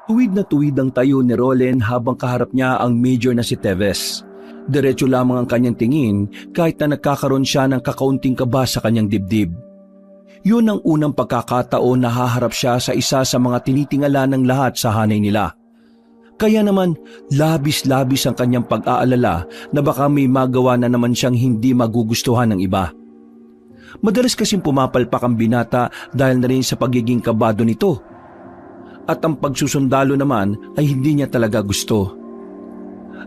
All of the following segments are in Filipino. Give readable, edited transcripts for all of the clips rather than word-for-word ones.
Tuwid na tuwid ang tayo ni Rolen habang kaharap niya ang major na si Teves. Diretso lamang ang kanyang tingin kahit na nagkakaroon siya ng kakaunting kaba sa kanyang dibdib. Yun ang unang pagkakataon na haharap siya sa isa sa mga tinitingala ng lahat sa hanay nila. Kaya naman labis-labis ang kanyang pag-aalala na baka may magawa na naman siyang hindi magugustuhan ng iba. Madalas kasing pumapalpak ang binata dahil na rin sa pagiging kabado nito. At ang pagsusundalo naman ay hindi niya talaga gusto.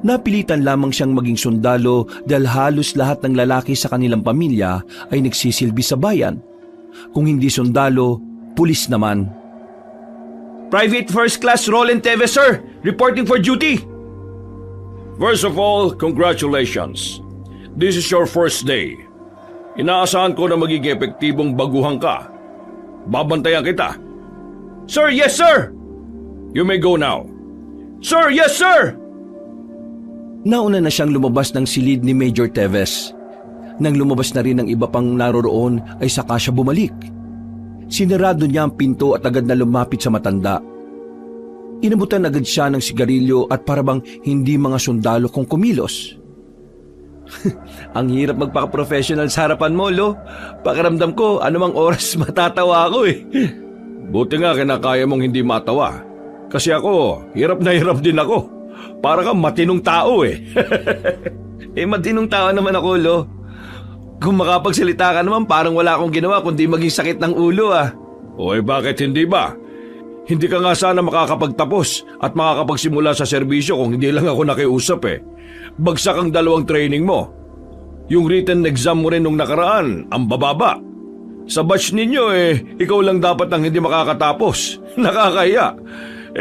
Napilitan lamang siyang maging sundalo dahil halos lahat ng lalaki sa kanilang pamilya ay nagsisilbi sa bayan. Kung hindi sundalo, pulis naman. Private First Class Roland Teves, sir! Reporting for duty! First of all, congratulations. This is your first day. Inaasahan ko na magiging epektibong baguhan ka. Babantayan kita. Sir, yes, sir! You may go now. Sir, yes, sir! Nauna na siyang lumabas ng silid ni Major Teves. Nang lumabas na rin ang iba pang naroroon ay saka siya bumalik. Sinarado niya ang pinto at agad na lumapit sa matanda. Inabutan agad siya ng sigarilyo at parabang hindi mga sundalo kung kumilos. Ang hirap magpaka-professional sa harapan mo, Lo. Pakiramdam ko, anumang oras matatawa ako eh. Buti nga kinakaya mong hindi matawa. Kasi ako, hirap na hirap din ako. Para kang matinong tao eh. Matinong tao naman ako, Lo. Kung makapagsalita ka naman, parang wala akong ginawa kundi maging sakit ng ulo ah. Bakit hindi ba? Hindi ka nga sana makakapagtapos at makakapagsimula sa serbisyo kung hindi lang ako nakiusap eh. Bagsak ang 2 training mo. Yung written exam mo rin nung nakaraan, ang bababa. Sa batch ninyo ikaw lang dapat ang hindi makakatapos. Nakakaya.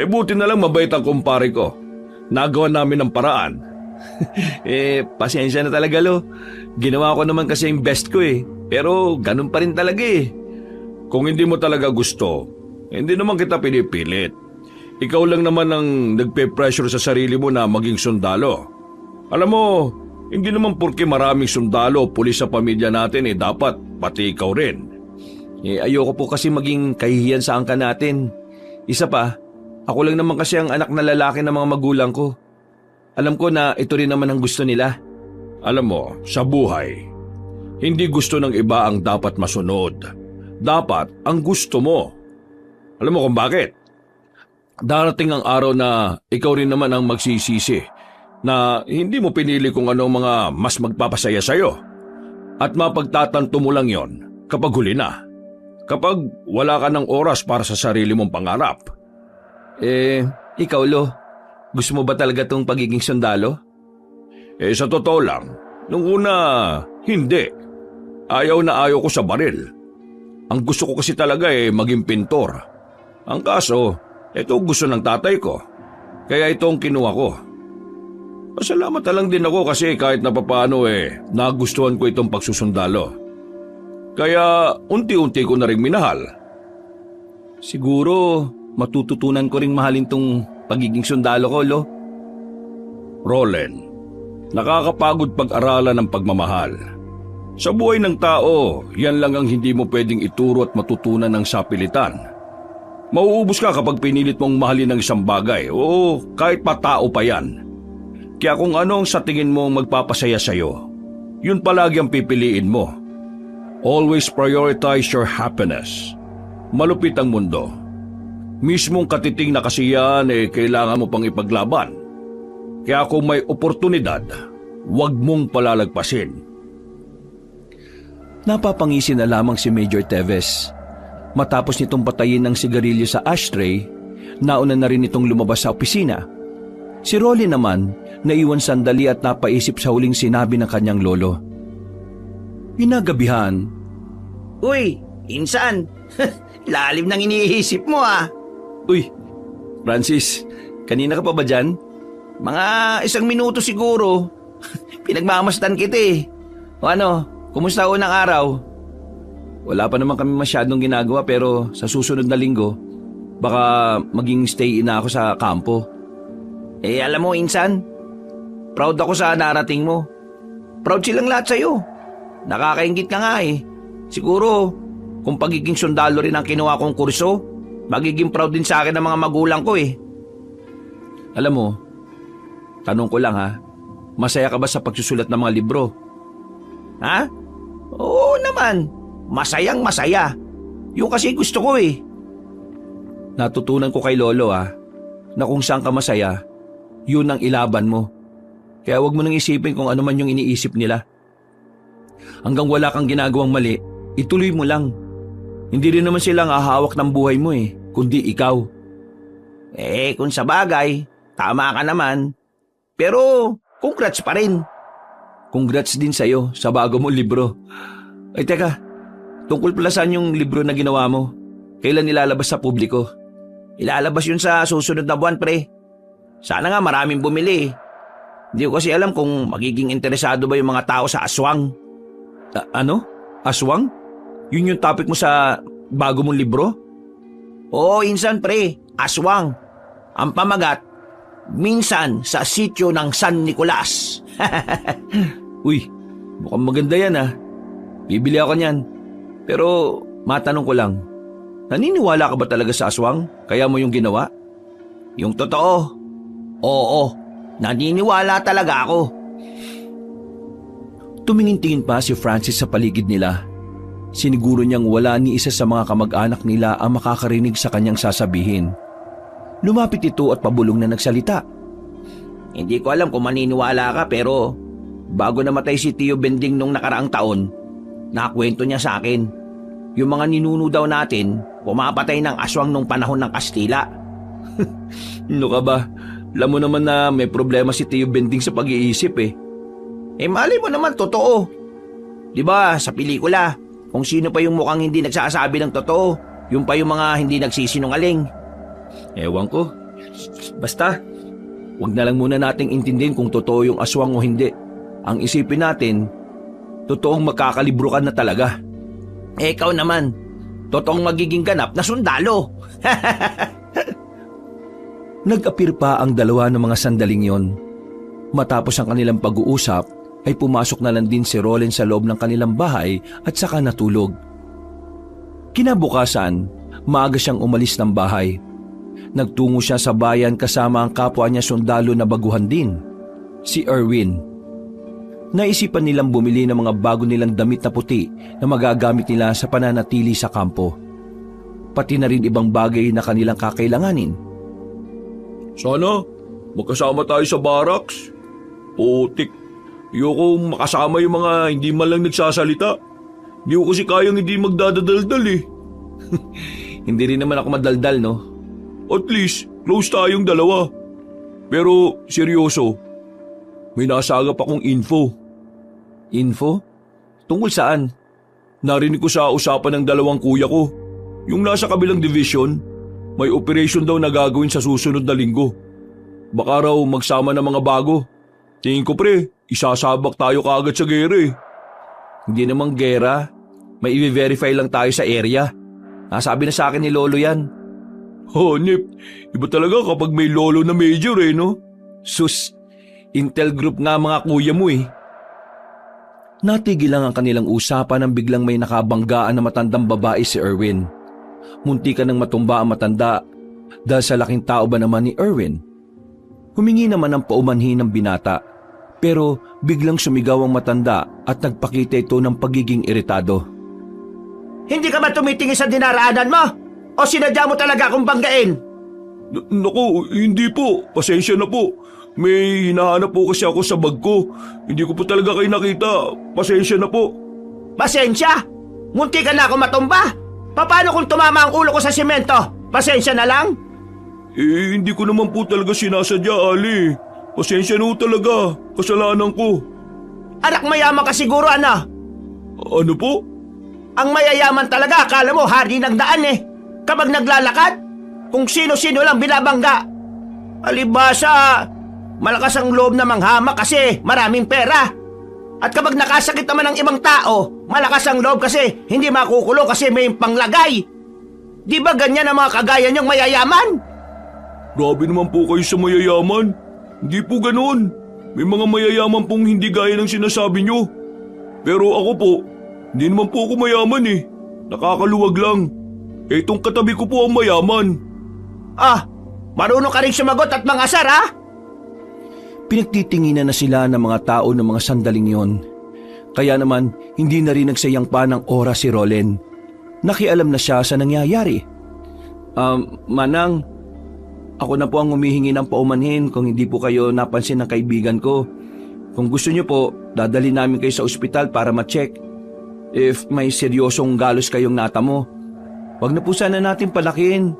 Buti na lang mabait ang kumpare ko. Nagawa namin ng paraan. Pasensya na talaga, Lo. Ginawa ko naman kasi yung best ko eh. Pero ganun pa rin talaga eh. Kung hindi mo talaga gusto, hindi naman kita pinipilit. Ikaw lang naman ang nagpe-pressure sa sarili mo na maging sundalo. Alam mo, hindi naman porke maraming sundalo o pulis sa pamilya natin dapat pati ikaw rin. Ayoko po kasi maging kahihiyan sa angka natin. Isa pa, ako lang naman kasi ang anak na lalaki ng mga magulang ko. Alam ko na ito rin naman ang gusto nila. Alam mo, sa buhay, hindi gusto ng iba ang dapat masunod. Dapat ang gusto mo. Alam mo kung bakit? Darating ang araw na ikaw rin naman ang magsisisi na hindi mo pinili kung ano mga mas magpapasaya sa'yo. At mapagtatanto mo lang yon kapag huli na. Kapag wala ka ng oras para sa sarili mong pangarap. Ikaw, Lo, gusto mo ba talaga tong pagiging sundalo? Sa totoo lang, nung una, hindi. Ayaw na ayaw ko sa baril. Ang gusto ko kasi talaga maging pintor. Ang kaso, ito gusto ng tatay ko. Kaya ito ang kinuha ko. Pasalamat na lang din ako kasi kahit na papaano nagustuhan ko itong pagsusundalo. Kaya unti-unti ko na rin minahal. Siguro, matututunan ko ring mahalin tong pagiging sundalo ko, Lo. Roland, nakakapagod pag-aralan ng pagmamahal. Sa buhay ng tao, yan lang ang hindi mo pwedeng ituro at matutunan ng sapilitan. Mauubos ka kapag pinilit mong mahalin ng isang bagay o kahit pa tao pa yan. Kaya kung ano ang sa tingin mo magpapasaya sa'yo, yun palagi ang pipiliin mo. Always prioritize your happiness. Malupit ang mundo. Mismong katiting na kasiyahan kailangan mo pang ipaglaban. Kaya kung may oportunidad, huwag mong palalagpasin. Napapangisi na lamang si Major Teves. Matapos nitong patayin ng sigarilyo sa ashtray, nauna na rin itong lumabas sa opisina. Si Rolly naman, naiwan sandali at napaisip sa huling sinabi ng kanyang lolo. Inagabihan. Uy, insan, lalim ng iniisip mo ah. Uy, Francis, kanina ka pa ba dyan? Mga 1 minuto siguro. Pinagmamasdan kita eh. O ano, kumusta unang araw? Wala pa naman kami masyadong ginagawa pero sa susunod na linggo, baka maging stay in na ako sa kampo. Alam mo insan, proud ako sa narating mo. Proud silang lahat sa'yo. Nakakaingit ka nga eh. Siguro, kung pagiging sundalo rin ang kinuha kong kurso, magiging proud din sa akin ng mga magulang ko eh. Alam mo, tanong ko lang ha, masaya ka ba sa pagsusulat ng mga libro? Ha? Oo naman. Masayang masaya. Yung kasi gusto ko eh. Natutunan ko kay Lolo na kung saan ka masaya, yun ang ilaban mo. Kaya wag mo nang isipin kung ano man yung iniisip nila. Hanggang wala kang ginagawang mali, ituloy mo lang. Hindi rin naman silang hahawak ng buhay mo kundi ikaw. Kung sa bagay, tama ka naman. Pero, congrats pa rin. Congrats din sa'yo sa bago mong libro. Ay teka, tungkol pala saan yung libro na ginawa mo? Kailan nilalabas sa publiko? Ilalabas yun sa susunod na buwan, pre. Sana nga maraming bumili. Hindi ko kasi alam kung magiging interesado ba yung mga tao sa aswang. Ano? Aswang? Yun yung topic mo sa bago mong libro? Oo, insan pre, aswang. Ang pamagat, minsan sa sityo ng San Nicolas. Uy, mukhang maganda yan Bibili ako niyan. Pero matanong ko lang, naniniwala ka ba talaga sa aswang? Kaya mo yung ginawa? Yung totoo, oo, naniniwala talaga ako. Tumingin-tingin pa si Francis sa paligid nila. Siniguro niyang wala ni isa sa mga kamag-anak nila ang makakarinig sa kanyang sasabihin. Lumapit ito at pabulong na nagsalita. Hindi ko alam kung maniniwala ka pero bago namatay si Tio Bending nung nakaraang taon, nakwento niya sa akin. Yung mga ninuno daw natin, pumapatay ng aswang nung panahon ng Kastila. Ano ka ba? Alam mo naman na may problema si Tio Bending sa pag-iisip Mali mo naman totoo. Di ba sa pelikula, kung sino pa yung mukhang hindi nagsasabi ng totoo, yung pa yung mga hindi nagsisinungaling. Ewan ko. Basta, wag na lang muna nating intindihin kung totoo yung aswang o hindi. Ang isipin natin, totoong magkakalibro ka na talaga. Ikaw naman, totoong magiging ganap na sundalo. Nag-apir pa ang dalawa ng mga sandaling yon. Matapos ang kanilang pag-uusap, ay pumasok na lang din si Roland sa loob ng kanilang bahay at saka natulog. Kinabukasan, maaga siyang umalis ng bahay. Nagtungo siya sa bayan kasama ang kapwa niya sundalo na baguhan din, si Erwin. Naisipan nilang bumili ng mga bago nilang damit na puti na magagamit nila sa pananatili sa kampo. Pati na rin ibang bagay na kanilang kakailanganin. Sana, magkasama tayo sa barracks. Putik. Ayoko makasama yung mga hindi man lang nagsasalita. Hindi ko kasi kayang hindi magdadadaldal Hindi rin naman ako madaldal, no? At least, close tayong dalawa. Pero, seryoso, may nasagap akong info. Info? Tungkol saan? Narinig ko sa usapan ng dalawang kuya ko. Yung nasa kabilang division, may operation daw na gagawin sa susunod na linggo. Baka raw magsama ng mga bago. Tingin ko pre, isasabak tayo kaagad sa gera Hindi namang gera. May i-verify lang tayo sa area. Nasabi na sa akin ni Lolo yan. Nip, iba talaga kapag may lolo na major no? Sus, Intel Group nga mga kuya mo Natigil lang ang kanilang usapan nang biglang may nakabanggaan na matandang babae si Erwin. Muntikan ng matumba ang matanda dahil sa laking tao ba naman ni Erwin. Humingi naman ng paumanhin ng binata. Pero biglang sumigaw ang matanda at nagpakita ito ng pagiging iritado. Hindi ka ba tumitingin sa dinaraanan mo? O sinadya mo talaga akong banggain? Naku, hindi po. Pasensya na po. May hinahanap po kasi ako sa bag ko. Hindi ko po talaga kayo nakita. Pasensya na po. Pasensya? Munti ka na ako matumba? Paano kung tumama ang ulo ko sa simento? Pasensya na lang? Hindi ko naman po talaga sinasadya, Ali. Pasensya na po talaga. Kasalanan ko. Anak mayaman ka siguro, ano? Ano po? Ang mayayaman talaga, akala mo hari ng daan Kapag naglalakad, kung sino-sino lang binabangga. Alibasa, malakas ang loob na manghama kasi maraming pera. At kapag nakasakit naman ng ibang tao, malakas ang loob kasi hindi makukulong kasi may panglagay. Di ba ganyan ang mga kagaya niyong mayayaman? Grabe naman po kayo sa mayayaman. Hindi po ganoon. May mga mayayaman pong hindi gaya ng sinasabi nyo. Pero ako po, hindi naman po ako mayaman Nakakaluwag lang. Itong katabi ko po ang mayaman. Marunong ka rin sumagot at mangasar, ha? Pinagtitinginan na sila ng mga tao ng mga sandaling yon. Kaya naman, hindi na rin nagsayang pa ng oras si Rolen. Nakialam na siya sa nangyayari. Manang, ako na po ang humihingi ng paumanhin kung hindi po kayo napansin ng kaibigan ko. Kung gusto niyo po, dadali namin kayo sa ospital para ma-check. If may seryosong galos kayong natamo, wag na po sana natin palakin.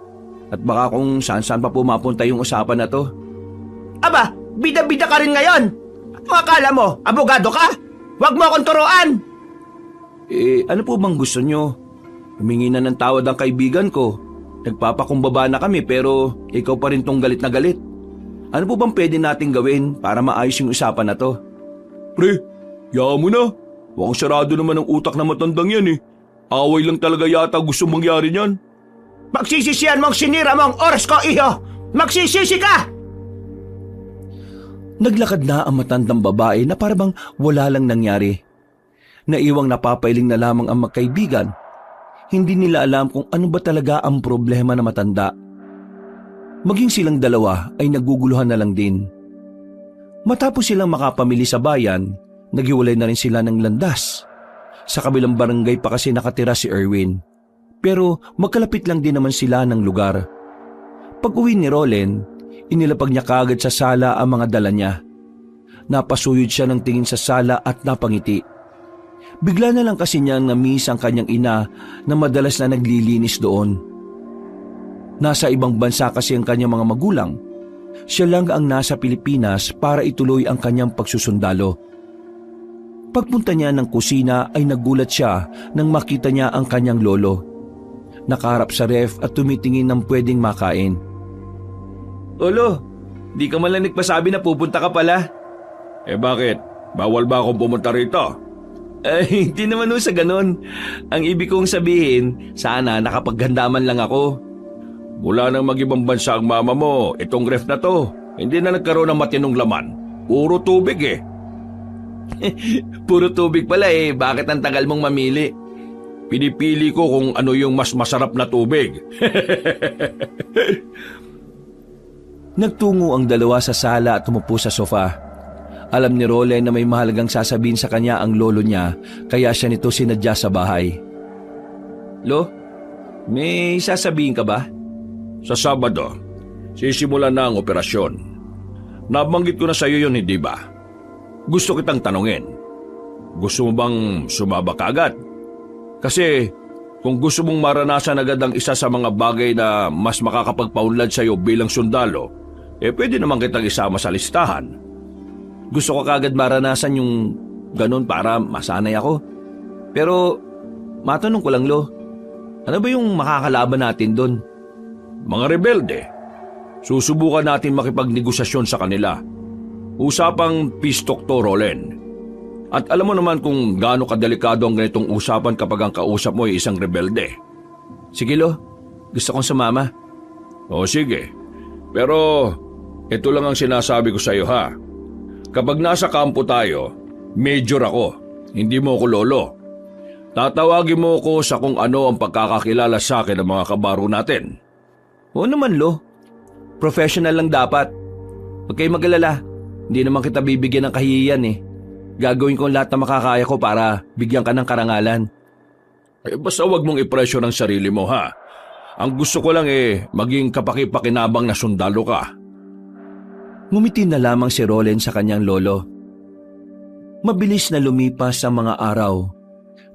At baka kung saan-saan pa po mapunta yung usapan na to. Aba, bida-bida ka rin ngayon. Ang akala mo, abogado ka? Huwag mo akong turuan. Ano po bang gusto nyo? Humingi na ng tawad ang kaibigan ko. Nagpapakumbaba na kami pero ikaw pa rin tong galit na galit. Ano po bang pwede nating gawin para maayos yung usapan na to? Pre, yaan mo na. Mukhang sarado naman ang utak na matandang yan eh. Away lang talaga yata gusto mangyari niyan. Magsisisihan mong sinira mong oras ko, iho. Magsisisi ka! Naglakad na ang matandang babae na parabang wala lang nangyari. Naiwang napapailing na lamang ang magkaibigan. Hindi nila alam kung ano ba talaga ang problema na matanda. Maging silang dalawa ay naguguluhan na lang din. Matapos silang makapamili sa bayan, naghiwalay na rin sila ng landas. Sa kabilang barangay pa kasi nakatira si Erwin. Pero magkalapit lang din naman sila ng lugar. Pag-uwi ni Rolen, inilapag niya kaagad sa sala ang mga dala niya. Napasuyod siya ng tingin sa sala at napangiti. Bigla na lang kasi niyang na-miss ang kanyang ina na madalas na naglilinis doon. Nasa ibang bansa kasi ang kanyang mga magulang. Siya lang ang nasa Pilipinas para ituloy ang kanyang pagsusundalo. Pagpunta niya ng kusina ay nagulat siya nang makita niya ang kanyang lolo. Nakaharap sa ref at tumitingin ng pwedeng makain. Lolo, di ka man lang nagpasabi na pupunta ka pala. Bakit? Bawal ba akong pumunta rito? Hindi naman sa ganun. Ang ibig kong sabihin, sana nakapaghandaman lang ako. Mula nang mag-ibang bansa ang mama mo, itong ref na to, hindi na nagkaroon ng matinong laman. Puro tubig eh. Puro tubig pala bakit ang tagal mong mamili? Pinipili ko kung ano yung mas masarap na tubig. Nagtungo ang dalawa sa sala at tumupo sa sofa. Alam ni Rolen na may mahalagang sasabihin sa kanya ang lolo niya, kaya siya nito sinadya sa bahay. Lo, may sasabihin ka ba? Sa Sabado, sisimulan na ang operasyon. Nabanggit ko na sa iyo yun, hindi ba? Gusto kitang tanungin. Gusto mo bang sumaba kaagad? Kasi kung gusto mong maranasan agad ang isa sa mga bagay na mas makakapagpaunlad sa iyo bilang sundalo, pwede naman kitang isama sa listahan. Gusto ko kaagad maranasan yung ganun para masanay ako. Pero matanong ko lang, Lo, ano ba yung makakalaban natin doon? Mga rebelde. Susubukan natin makipagnegosasyon sa kanila. Usapang peace talk to, Rolen. At alam mo naman kung gaano kadelikado ang ganitong usapan kapag ang kausap mo ay isang rebelde. Sige, Lo. Gusto kong sumama. O sige. Pero ito lang ang sinasabi ko sa iyo, ha. Kapag nasa kampo tayo, major ako. Hindi mo ako lolo. Tatawagin mo ako sa kung ano ang pagkakakilala sa akin ng mga kabaro natin. Oo naman, Lo. Professional lang dapat. Huwag kayo mag-alala. Hindi naman kita bibigyan ng kahihiyan Gagawin ko lahat na makakaya ko para bigyan ka ng karangalan. Basta wag mong ipresyo ng sarili mo, ha. Ang gusto ko lang maging kapaki-pakinabang na sundalo ka. Ngumiti na lamang si Rolen sa kanyang lolo. Mabilis na lumipas ang mga araw.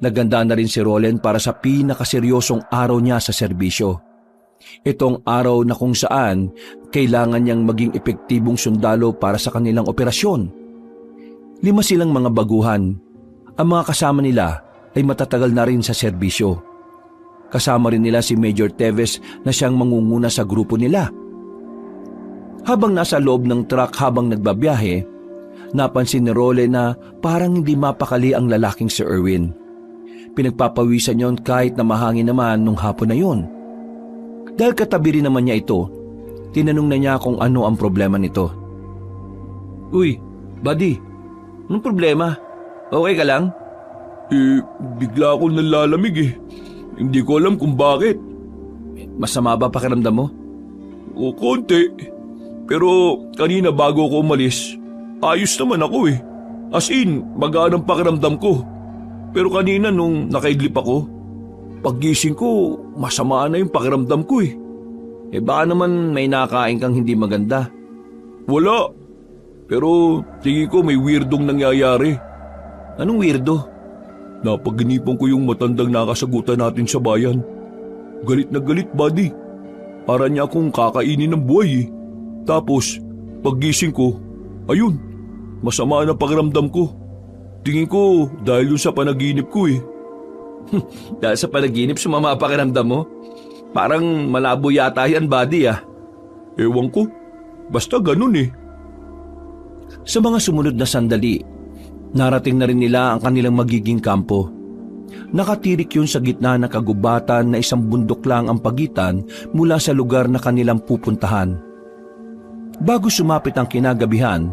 Naganda na rin si Rolen para sa pinakaseryosong araw niya sa serbisyo. Itong araw na kung saan kailangan niyang maging epektibong sundalo para sa kanilang operasyon. 5 silang mga baguhan. Ang mga kasama nila ay matatagal na rin sa serbisyo. Kasama rin nila si Major Teves na siyang mangunguna sa grupo nila. Habang nasa loob ng truck habang nagbabiyahe, napansin ni Role na parang hindi mapakali ang lalaking si Erwin. Pinagpapawisan yon kahit na mahangin naman nung hapon na yon. Dahil katabi rin naman niya ito, tinanong na niya kung ano ang problema nito. Uy, buddy, anong problema? Okay ka lang? Bigla akong nalalamig Hindi ko alam kung bakit. Masama ba pakiramdam mo? O konti. Pero kanina bago ako umalis, ayos naman ako eh. As in, magaan ang pakiramdam ko. Pero kanina nung nakaidlip ako, paggising ko, masama na yung pakiramdam ko eh. Baka naman may nakain kang hindi maganda. Wala. Pero tingin ko may weirdong nangyayari. Anong weirdo? Napaginipan ko yung matandang nakasagutan natin sa bayan. Galit na galit, buddy. Para niya akong kakainin ng buhay eh. Tapos, paggising ko, ayun, masama na pakiramdam ko. Tingin ko dahil yun sa panaginip ko eh. Dahil sa panaginip, sumama ang pakiramdam mo? Parang malabo yata yan, buddy ah. Ewan ko, basta ganun eh. Sa mga sumunod na sandali, narating na rin nila ang kanilang magiging kampo. Nakatirik yun sa gitna ng kagubatan na isang bundok lang ang pagitan mula sa lugar na kanilang pupuntahan. Bago sumapit ang kinagabihan,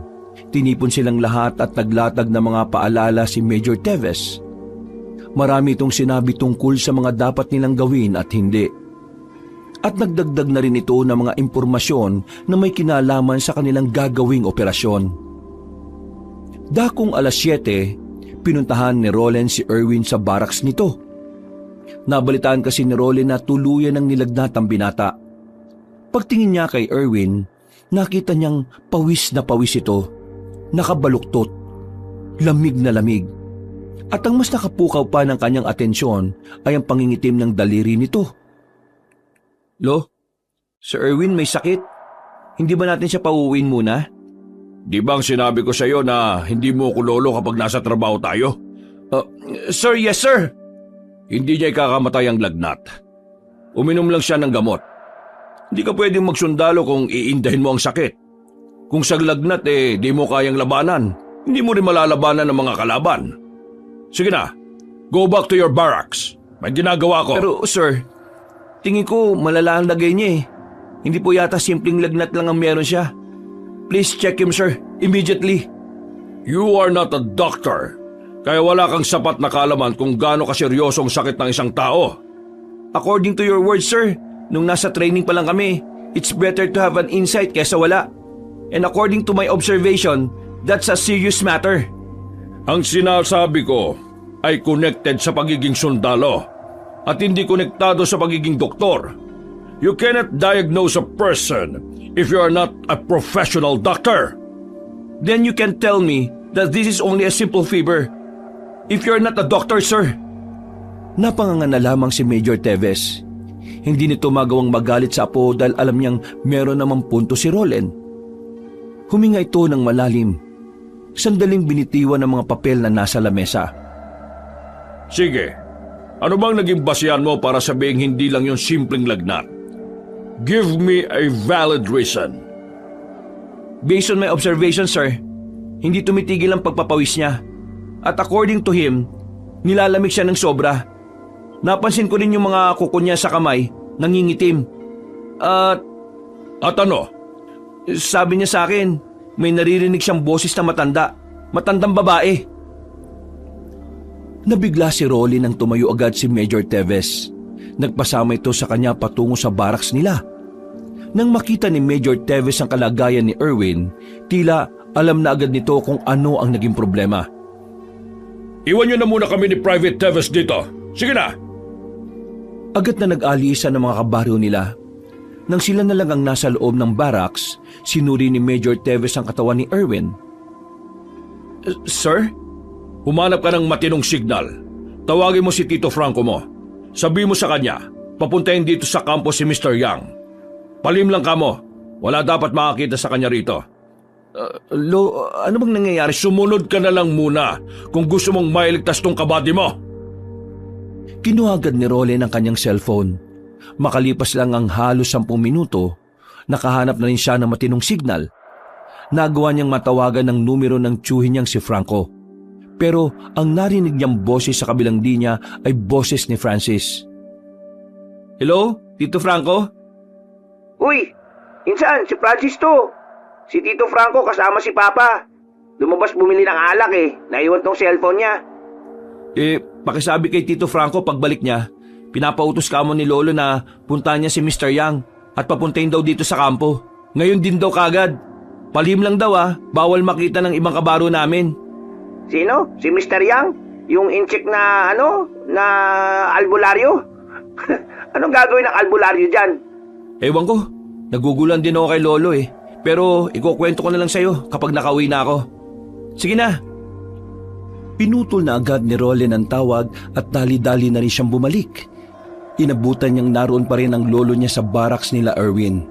tinipon silang lahat at naglatag ng mga paalala si Major Teves. Marami itong sinabi tungkol sa mga dapat nilang gawin at hindi. At nagdagdag na rin ito ng mga impormasyon na may kinalaman sa kanilang gagawing operasyon. Dakong alas 7, pinuntahan ni Roland si Erwin sa barracks nito. Nabalitaan kasi ni Roland na tuluyan ng nilagnat ang binata. Pagtingin niya kay Erwin, nakita niyang pawis na pawis ito, nakabaluktot, lamig na lamig. At ang mas nakapukaw pa ng kanyang atensyon ay ang pangingitim ng daliri nito. Lo, Sir Erwin may sakit. Hindi ba natin siya pauuwiin muna? Di bang sinabi ko sa iyo na hindi mo ko lolo kapag nasa trabaho tayo? Sir, yes sir. Hindi niya ikakamatay ang lagnat. Uminom lang siya ng gamot. Hindi ka pwedeng magsundalo kung iindahin mo ang sakit. Kung sa lagnat di mo kayang labanan, hindi mo rin malalabanan ng mga kalaban. Sige na, go back to your barracks. May ginagawa ko. Pero sir, tingin ko malala ang lagay niya eh. Hindi po yata simpleng lagnat lang ang meron siya. Please check him sir, immediately. You are not a doctor, kaya wala kang sapat na kaalaman kung gaano kaseryosong sakit ng isang tao. According to your words sir, nung nasa training pa lang kami, it's better to have an insight kesa wala. And according to my observation, that's a serious matter. Ang sinasabi ko ay connected sa pagiging sundalo at hindi konektado sa pagiging doktor. You cannot diagnose a person if you are not a professional doctor. Then you can tell me that this is only a simple fever. If you're not a doctor, sir. Napanganga na lamang si Major Teves. Hindi nito magawang magalit sa apo dahil alam niyang meron namang punto si Roland. Huminga ito ng malalim. Sandaling binitiwan ng mga papel na nasa lamesa. Sige, ano bang naging basihan mo para sabihing hindi lang yung simpleng lagnat? Give me a valid reason. Based on my observation, sir, hindi tumitigil ang pagpapawis niya. At according to him, nilalamig siya ng sobra. Napansin ko rin yung mga kuko niya sa kamay, nangingitim. At ano? sabi niya sa akin, may naririnig siyang boses na matandang babae. Nabigla si Rolly nang tumayo agad si Major Teves. Nagpasama ito sa kanya patungo sa barracks nila. Nang makita ni Major Teves ang kalagayan ni Erwin, tila alam na agad nito kung ano ang naging problema. Iwan niyo na muna kami ni Private Teves dito. Sige na! Agad na nag-alisa ng mga kabaryo nila. Nang sila na lang ang nasa loob ng barracks, sinuri ni Major Teves ang katawan ni Erwin. Sir? Humanap ka ng matinong signal. Tawagin mo si Tito Franco mo. Sabi mo sa kanya, papuntahin dito sa kampo si Mr. Yang. Palim lang ka mo. Wala dapat makakita sa kanya rito. Ano bang nangyayari? Sumunod ka na lang muna kung gusto mong mailigtas tong kabady mo. Kinuha agad ni Roland ang kanyang cellphone. Makalipas lang ang halos 10 minuto, nakahanap na rin siya ng matinong signal. Nagawa niyang matawagan ng numero ng tiyuhin niyang si Franco. Pero ang narinig niyang boses sa kabilang linya ay boses ni Francis. Hello, Tito Franco? Uy, insan, si Francis to. Si Tito Franco kasama si Papa. Lumabas bumili ng alak naiwan tong cellphone niya. Pakisabi kay Tito Franco pagbalik niya, pinapautos ka mo ni Lolo na puntahan niya si Mr. Yang. at papuntahin daw dito sa kampo. Ngayon din daw kagad. Palihim lang daw bawal makita ng ibang kabaro namin. Sino? Si Mr. Yang? Yung incheck na na albularyo? Anong gagawin ng albularyo dyan? Ewan ko, nagugulan din ako kay Lolo Pero ikukwento ko na lang sa'yo kapag nakauwi na ako. Sige na. Pinutol na agad ni Roland ang tawag at dali-dali na rin siyang bumalik. Inabutan niyang naroon pa rin ang lolo niya sa barracks nila Erwin.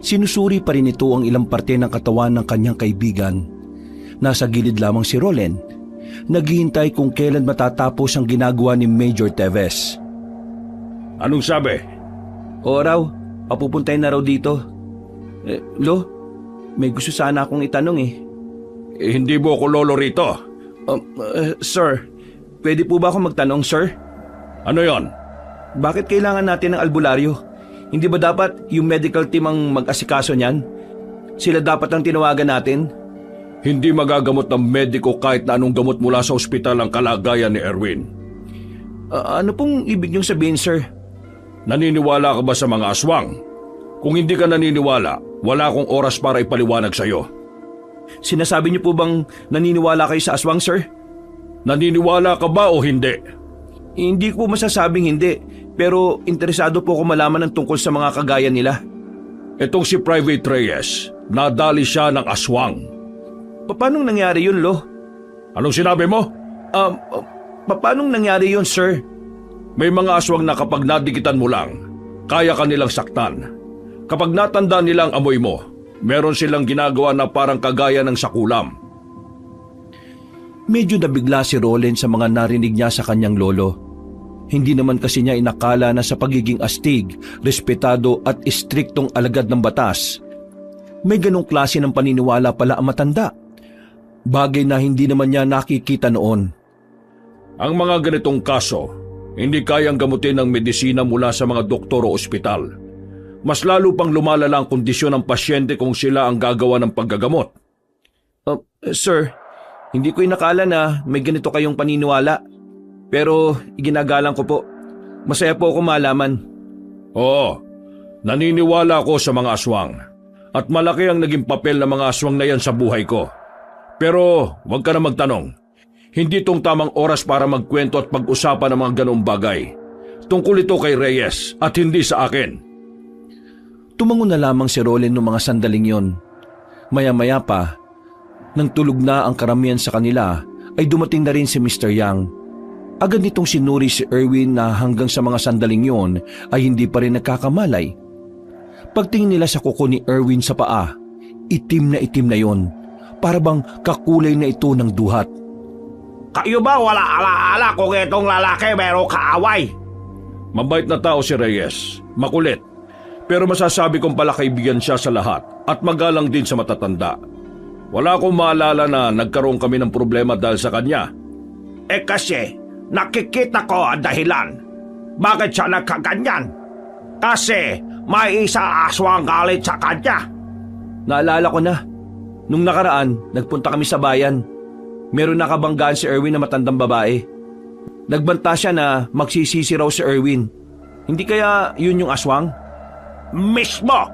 Sinusuri pa rin ito ang ilang parte ng katawan ng kanyang kaibigan. Nasa gilid lamang si Roland. Naghihintay kung kailan matatapos ang ginagawa ni Major Teves. Anong sabi? O raw, papupuntahin na raw dito. Lo, may gusto sana akong itanong Hindi mo ako lolo rito. Sir, pwede po ba ako magtanong, sir? Ano yon? Bakit kailangan natin ng albularyo? Hindi ba dapat yung medical team ang mag-asikaso niyan? Sila dapat ang tinawagan natin? Hindi magagamot ng mediko kahit na anong gamot mula sa ospital ang kalagayan ni Erwin. Ano pong ibig niyong sabihin, sir? Naniniwala ka ba sa mga aswang? Kung hindi ka naniniwala, wala akong oras para ipaliwanag sa'yo. Sinasabi niyo po bang naniniwala kayo sa aswang, sir? Naniniwala ka ba o hindi? Hindi ko masasabing hindi, pero interesado po ako malaman ng tungkol sa mga kagaya nila. Itong si Private Reyes, nadali siya ng aswang. Paano nangyari yun, Lo? Anong sinabi mo? Paano nangyari yun, sir? May mga aswang na kapag nadikitan mo lang, kaya ka nilang saktan. Kapag natanda nilang amoy mo, meron silang ginagawa na parang kagaya ng sakulam. Medyo nabigla si Roland sa mga narinig niya sa kanyang lolo. Hindi naman kasi niya inakala na sa pagiging astig, respetado at istriktong alagad ng batas, may ganong klase ng paniniwala pala ang matanda. Bagay na hindi naman niya nakikita noon. Ang mga ganitong kaso, hindi kayang gamutin ng medisina mula sa mga doktor o ospital. Mas lalo pang lumalala ang kondisyon ng pasyente kung sila ang gagawa ng paggagamot. Sir, hindi ko inakala na may ganito kayong paniniwala. Pero iginagalang ko po. Masaya po ako malaman. Oo, naniniwala ako sa mga aswang. At malaki ang naging papel ng mga aswang na yan sa buhay ko. Pero huwag ka na magtanong. Hindi itong tamang oras para magkwento at pag-usapan ng mga ganong bagay. Tungkol ito kay Reyes at hindi sa akin. Tumango na lamang si Roland noong mga sandaling yon. Maya-maya pa, nang tulog na ang karamihan sa kanila, ay dumating na rin si Mr. Yang. Agad nitong sinuri si Erwin na hanggang sa mga sandaling yon ay hindi pa rin nagkakamalay. Pagtingin nila sa kuko ni Erwin sa paa, itim na yon, para bang kakulay na ito ng duhat. Kayo ba wala alaala kung itong lalaki meron kaaway? Mabait na tao si Reyes, makulit. Pero masasabi kong pala kaibigan siya sa lahat at magalang din sa matatanda. Wala akong maalala na nagkaroon kami ng problema dahil sa kanya. Kasi nakikita ko ang dahilan. Bakit siya nagkaganyan? Kasi may isa aswang galit sa kanya. Naalala ko na. Nung nakaraan, nagpunta kami sa bayan. Meron nakabanggaan si Erwin na matandang babae. Nagbanta siya na magsisisi raw si Erwin. Hindi kaya yun yung aswang? Mismo!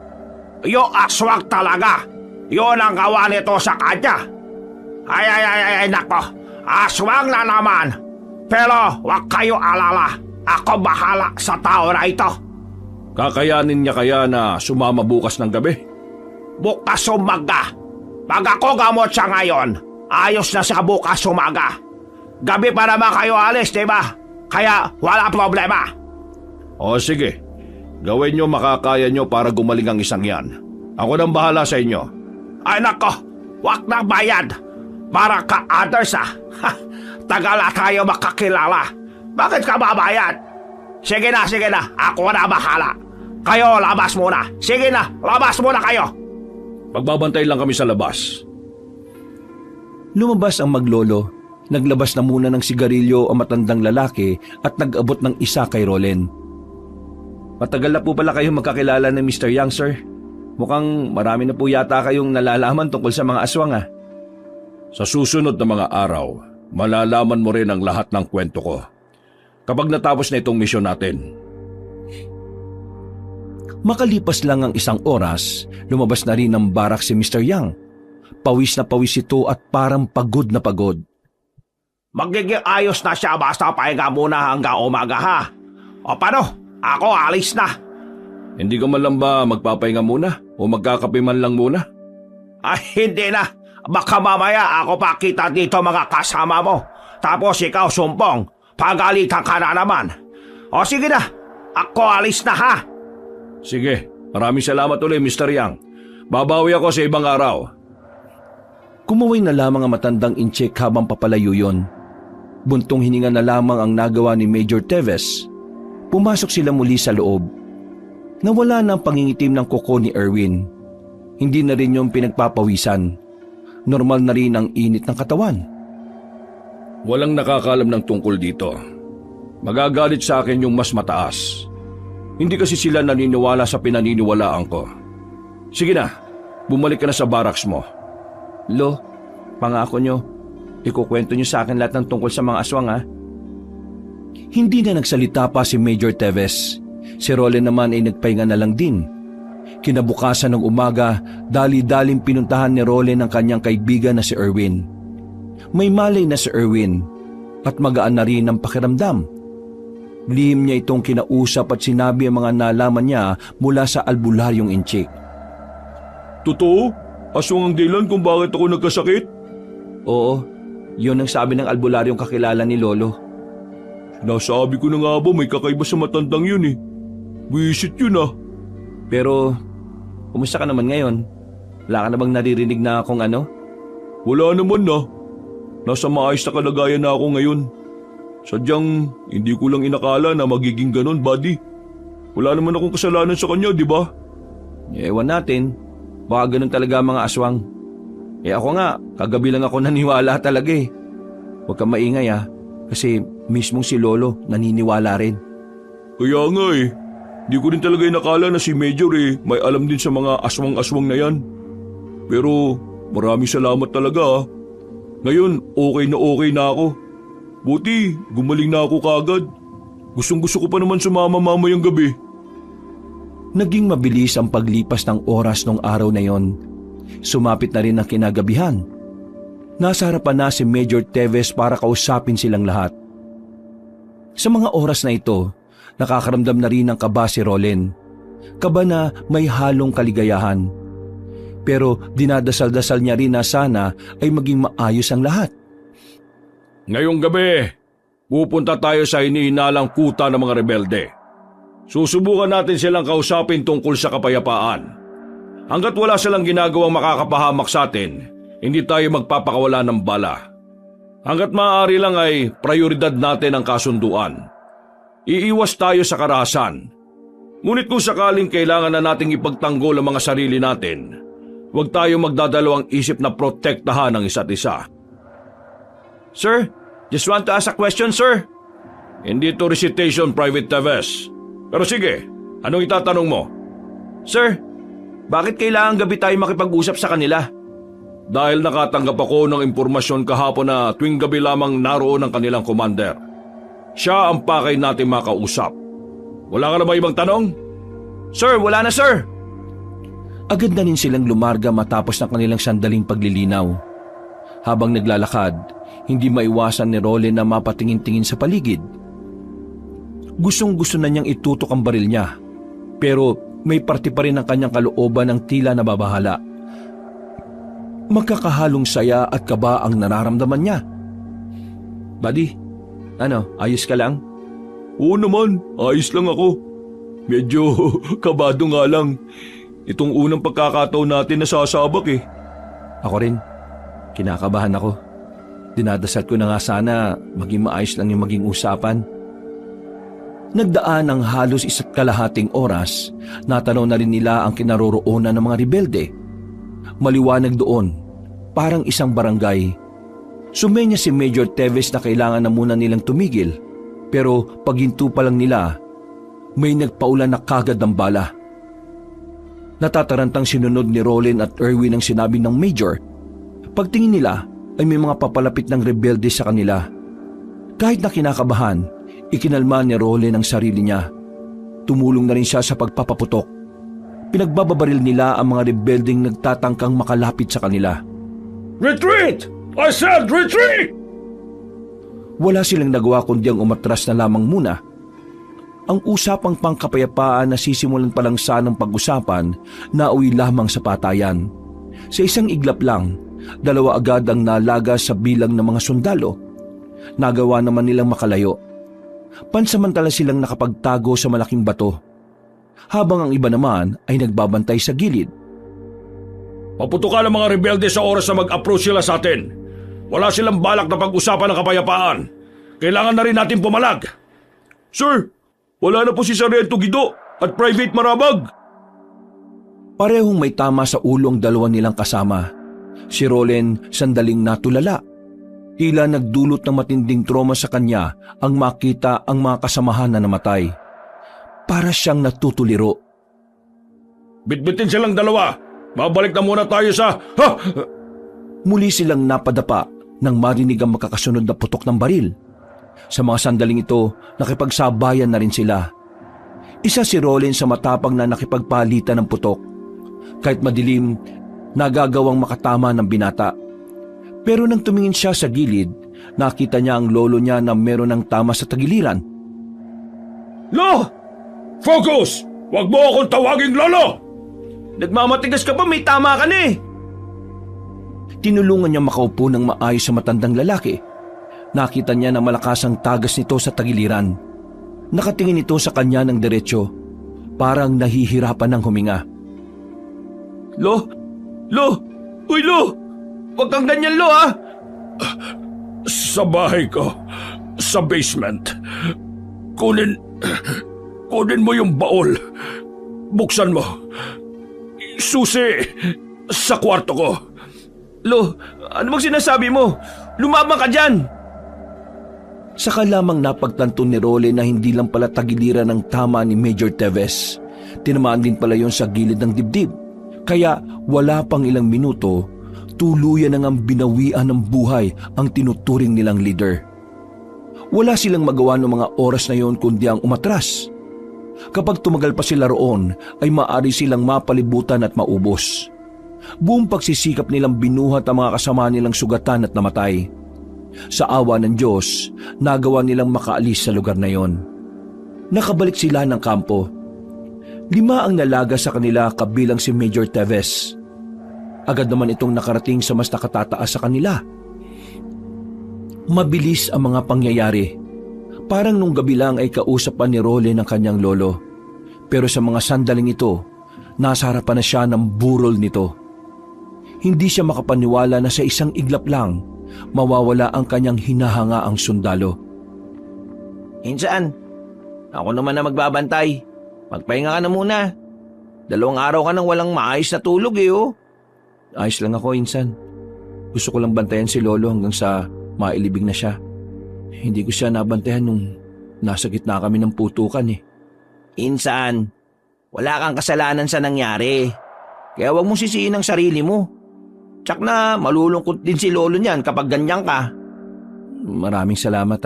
Yung aswang talaga! Yun ang gawa nito sa kanya! Ay, nako! Aswang na naman! Pero wag kayo alala! Ako bahala sa tao na ito! Kakayanin niya kaya na sumama bukas ng gabi? Bukas umaga! Pag ako gamot siya ngayon, ayos na siya bukas umaga. Gabi pa naman kayo alis, diba? Kaya wala problema. O sige, gawin niyo makakaya niyo para gumaling ang isang yan. Ako nang bahala sa inyo. Ay nako, wag na bayad. Para ka others Tagal na tayo makakilala. Bakit ka babayad? Sige na, ako na bahala. Kayo, labas muna. Sige na, labas muna kayo. Magbabantay lang kami sa labas. Lumabas ang maglolo. Naglabas na muna ng sigarilyo ang matandang lalaki at nag-abot ng isa kay Roland. Matagal na po pala kayo magkakilala ni Mr. Yang, sir. Mukhang marami na po yata kayong nalalaman tungkol sa mga aswang, Sa susunod na mga araw, malalaman mo rin ang lahat ng kwento ko. Kapag natapos na itong misyon natin. Makalipas lang ang isang oras, lumabas na rin ng barak si Mr. Yang. Pawis na pawis ito at parang pagod na pagod. Magiging ayos na siya basta pahinga muna hanggang umaga ha. O paano? Ako alis na. Hindi ka man lang ba magpapahinga muna o magkakape man lang muna? Ay hindi na. Baka mamaya ako pa kita dito mga kasama mo. Tapos ikaw sumpong. Pagalitan ka na naman. O sige na. Ako alis na ha. Sige, maraming salamat ulit Mr. Yang. Babawi ako sa ibang araw. Kumaway na lamang ang matandang incheck habang papalayo yun. Buntong hininga na lamang ang nagawa ni Major Teves. Pumasok sila muli sa loob. Nawala na ang pangingitim ng kuko ni Erwin. Hindi na rin yung pinagpapawisan. Normal na rin ang init ng katawan. Walang nakakalam ng tungkol dito. Magagalit sa akin yung mas mataas. Hindi kasi sila naniniwala sa pinaniniwalaan ko. Sige na, bumalik ka na sa barracks mo. Lo, pangako nyo, ikukwento nyo sa akin lahat ng tungkol sa mga aswang ha. Hindi na nagsalita pa si Major Teves. Si Roland naman ay nagpahinga na lang din. Kinabukasan ng umaga, dali-daling pinuntahan ni Roland ang kanyang kaibigan na si Erwin. May malay na si Erwin at magaan na rin ang pakiramdam. Lihim niya itong kinausap at sinabi ang mga nalaman niya mula sa albularyong inchik. Totoo? Aswang ang dahilan kung bakit ako nagkasakit? Oo, yun ang sabi ng albularyong kakilala ni Lolo. Nasabi ko na nga ba may kakaiba sa matandang yun eh. Wisit yun ah. Pero, kumusta ka naman ngayon? Wala ka na bang naririnig na akong ano? Wala naman na. Nasa maayos na kalagayan na ako ngayon. Sadyang hindi ko lang inakala na magiging ganon, buddy. Wala naman akong kasalanan sa kanya, di ba? Ewan natin. Baka ganun talaga ang mga aswang. Ako nga, kagabi lang ako naniwala talaga eh. Huwag kang maingay kasi mismong si Lolo naniniwala rin. Kaya nga eh. Di ko rin talaga inakala na si Major may alam din sa mga aswang-aswang na yan. Pero maraming salamat talaga. Ngayon okay na ako. Buti gumaling na ako kaagad. Gustong-gusto ko pa naman sumama mamayang gabi. Naging mabilis ang paglipas ng oras nung araw na yon. Sumapit na rin ang kinagabihan. Nasa harapan na si Major Teves para kausapin silang lahat. Sa mga oras na ito, nakakaramdam na rin ng kaba si Roland. Kaba na may halong kaligayahan. Pero dinadasal-dasal niya rin na sana ay maging maayos ang lahat. Ngayong gabi, pupunta tayo sa hinihinalang kuta ng mga rebelde. Susubukan natin silang kausapin tungkol sa kapayapaan. Hanggat wala silang ginagawang makakapahamak sa atin, hindi tayo magpapakawala ng bala. Hanggat maaari lang ay prioridad natin ang kasunduan. Iiwas tayo sa karahasan. Ngunit kung sakaling kailangan na nating ipagtanggol ang mga sarili natin, huwag tayo magdadalawang isip na protektahan ang isa't isa. Sir, just want to ask a question, sir. Hindi to recitation, Private Teves. Pero sige, anong itatanong mo? Sir, bakit kailangan gabi tayo makipag-usap sa kanila? Dahil nakatanggap ako ng impormasyon kahapon na tuwing gabi lamang naroon ang kanilang commander. Siya ang pakay natin makausap. Wala ka na ba ibang tanong? Sir, wala na sir. Agad na rin silang lumarga matapos ng kanilang sandaling paglilinaw. Habang naglalakad, hindi maiwasan ni Roland na mapatingin-tingin sa paligid. Gustong-gusto na niyang itutok ang baril niya, pero may parte pa rin ang kanyang kalooban ng tila nababahala. Magkakahalong saya at kaba ang nararamdaman niya. Buddy, ayos ka lang? Oo naman, ayos lang ako. Medyo kabado nga lang. Itong unang pagkakataon natin nasasabak eh. Ako rin, kinakabahan ako. Dinadasal ko na nga sana maging maayos lang yung maging usapan. Nagdaan ng halos 1.5 oras, natanaw na rin nila ang kinaroroonan ng mga rebelde. Maliwanag doon, parang isang barangay. Sumenya si Major Teves na kailangan na muna nilang tumigil, pero paghinto pa lang nila, may nagpaulan na kagad ng bala. Natatarantang sinunod ni Roland at Erwin ang sinabi ng Major. Pagtingin nila ay may mga papalapit ng rebelde sa kanila. Kahit na kinakabahan, ikinalma ni Roland ang sarili niya. Tumulong na rin siya sa pagpapaputok. Pinagbababaril nila ang mga rebelding nagtatangkang makalapit sa kanila. Retreat! I said retreat! Wala silang nagawa kundi ang umatras na lamang muna. Ang usapang pangkapayapaan na sisimulan pa lang sanang pag-usapan na uwi lamang sa patayan. Sa isang iglap lang, 2 agad ang nalaga sa bilang ng mga sundalo. Nagawa naman nilang makalayo. Pansamantala silang nakapagtago sa malaking bato, habang ang iba naman ay nagbabantay sa gilid. Paputukan ang mga rebelde sa oras na mag-approach sila sa atin. Wala silang balak na pag-usapan ng kapayapaan. Kailangan na rin natin pumalag. Sir, wala na po si Sargento Guido at Private Marabag. Parehong may tama sa ulong 2 nilang kasama. Si Rolen sandaling natulala. Tila nagdulot ng matinding trauma sa kanya ang makita ang mga kasamahan na namatay. Para siyang natutuliro. Bitbitin silang 2. Babalik na muna tayo sa... Muli silang napadapa nang marinig ang makakasunod na putok ng baril. Sa mga sandaling ito, nakipagsabayan na rin sila. Isa si Rolen sa matapang na nakipagpalitan ng putok. Kahit madilim, nagagawang makatama ng binata. Pero nang tumingin siya sa gilid, nakita niya ang lolo niya na meron ng tama sa tagiliran. Lo! Focus! Huwag mo akong tawaging lolo! Nagmamatigas ka pa, may tama ka na eh. Tinulungan niya makaupo ng maayos sa matandang lalaki. Nakita niya na malakas ang tagas nito sa tagiliran. Nakatingin ito sa kanya ng diretsyo, parang nahihirapan ng huminga. Lo! Lo! Uy, Lo! Huwag kang ganyan, Lo, ha? Sa bahay ko, sa basement. Kunin mo yung baol. Buksan mo. Susi sa kwarto ko. Lo, ano bang sinasabi mo? Lumabang ka dyan! Saka lamang napagtanto ni Role na hindi lang pala tagiliran ng tama ni Major Teves. Tinamaan din pala yon sa gilid ng dibdib. Kaya wala pang ilang minuto, tuluyan na ngang binawian ng buhay ang tinuturing nilang leader. Wala silang magawa ng mga oras na yon kundi ang umatras. Kapag tumagal pa sila roon, ay maaari silang mapalibutan at maubos. Buong pagsisikap nilang binuhat ang mga kasama nilang sugatan at namatay. Sa awa ng Diyos, nagawa nilang makaalis sa lugar na yon. Nakabalik sila ng kampo. 5 ang nalaga sa kanila kabilang si Major Teves. Agad naman itong nakarating sa mas nakatataas sa kanila. Mabilis ang mga pangyayari. Parang nung gabi lang ay kausap pa ni Role ng kanyang lolo. Pero sa mga sandaling ito, nasa harapan na siya ng burol nito. Hindi siya makapaniwala na sa isang iglap lang, mawawala ang kanyang hinahangaang sundalo. Insan, ako naman na magbabantay. Magpahinga ka na muna. 2 araw ka nang walang maayos na tulog eh, oh. Ayos lang ako, Insan. Gusto ko lang bantayan si Lolo hanggang sa mailibing na siya. Hindi ko siya nabantayan nung nasa gitna kami ng putukan eh. Insan, wala kang kasalanan sa nangyari. Kaya huwag mong sisihin ang sarili mo. Tsak na malulungkot din si Lolo niyan kapag ganyan ka. Maraming salamat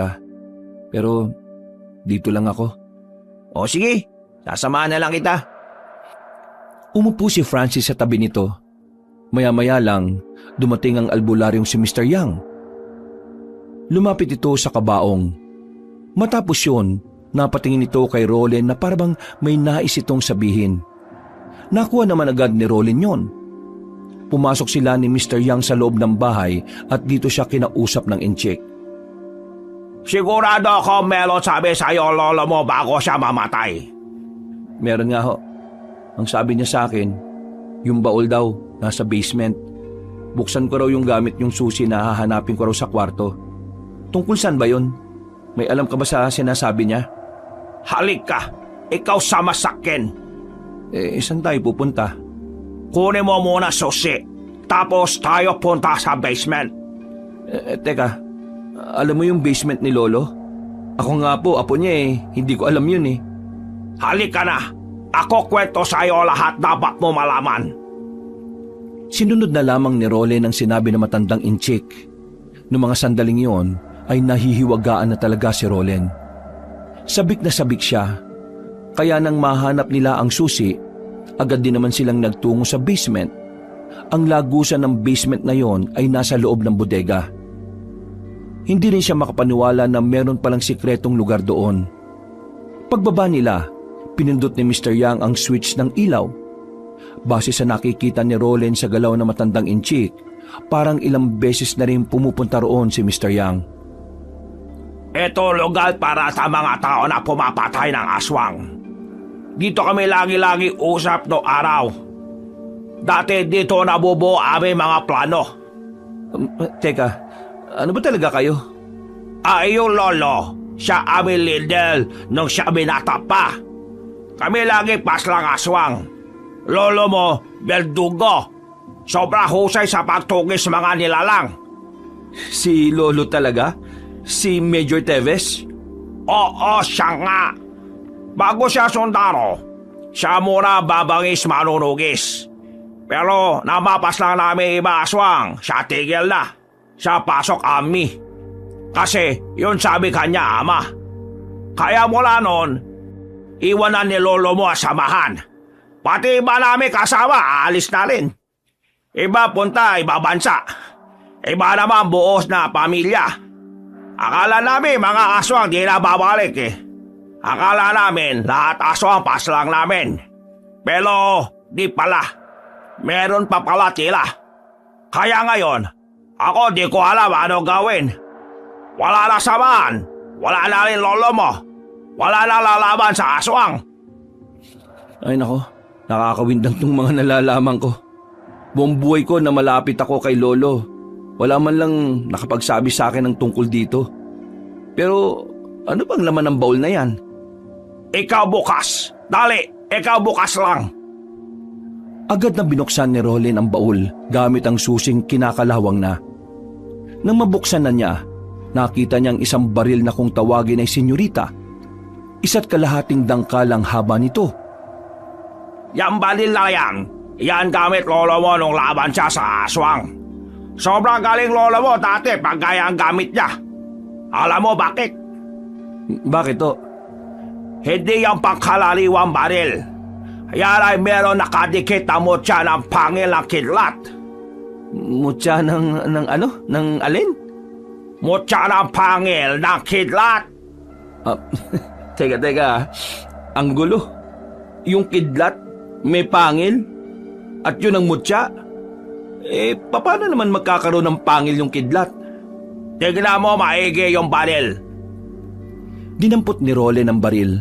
Pero dito lang ako. O sige, sasamahan na lang kita. Umupo si Francis sa tabi nito. Maya-maya lang, dumating ang albularyong si Mr. Yang. Lumapit ito sa kabaong. Matapos yun, napatingin ito kay Rolen na parang may nais itong sabihin. Nakuha naman agad ni Rolen yon. Pumasok sila ni Mr. Yang sa loob ng bahay at dito siya kinausap ng inchik. Sigurado ako meron sabi sa'yo lolo mo bago siya mamatay. Meron nga ho. Ang sabi niya sa akin, yung baol daw nasa basement. Buksan ko raw yung gamit yung susi na hahanapin ko raw sa kwarto. Tungkol saan ba yun? May alam ka ba sa sinasabi niya? Halik ka, ikaw sama sakin. Saan tayo pupunta? Kunin mo muna susi, tapos tayo punta sa basement. Teka, alam mo yung basement ni Lolo? Ako nga po, apo niya hindi ko alam yun Halik ka na, ako kwento sa'yo lahat dapat mo malaman. Sinunod na lamang ni Role ng sinabi ng matandang inchik. Noong mga sandaling yon ay nahihiwagaan na talaga si Rolen. Sabik na sabik siya, kaya nang mahanap nila ang susi, Agad din naman silang nagtungo sa basement. Ang lagusan ng basement na yon ay nasa loob ng bodega. Hindi rin siya makapaniwala na meron palang sikretong lugar doon. Pagbaba nila, pinindot ni Mr. Yang ang switch ng ilaw. Base sa nakikita ni Roland sa galaw ng matandang inchik, parang ilang beses na rin pumupunta roon si Mr. Yang. Ito lugar para sa mga tao na pumapatay ng aswang. Dito kami lagi-lagi usap no araw. Dati dito nabubuo aming mga plano. Teka, ano ba talaga kayo? Yung lolo, siya aming leader nung siya binata pa. Kami lagi paslang aswang. Lolo mo, Berdugo. Sobra husay sa pagtugis mga nilalang. Si Lolo talaga? Si Major Teves? Oo, siya nga. Bago siya sundaro, siya muna babangis manunugis. Pero namapas lang namin iba aswang, siya tigil na. Siya pasok ami. Kasi yun sabi kanya ama. Kaya mula noon, iwanan ni lolo mo samahan. Pati iba namin kasama, aalis na rin. Iba punta, iba bansa. Iba naman buos na pamilya. Akala namin mga aswang di na babalik eh. Akala namin lahat aswang pas lang namin. Pero di pala. Meron pa pala tila. Kaya ngayon, ako di ko alam ano gawin. Wala na samahan. Wala na rin lolo mo. Wala na lalaban sa aswang. Ay nako, nakakawindang tong mga nalalaman ko. Buong buhay ko na malapit ako kay Lolo. Wala man lang nakapagsabi sa akin ng tungkol dito. Pero ano bang laman ng baul na yan? Ikaw bukas. Dali, ikaw bukas lang. Agad na binuksan ni Roland ang baul gamit ang susing kinakalawang na. Nang mabuksan na niya, nakita niyang isang baril na kung tawagin ay senyorita. Isa't kalahating dangkal ang haba nito. Yang baril na yan, yan gamit lolo mo nung laban siya sa aswang. Sobrang galing lolo mo dati pag gaya ang gamit niya. Alam mo bakit? Bakit to? Hindi yung pangkalaliwang baril. Yan ay meron nakadikit na mutya ng pangil ng kidlat. Mutya ng ano? Ng alin? Mutya ng pangil ng kidlat. Teka. Ang gulo. Yung kidlat, may pangil, at yun ang mutya. Paano naman magkakaroon ng pangil yung kidlat? Tignan mo maigi yung baril. Dinampot ni Roland ang baril.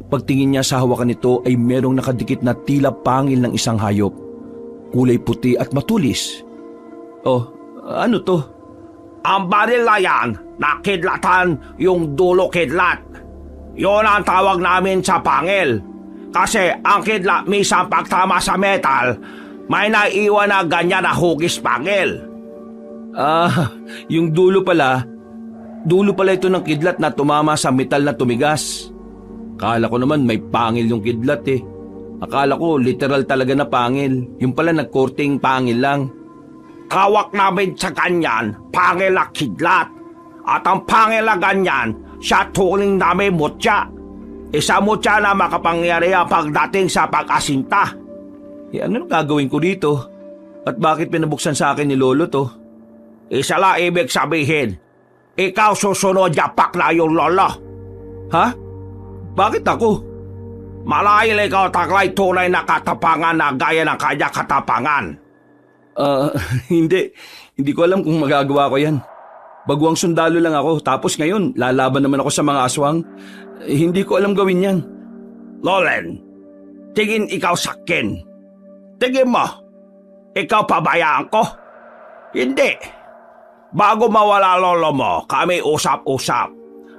Pagtingin niya sa hawakan nito ay merong nakadikit na tila pangil ng isang hayop. Kulay puti at matulis. Oh, ano to? Ang baril na yan, nakidlatan yung dulo kidlat. Yun ang tawag namin sa pangil. Kasi ang kidlat minsan pagtama sa metal, may naiwan na ganyan na hugis pangil. Yung dulo pala. Dulo pala ito ng kidlat na tumama sa metal na tumigas. Akala ko naman may pangil yung kidlat eh. Akala ko literal talaga na pangil. Yung pala nagkorting pangil lang. Kawak namin sa ganyan, pangil na kidlat. At ang pangil na ganyan, siya tuling namin mutya. Isa mutya na makapangyarihan pagdating sa pag-asinta. Ano nang gagawin ko dito? At bakit pinabuksan sa akin ni Lolo to? Isa lang ibig sabihin, ikaw susunod yapak na yung lolo. Ha? Bakit ako? Malahil ikaw taglay tunay na katapangan na gaya ng kanya katapangan. Hindi. Hindi ko alam kung magagawa ko yan. Baguang sundalo lang ako, tapos ngayon lalaban naman ako sa mga aswang. Hindi ko alam gawin yan. Roland, tingin ikaw sa akin. Tingin mo, ikaw pabayaan ko? Hindi. Bago mawala lolo mo, kami usap-usap.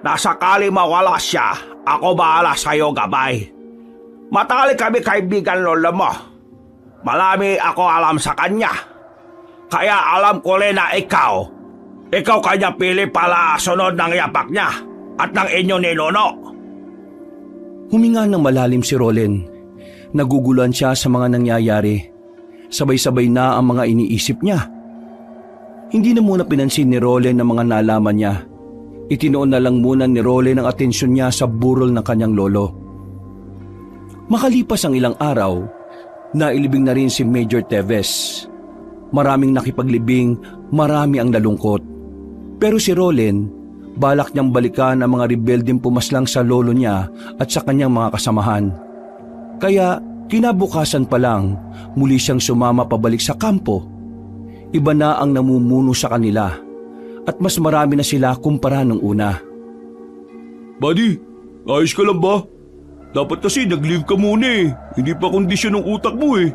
Na sakali mawala siya, ako bahala sa'yo gabay. Matagal kami kaibigan lolo mo. Marami ako alam sa kanya. Kaya alam ko rin na ikaw kanya pili pala sunod ng yapak niya at ng inyo ni Nono. Huminga ng malalim si Roland. Naguguluhan siya sa mga nangyayari. Sabay-sabay na ang mga iniisip niya. Hindi na muna pinansin ni Roland ang mga nalaman niya. Itinoon na lang muna ni Roland ang atensyon niya sa burol ng kanyang lolo. Makalipas ang ilang araw, Nailibing na rin si Major Teves. Maraming nakipaglibing, marami ang nalungkot. Pero si Rolen, balak niyang balikan ang mga rebeldeng pumaslang sa lolo niya at sa kanyang mga kasamahan. Kaya kinabukasan pa lang, muli siyang sumama pabalik sa kampo. Iba na ang namumuno sa kanila at mas marami na sila kumpara nung una. Buddy, ayos ka lang ba? Dapat kasi nag-leave ka muna eh. Hindi pa kondisyon ng utak mo eh.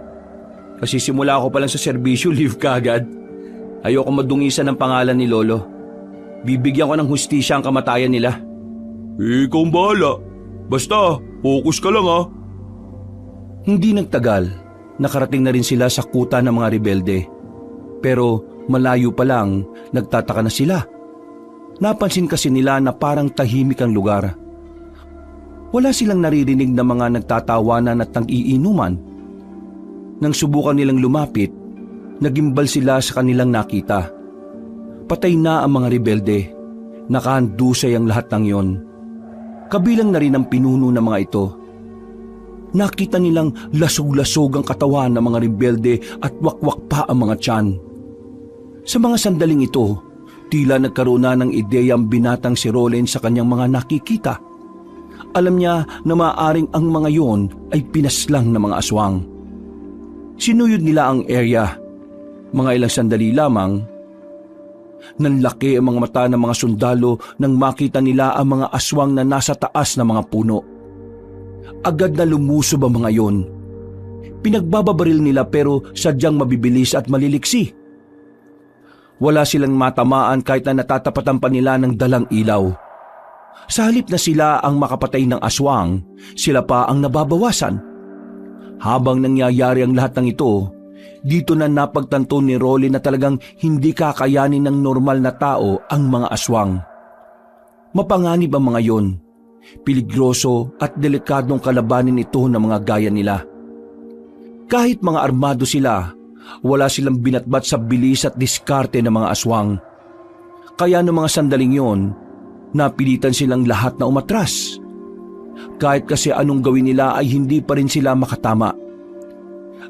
Kasi simula ako pa lang sa serbisyo, leave ka agad. Ayoko madungisan ng pangalan ni Lolo. Bibigyan ko ng hustisya ang kamatayan nila. Eh, ikaw ang bahala. Basta, focus ka lang ha. Hindi nagtagal, nakarating na rin sila sa kuta ng mga rebelde. Pero malayo pa lang, nagtataka na sila. Napansin kasi nila na parang tahimik ang lugar. Wala silang naririnig na mga nagtatawanan at nang-iinuman. Nang subukan nilang lumapit, nagimbal sila sa kanilang nakita. Patay na ang mga rebelde. Nakahandusay ang lahat ng yon. Kabilang na rin ang pinuno ng mga ito. Nakita nilang lasog-lasog ang katawan ng mga rebelde at wakwak pa ang mga tiyan. Sa mga sandaling ito, tila nagkaroon na ng ideya ang binatang si Rolen sa kanyang mga nakikita. Alam niya na maaaring ang mga yon ay pinaslang ng mga aswang. Sinuyod nila ang area. Mga ilang sandali lamang, nanlaki ang mga mata ng mga sundalo nang makita nila ang mga aswang na nasa taas ng mga puno. Agad na lumusob ang mga yon. Pinagbababaril nila pero sadyang mabibilis at maliliksi. Wala silang matamaan kahit na natatapatan pa nila ng dalang ilaw. Sa halip na sila ang makapatay ng aswang, sila pa ang nababawasan. Habang nangyayari ang lahat ng ito, dito na napagtanto ni Rolly na talagang hindi kakayanin ng normal na tao ang mga aswang. Mapanganib ang mga yon. Peligroso at delikadong kalabanin ito ng mga gaya nila. Kahit mga armado sila, wala silang binatbat sa bilis at diskarte ng mga aswang. Kaya noong mga sandaling yon, napilitan silang lahat na umatras. Kahit kasi anong gawin nila ay hindi pa rin sila makatama.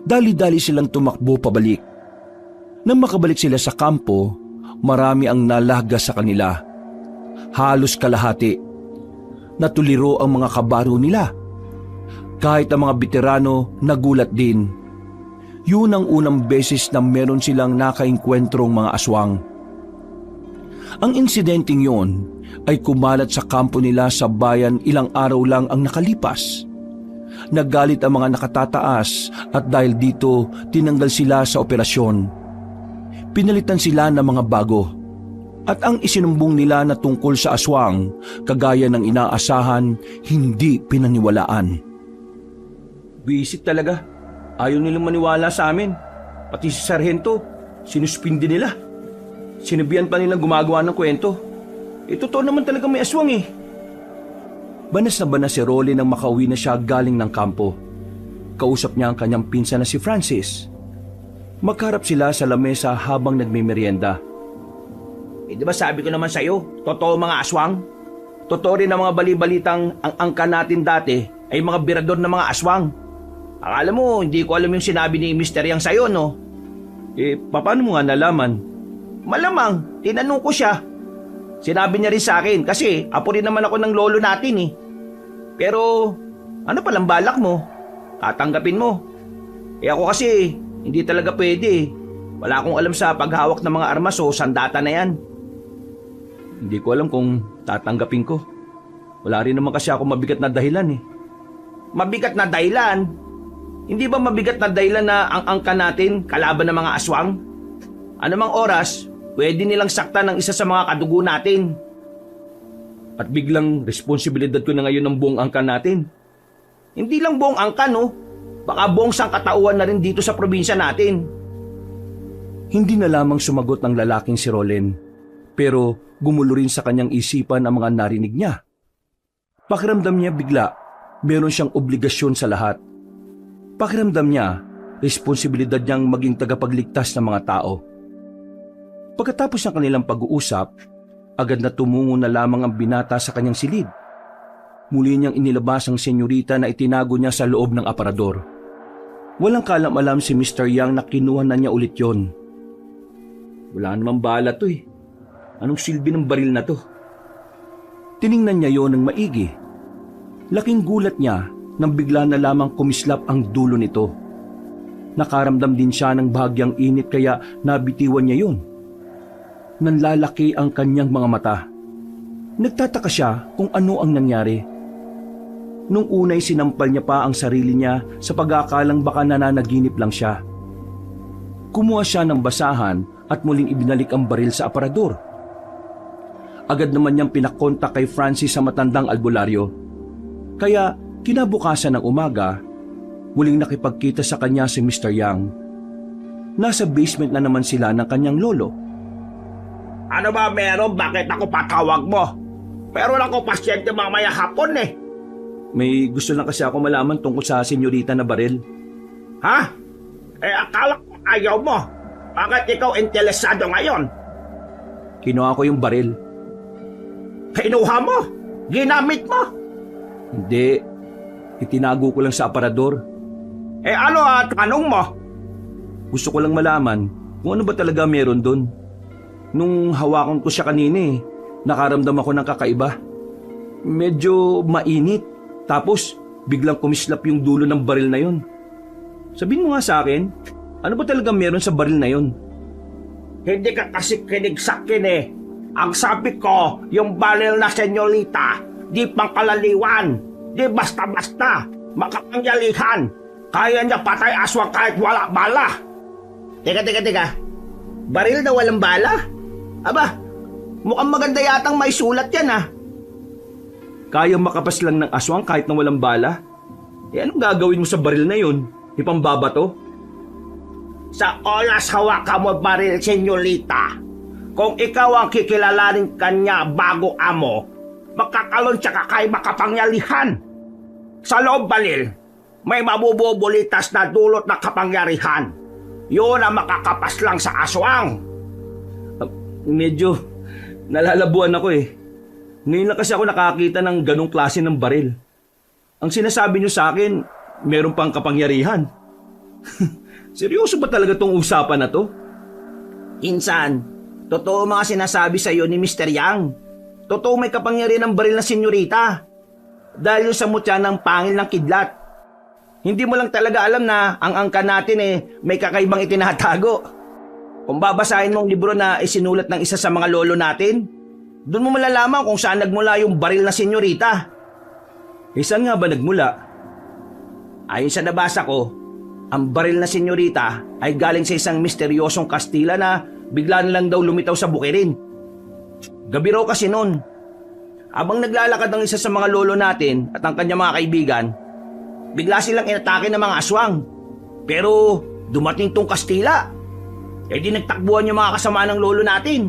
Dali-dali silang tumakbo pabalik. Nang makabalik sila sa kampo, marami ang nalaga sa kanila. Halos kalahati. Natuliro ang mga kabaro nila. Kahit ang mga veterano nagulat din. Yun ang unang beses na meron silang nakaengkwentrong mga aswang. Ang insidenteng yon ay kumalat sa kampo nila sa bayan ilang araw lang ang nakalipas. Nagalit ang mga nakatataas at dahil dito tinanggal sila sa operasyon. Pinalitan sila ng mga bago. At ang isinumbong nila na tungkol sa aswang, kagaya ng inaasahan, hindi pinaniwalaan. Visit talaga. Ayaw nilang maniwala sa amin. Pati si Sargento, sinuspindi nila. Sinabihan pa nilang gumagawa ng kwento. Totoo naman talaga may aswang eh. Banas na banas si Rolly nang makauwi na siya galing ng kampo. Kausap niya ang kanyang pinsan na si Francis. Magkarap sila sa lamesa habang nagmimerienda. Di ba sabi ko naman sa'yo, totoo mga aswang? Totoo rin ang mga balibalitang ang angka natin dati ay mga birador ng mga aswang. Akala mo, hindi ko alam yung sinabi ni Mr. Yang sa'yo, no? Paano mo nga nalaman? Malamang, tinanong ko siya. Sinabi niya rin sa akin kasi apo rin naman ako ng lolo natin eh. Pero ano palang balak mo? Tatanggapin mo? Ako kasi hindi talaga pwede eh. Wala akong alam sa paghawak ng mga armas o sandata na yan. Hindi ko alam kung tatanggapin ko. Wala rin naman kasi ako mabigat na dahilan eh. Mabigat na dahilan? Hindi ba mabigat na dahilan na ang angka natin kalaban ng mga aswang? Anumang oras, pwede nilang saktan ng isa sa mga kadugo natin. At biglang responsibilidad ko na ngayon ng buong angka natin. Hindi lang buong angka, no? Baka buong sangkatauhan na rin dito sa probinsya natin. Hindi na lamang sumagot ng lalaking si Rolen, pero gumulo rin sa kanyang isipan ang mga narinig niya. Pakiramdam niya bigla, meron siyang obligasyon sa lahat. Pakiramdam niya, responsibilidad niyang maging tagapagligtas ng mga tao. Pagkatapos ng kanilang pag-uusap, agad na tumungo na lamang ang binata sa kanyang silid. Muli niyang inilabas ang senyorita na itinago niya sa loob ng aparador. Walang kalam-alam si Mr. Yang na kinuha na niya ulit yon. Wala namang bala to eh. Anong silbi ng baril na to? Tiningnan niya yon ng maigi. Laking gulat niya nang bigla na lamang kumislap ang dulo nito. Nakaramdam din siya ng bahagyang init kaya nabitiwan niya yun. Nanlalaki ang kanyang mga mata. Nagtataka siya kung ano ang nangyari. Nung unay sinampal niya pa ang sarili niya sa pag-aakalang baka nananaginip lang siya. Kumuha siya ng basahan at muling ibinalik ang baril sa aparador. Agad naman niyang pinakontak kay Francis sa matandang albularyo. Kaya kinabukasan ng umaga, muling nakipagkita sa kanya si Mr. Yang. Nasa basement na naman sila ng kanyang lolo. Ano ba meron? Bakit ako patawag mo? Meron ako pasyente mamaya hapon eh. May gusto lang kasi ako malaman tungkol sa senyorita na baril. Ha? Akala ko ayaw mo. Bakit ikaw interesado ngayon? Kinuha ko yung baril. Kinuha mo? Ginamit mo? Hindi. Itinago ko lang sa aparador. Ano tanong mo? Gusto ko lang malaman kung ano ba talaga meron doon. Nung hawakan ko siya kanina nakaramdam ako ng kakaiba. Medyo mainit. Tapos biglang kumislap yung dulo ng baril na yon. Sabihin mo nga sa akin, ano ba talaga meron sa baril na yon? Hindi ka kasi kinig sa akin eh. Ang sabi ko, yung baril na senyorita, di pangkalaliwan, di basta-basta, makapangyalihan. Kaya niya patay aswang kahit wala bala. Teka. Baril na walang bala? Aba, mukhang maganda yatang may sulat yan ah. Kaya makapas lang ng aswang kahit na walang bala? Anong gagawin mo sa baril na yon? Ipambabato? Sa oras hawakan mo baril, senyorita. Kung ikaw ang kikilalanin kanya bago amo, magkakalon siya kay makapangyarihan. Sa loob baril, may mabububulitas na dulot na kapangyarihan. Yun ang makakapas lang sa aswang. Medyo nalalabuan ako eh. Ngayon lang kasi ako nakakita ng ganong klase ng baril. Ang sinasabi niyo sa akin, meron pang kapangyarihan. Seryoso ba talaga tong usapan na to? Insan, totoo mga sinasabi sa iyo ni Mr. Yang. Totoo may kapangyarihan ng baril na senyorita. Dahil sa mutya ng pangil ng kidlat. Hindi mo lang talaga alam na ang angka natin may kakaibang itinatago. Kung babasahin mo ang libro na isinulat ng isa sa mga lolo natin, doon mo malalaman kung saan nagmula yung baril na senyorita. Saan nga ba nagmula? Ayon sa nabasa ko, ang baril na senyorita ay galing sa isang misteryosong Kastila na bigla na lang daw lumitaw sa bukirin. Gabi raw kasi noon. Abang naglalakad ang isa sa mga lolo natin at ang kanyang mga kaibigan, bigla silang inatake ng mga aswang. Pero dumating tong Kastila. Di nagtakbuhan yung mga kasama ng lolo natin.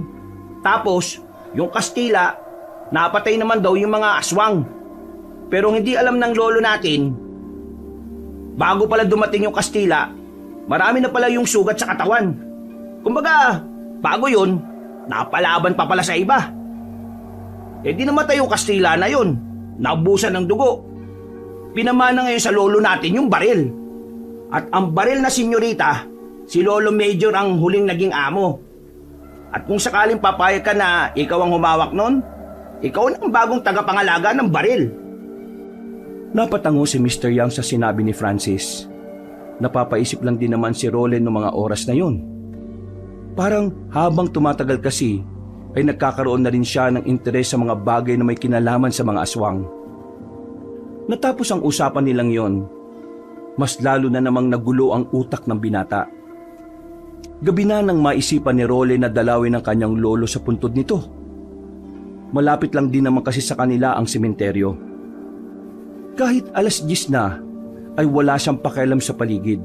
Tapos, yung Kastila, napatay naman daw yung mga aswang. Pero hindi alam ng lolo natin, bago pala dumating yung Kastila, marami na pala yung sugat sa katawan. Kumbaga, bago yun, napalaban pa pala sa iba. Di namatay yung Kastila na yun, naubusan ng dugo. Pinamana ngayon sa lolo natin yung baril. At ang baril na senyorita, si Lolo Major ang huling naging amo. At kung sakaling papayag ka na ikaw ang humawak nun, ikaw na ang bagong tagapangalaga ng baril. Napatango si Mr. Yang sa sinabi ni Francis. Napapaisip lang din naman si Roland noong mga oras na yun. Parang habang tumatagal kasi, ay nagkakaroon na rin siya ng interes sa mga bagay na may kinalaman sa mga aswang. Natapos ang usapan nilang yon, mas lalo na namang nagulo ang utak ng binata. Gabi na nang maisipan ni Roland na dalawin ang kanyang lolo sa puntod nito. Malapit lang din naman kasi sa kanila ang sementeryo. Kahit 10:00 na, ay wala siyang pakialam sa paligid.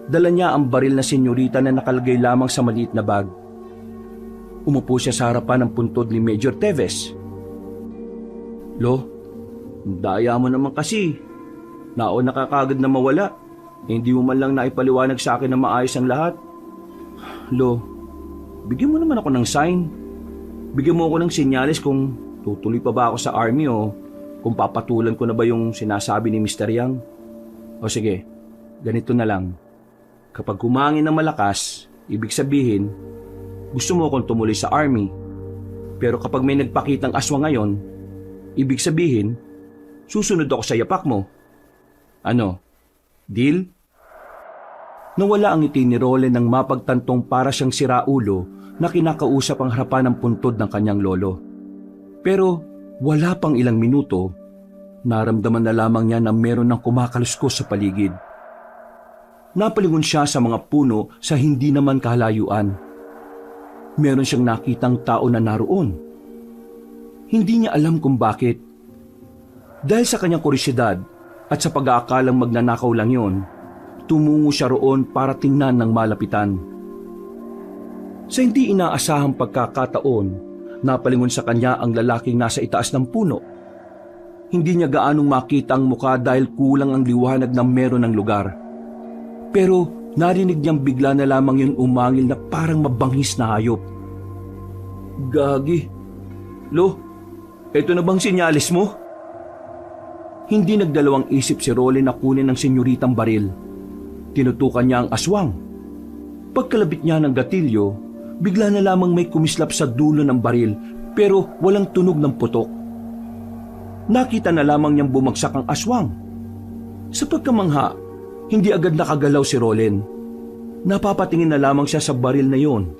Dala niya ang baril na senyorita na nakalagay lamang sa maliit na bag. Umupo siya sa harapan ng puntod ni Major Teves. Lo, daya mo naman kasi. Naon nakakagad na mawala. Hindi mo man lang naipaliwanag sa akin na maayos ang lahat. Lo, bigyan mo naman ako ng sign. Bigyan mo ako ng senyales kung tutuloy pa ba ako sa army o kung papatulan ko na ba yung sinasabi ni Mr. Yang. O sige, ganito na lang. Kapag humangin ng malakas, ibig sabihin, gusto mo akong tumuloy sa army. Pero kapag may nagpakitang aswang ngayon, ibig sabihin, susunod ako sa yapak mo. Ano? Deal? Nawala ang ngiti ni Roland nang mapagtantong para siyang siraulo na kinakausap ang harapan ng puntod ng kanyang lolo. Pero wala pang ilang minuto, naramdaman na lamang niya na meron ng kumakaluskos sa paligid. Napalingon siya sa mga puno sa hindi naman kalayuan. Meron siyang nakitang tao na naroon. Hindi niya alam kung bakit. Dahil sa kanyang kuryosidad at sa pag-aakalang magnanakaw lang yon, tumungo siya roon para tingnan ng malapitan. Sa hindi inaasahang pagkakataon, napalingon sa kanya ang lalaking nasa itaas ng puno. Hindi niya gaanong makita ang muka dahil kulang ang liwanag na meron ng lugar. Pero narinig niyang bigla na lamang yung umangil na parang mabangis na hayop. Gagi. Lo, eto na bang sinyalis mo? Hindi nagdalawang isip si Roland na kunin ng senyoritang baril. Tinutukan niya ang aswang. Pagkalabit niya ng gatilyo, bigla na lamang may kumislap sa dulo ng baril pero walang tunog ng putok. Nakita na lamang niyang bumagsak ang aswang. Sa pagkamangha, hindi agad nakagalaw si Roland. Napapatingin na lamang siya sa baril na yon.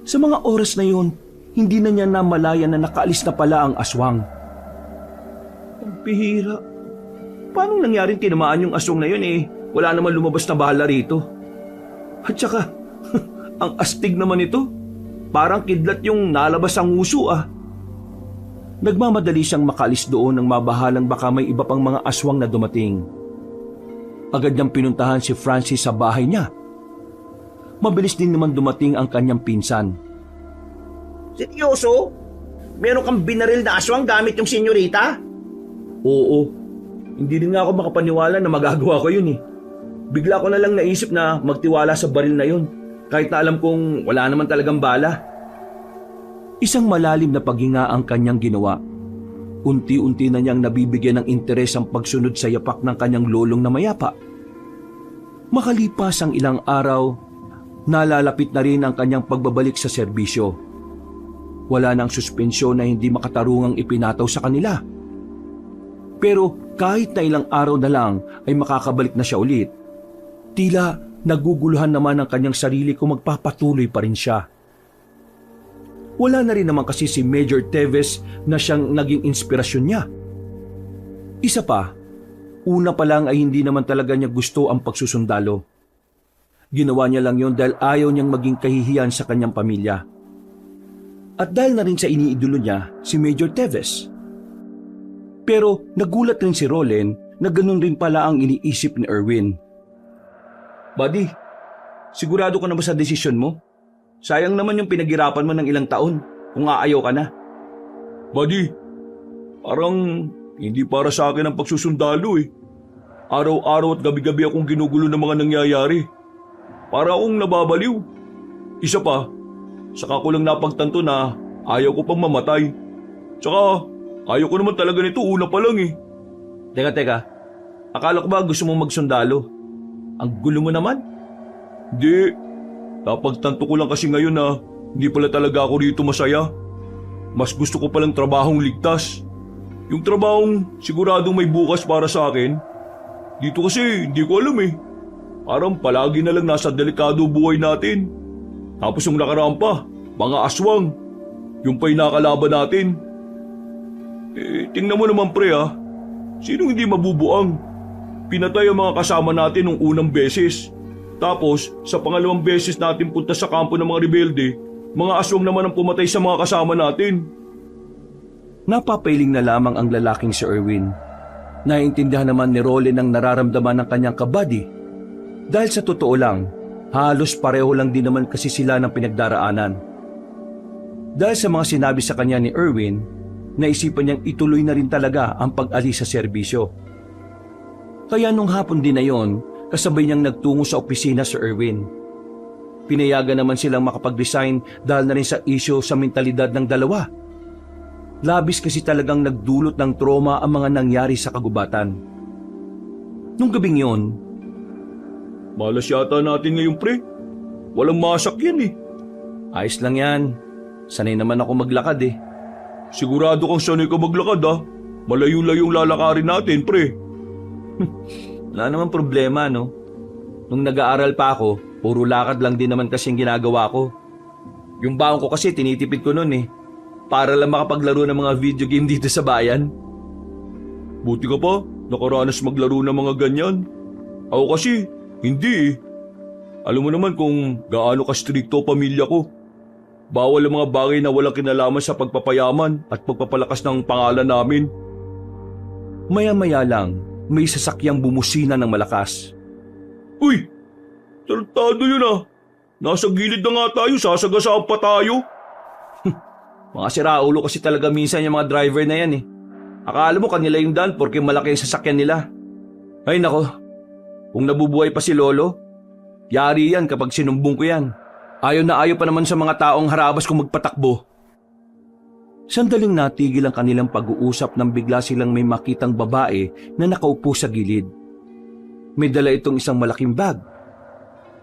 Sa mga oras na yon, hindi na niya namalayan na nakaalis na pala ang aswang. Ang pihira. Paano nangyaring tinamaan yung aswang na yun eh? Wala naman lumabas na bala rito. At saka, ang astig naman ito. Parang kidlat yung nalabas ang uso ah. Nagmamadali siyang makaalis doon nang mabahalang baka may iba pang mga aswang na dumating. Agad niyang pinuntahan si Francis sa bahay niya. Mabilis din naman dumating ang kanyang pinsan. Seryoso? Meron kang binaril na aswang gamit yung senyorita? Oo. Hindi din nga ako makapaniwala na magagawa ko yun eh. Bigla ko na lang naisip na magtiwala sa baril na yun. Kahit na alam kong wala naman talagang bala. Isang malalim na paghinga ang kanyang ginawa. Unti-unti na niyang nabibigyan ng interes ang pagsunod sa yapak ng kanyang lolong na mayapa. Makalipas ang ilang araw, nalalapit na rin ang kanyang pagbabalik sa serbisyo. Wala nang suspensyon na hindi makatarungang ipinataw sa kanila. Pero kahit na ilang araw na lang ay makakabalik na siya ulit, tila naguguluhan naman ang kanyang sarili kung magpapatuloy pa rin siya. Wala na rin naman kasi si Major Teves na siyang naging inspirasyon niya. Isa pa, una pa lang ay hindi naman talaga niya gusto ang pagsusundalo. Ginawa niya lang yon dahil ayaw niyang maging kahihiyan sa kanyang pamilya. At dahil na rin sa iniidolo niya si Major Teves. Pero nagulat rin si Roland na ganun rin pala ang iniisip ni Erwin. Buddy, sigurado ka na ba sa desisyon mo? Sayang naman yung pinaghirapan mo ng ilang taon kung aayaw ka na. Buddy, parang hindi para sa akin ang pagsusundalo eh. Araw-araw at gabi-gabi akong ginugulo ng mga nangyayari. Para akong nababaliw. Isa pa, saka ko lang napagtanto na ayaw ko pang mamatay. Tsaka, ayaw ko naman talaga nito una pa lang eh. Teka. Akala ko ba gusto mong magsundalo? Ang gulo mo naman. Hindi. Napagtanto ko lang kasi ngayon na hindi pala talaga ako rito masaya. Mas gusto ko palang trabahong ligtas. Yung trabahong siguradong may bukas para sa akin. Dito kasi hindi ko alam eh. Parang palagi na lang nasa delikado buhay natin. Tapos yung nakaraan pa, mga aswang. Yung pa'y nakalaban natin. Tingnan mo naman pre ha. Sinong hindi mabubuang? Pinatay ang mga kasama natin nung unang beses. Tapos, sa pangalawang beses natin punta sa kampo ng mga rebelde, mga aswang naman ang pumatay sa mga kasama natin. Napapailing na lamang ang lalaking si Erwin. Naiintindihan naman ni Roland ang nararamdaman ng kanyang kabady. Dahil sa totoo lang, halos pareho lang din naman kasi sila ng pinagdaraanan. Dahil sa mga sinabi sa kanya ni Erwin, naisipan niyang ituloy na rin talaga ang pag-alis sa serbisyo. Kaya nung hapon din na yon, kasabay niyang nagtungo sa opisina si Erwin. Pinayagan naman silang makapag-resign dahil na rin sa isyo sa mentalidad ng dalawa. Labis kasi talagang nagdulot ng trauma ang mga nangyari sa kagubatan. Nung gabing yon, Malas yata natin ngayon, pre. Walang masak yan eh. Ayos lang yan. Sanay naman ako maglakad eh. Sigurado kang sanay ka maglakad ah. Malayo-layong lalakarin natin, pre. Wala naman problema, no? Nung nag-aaral pa ako, puro lakad lang din naman kasi ang ginagawa ko. Yung baon ko kasi tinitipid ko nun eh. Para lang makapaglaro ng mga video game dito sa bayan. Buti ka pa, nakaranas maglaro ng mga ganyan. Ako kasi, hindi eh. Alam mo naman kung gaano ka-stricto pamilya ko. Bawal ang mga bagay na walang kinalaman sa pagpapayaman at pagpapalakas ng pangalan namin. Maya-maya lang, may sasakyang bumusina ng malakas. Uy! Tarantado yun ah! Nasa gilid na nga tayo, sasagasaan pa tayo. Mga siraulo kasi talaga minsan yung mga driver na yan eh. Akala mo kanila yung daan porque malaki yung sasakyan nila. Ay nako, kung nabubuhay pa si Lolo, yari yan kapag sinumbong ko yan. Ayaw na ayaw pa naman sa mga taong harabas kung magpatakbo. Sandaling natigil ang kanilang pag-uusap nang bigla silang may makitang babae na nakaupo sa gilid. May dala itong isang malaking bag.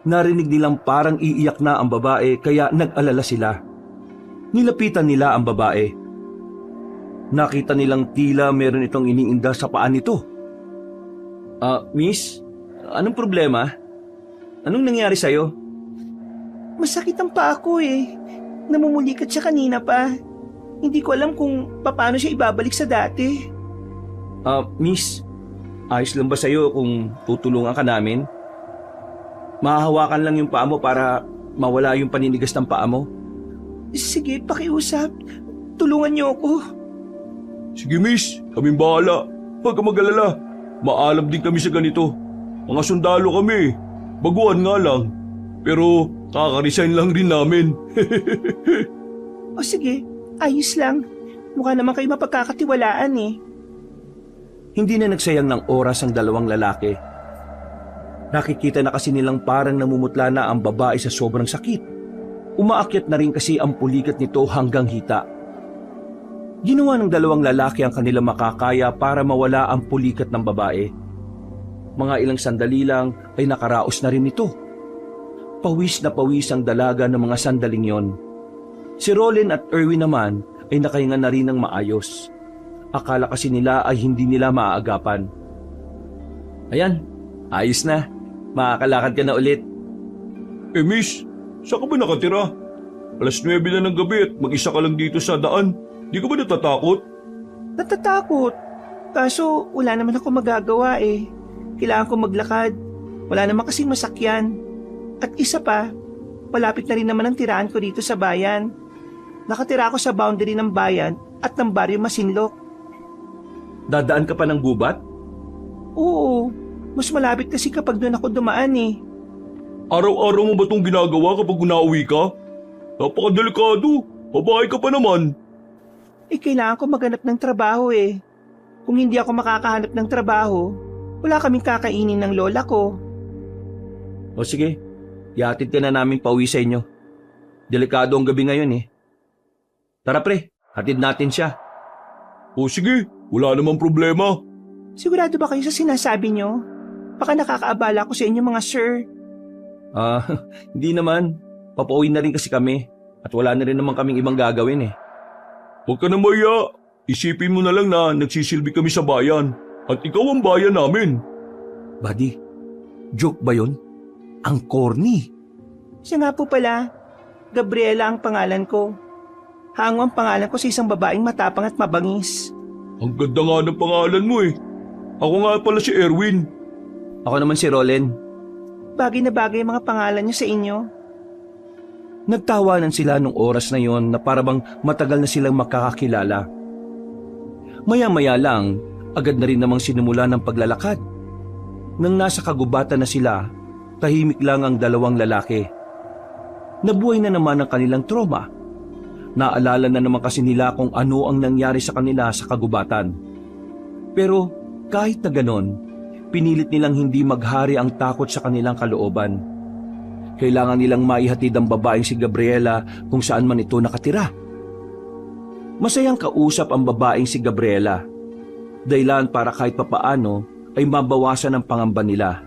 Narinig nilang parang iiyak na ang babae kaya nag-alala sila. Nilapitan nila ang babae. Nakita nilang tila meron itong iniinda sa paa nito. Miss, anong problema? Anong nangyari sa'yo? Masakit ang paa ko eh. Namumulikat siya kanina pa. Hindi ko alam kung paano siya ibabalik sa dati. Miss, ayos lang ba sa'yo kung tutulungan ka namin? Mahahawakan lang yung paa mo para mawala yung paninigas ng paa mo. Sige, pakiusap. Tulungan niyo ako. Sige miss, kaming bahala. Huwag ka mag-alala. Maalam din kami sa ganito. Mga sundalo kami. Baguhan nga lang. Pero kaka-resign lang rin namin. O sige, ayos lang. Mukha naman kayo mapagkakatiwalaan eh. Hindi na nagsayang ng oras ang dalawang lalaki. Nakikita na kasi nilang parang namumutla na ang babae sa sobrang sakit. Umaakyat na rin kasi ang pulikat nito hanggang hita. Ginawa ng dalawang lalaki ang kanilang makakaya para mawala ang pulikat ng babae. Mga ilang sandali lang ay nakaraos na rin ito. Pawis na pawis ang dalaga ng mga sandaling yon. Si Roland at Erwin naman ay nakahinga na rin ng maayos. Akala kasi nila ay hindi nila maaagapan. Ayan, ayos na. Makakalakad ka na ulit. Miss, saan ka ba nakatira? 9:00 na ng gabi at mag-isa ka lang dito sa daan. Di ka ba natatakot? Natatakot. Kaso wala naman ako magagawa eh. Kailangan ko maglakad. Wala naman kasing masakyan. At isa pa, malapit na rin naman ang tiraan ko dito sa bayan. Nakatira ako sa boundary ng bayan at ng baryo Masinloc. Dadaan ka pa ng gubat? Oo, mas malapit kasi kapag doon ako dumaan eh. Araw-araw mo ba itong ginagawa kapag nauwi ka? Napakadelikado. Babae ka pa naman. Kailangan ko maghanap ng trabaho eh. Kung hindi ako makakahanap ng trabaho, wala kaming kakainin ng lola ko. O sige, ihatid ka na namin pauwi sa inyo. Delikado ang gabi ngayon eh. Tara pre, hatid natin siya. O sige, wala namang problema. Sigurado ba kayo sa sinasabi nyo? Baka nakakaabala ko sa inyo mga sir. Hindi naman. Papauwi na rin kasi kami. At wala na rin naman kaming ibang gagawin eh. Huwag ka na maya. Isipin mo na lang na nagsisilbi kami sa bayan. At ikaw ang bayan namin. Buddy, joke ba yun? Ang corny. Siya nga po pala, Gabriela ang pangalan ko. Hango ang pangalan ko sa isang babaeng matapang at mabangis. Ang ganda nga ng pangalan mo eh. Ako nga pala si Erwin. Ako naman si Roland. Bagay na bagay ang mga pangalan niyo sa inyo. Nagtawanan sila nung oras na yon na parabang matagal na silang makakakilala. Maya-maya lang, agad na rin namang sinimula ng paglalakad. Nang nasa kagubatan na sila, tahimik lang ang dalawang lalaki. Nabuhay na naman ang kanilang trauma. Naalala na naman kasi nila kung ano ang nangyari sa kanila sa kagubatan. Pero kahit na ganon, pinilit nilang hindi maghari ang takot sa kanilang kalooban. Kailangan nilang maihatid ang babaeng si Gabriela kung saan man ito nakatira. Masayang kausap ang babaeng si Gabriela. Dahilan para kahit papaano ay mabawasan ang pangamba nila.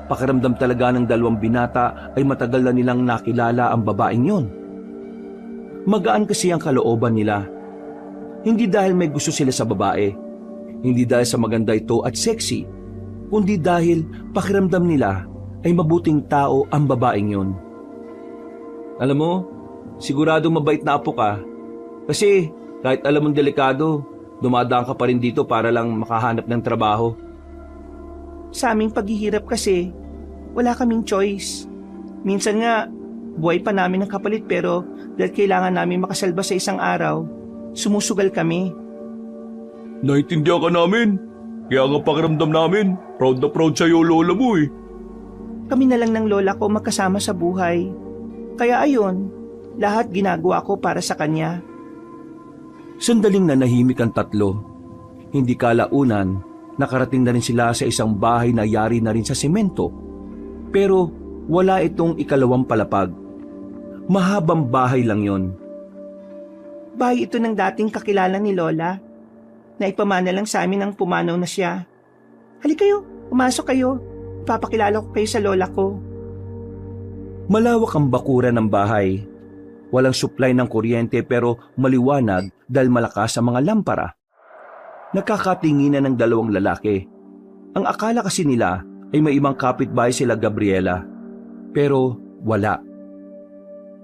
Pakiramdam talaga ng dalawang binata ay matagal na nilang nakilala ang babaeng yon. Magaan kasi ang kalooban nila. Hindi dahil may gusto sila sa babae, hindi dahil sa maganda ito at sexy, kundi dahil pakiramdam nila ay mabuting tao ang babaeng yon. Alam mo, siguradong mabait na apo ka. Kasi kahit alam mong delikado, dumadaan ka pa rin dito para lang makahanap ng trabaho. Sa aming paghihirap kasi, wala kaming choice. Minsan nga, buhay pa namin ng kapalit pero dahil kailangan namin makasalba sa isang araw, sumusugal kami. Naintindihan ka namin. Kaya nga pakiramdam namin, proud na proud sa'yo lola mo eh. Kami na lang ng lola ko magkasama sa buhay. Kaya ayun, lahat ginagawa ko para sa kanya. Sandaling nanahimik ang tatlo. Hindi kalaunan, nakarating na rin sila sa isang bahay na yari na rin sa semento. Pero wala itong ikalawang palapag. Mahabang bahay lang yon. Bahay ito ng dating kakilala ni Lola. Naipamana lang sa amin ang pumanaw na siya. Halika kayo, pumasok kayo. Ipapakilala ko kayo sa lola ko. Malawak ang bakuran ng bahay. Walang supply ng kuryente pero maliwanag dahil malakas ang mga lampara. Nakakatinginan ng dalawang lalaki. Ang akala kasi nila ay may ibang kapitbahay sila Gabriela. Pero wala.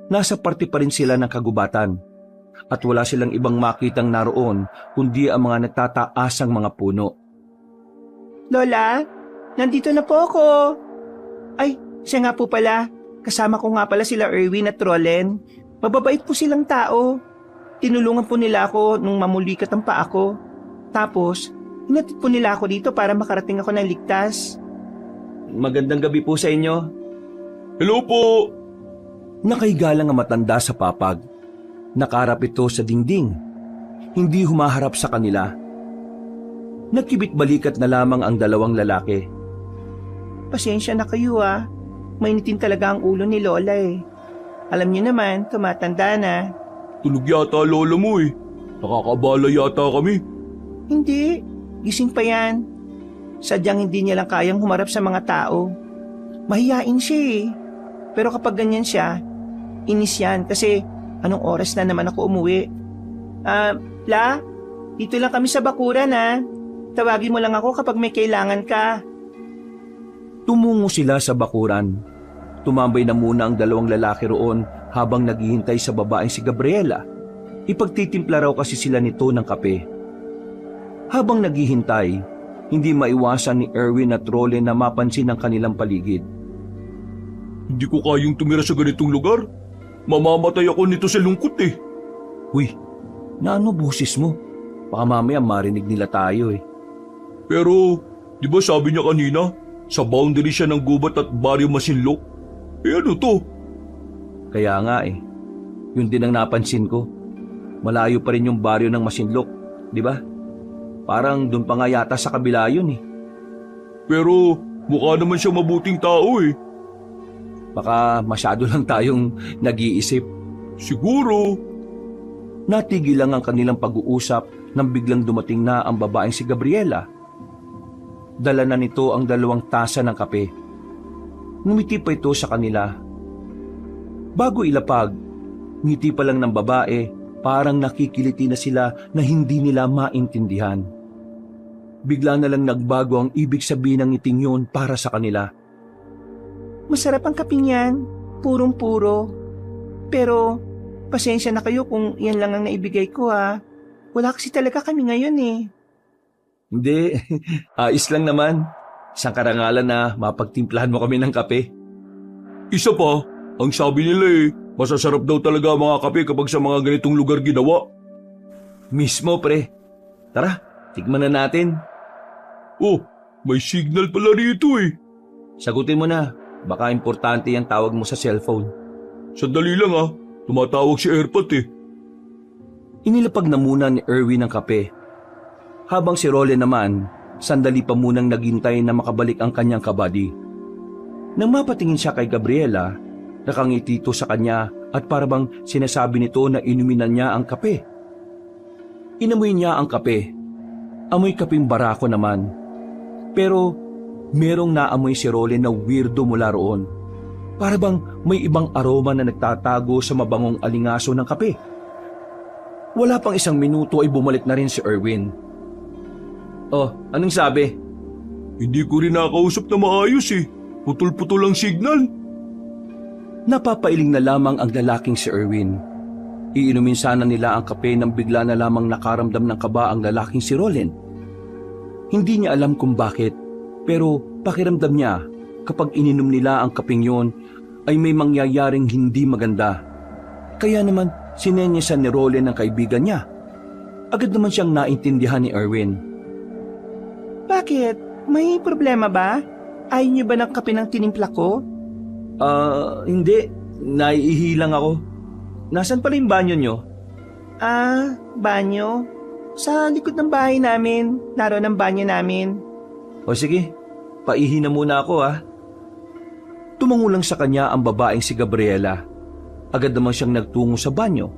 Nasa parte pa rin sila ng kagubatan. At wala silang ibang makitang naroon kundi ang mga nagtataasang mga puno. Lola, nandito na po ako. Ay, siya nga po pala. Kasama ko nga pala sila Erwin at Rolen. Mababait po silang tao. Tinulungan po nila ako nung mamulikat ang paa ko. Tapos, hinatid po nila ako dito para makarating ako ng ligtas. Magandang gabi po sa inyo. Hello po! Nakahiga lang ang matanda sa papag. Nakaharap ito sa dingding. Hindi humaharap sa kanila. Nagkibit-balikat na lamang ang dalawang lalaki. Pasensya na kayo ah. Mainitin talaga ang ulo ni Lola eh. Alam niyo naman, tumatanda na. Tulog yata lola mo eh. Nakakabala yata kami. Hindi, gising pa yan. Sadyang hindi niya lang kayang humarap sa mga tao. Mahiyain siya eh. Pero kapag ganyan siya, inis yan kasi anong oras na naman ako umuwi. La, dito lang kami sa bakuran ha. Tawagin mo lang ako kapag may kailangan ka. Tumungo sila sa bakuran. Tumambay na muna ang dalawang lalaki roon habang naghihintay sa babaeng si Gabriela. Ipagtitimpla raw kasi sila nito ng kape. Habang naghihintay, hindi maiwasan ni Erwin at Rolen na mapansin ang kanilang paligid. Hindi ko kayang tumira sa ganitong lugar. Mamamatay ako nito sa lungkot eh. Uy, naano boses mo? Baka mamaya marinig nila tayo eh. Pero, di ba sabi niya kanina, sa boundary siya ng gubat at baryo Masinlok? Eh ano to? Kaya nga eh, yun din ang napansin ko. Malayo pa rin yung baryo ng Masinlok, di ba? Parang dun pa nga yata sa kabila yun eh. Pero, mukha naman siya mabuting tao eh. Baka masyado lang tayong nag-iisip. Siguro. Natigil lang ang kanilang pag-uusap nang biglang dumating na ang babaeng si Gabriela. Dala na nito ang 2 tasa ng kape. Ngumiti pa ito sa kanila. Bago ilapag, ngiti pa lang ng babae, parang nakikiliti na sila na hindi nila maintindihan. Bigla na lang nagbago ang ibig sabihin ng ngiting yun para sa kanila. Masarap ang kaping yan, purong-puro. Pero, pasensya na kayo kung yan lang ang naibigay ko ha. Wala kasi talaga kami ngayon eh. Hindi, ayos lang naman. Isang karangalan na mapagtimplahan mo kami ng kape. Isa pa, ang sabi nila eh, masasarap daw talaga ang mga kape kapag sa mga ganitong lugar ginawa. Mismo pre. Tara, tikman na natin. Oh, may signal pala rito eh. Sagutin mo na. Baka importante yung tawag mo sa cellphone. Sandali lang ah, tumatawag si Airpot eh. Inilapag na muna ni Erwin ang kape. Habang si Rolen naman, sandali pa munang naghintay na makabalik ang kanyang kabady. Nang mapatingin siya kay Gabriela, nakangiti ito sa kanya at parabang sinasabi nito na inuminan niya ang kape. Inamoy niya ang kape. Amoy kaping barako naman. Pero merong naamoy si Roland na weirdo mula roon. Para bang may ibang aroma na nagtatago sa mabangong alingaso ng kape. Wala pang isang minuto ay bumalik na rin si Erwin. Oh, anong sabi? Hindi ko rin nakausap na maayos eh. Putol-putol ang signal. Napapailing na lamang ang lalaking si Erwin. Iinumin sana nila ang kape nang bigla na lamang nakaramdam ng kaba ang lalaking si Roland. Hindi niya alam kung bakit, pero pakiramdam niya kapag ininom nila ang kapeng yon ay may mangyayaring hindi maganda. Kaya naman sinenyesan ni Roland ang kaibigan niya. Agad naman siyang naintindihan ni Erwin. Bakit? May problema ba? Ayaw niyo ba ng kape ng tinimpla ko? Hindi. Naiihi lang ako. Nasaan pala yung banyo nyo? Banyo? Sa likod ng bahay namin. Naroon ang banyo namin. O sige, paihi na muna ako ha. Tumango lang sa kanya ang babaeng si Gabriela. Agad naman siyang nagtungo sa banyo.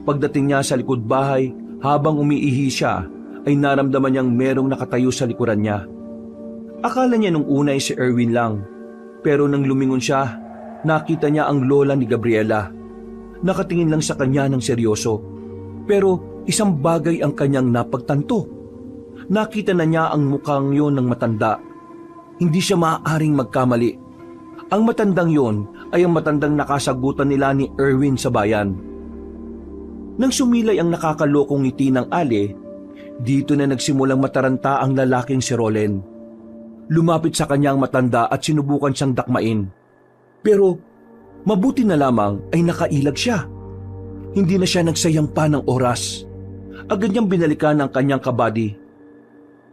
Pagdating niya sa likod bahay, habang umiihi siya, ay naramdaman niyang merong nakatayo sa likuran niya. Akala niya nung una ay si Erwin lang. Pero nang lumingon siya, nakita niya ang lola ni Gabriela. Nakatingin lang sa kanya ng seryoso. Pero isang bagay ang kanyang napagtanto. Nakita na niya ang mukhang yon ng matanda. Hindi siya maaaring magkamali. Ang matandang yon ay ang matandang nakasagutan nila ni Erwin sa bayan. Nang sumilay ang nakakalokong ngiti ng Ali, dito na nagsimulang mataranta ang lalaking si Roland. Lumapit sa kanyang matanda at sinubukan siyang dakmain. Pero mabuti na lamang ay nakailag siya. Hindi na siya nagsayang pa ng oras. Agad niyang binalikan ang kanyang kabady.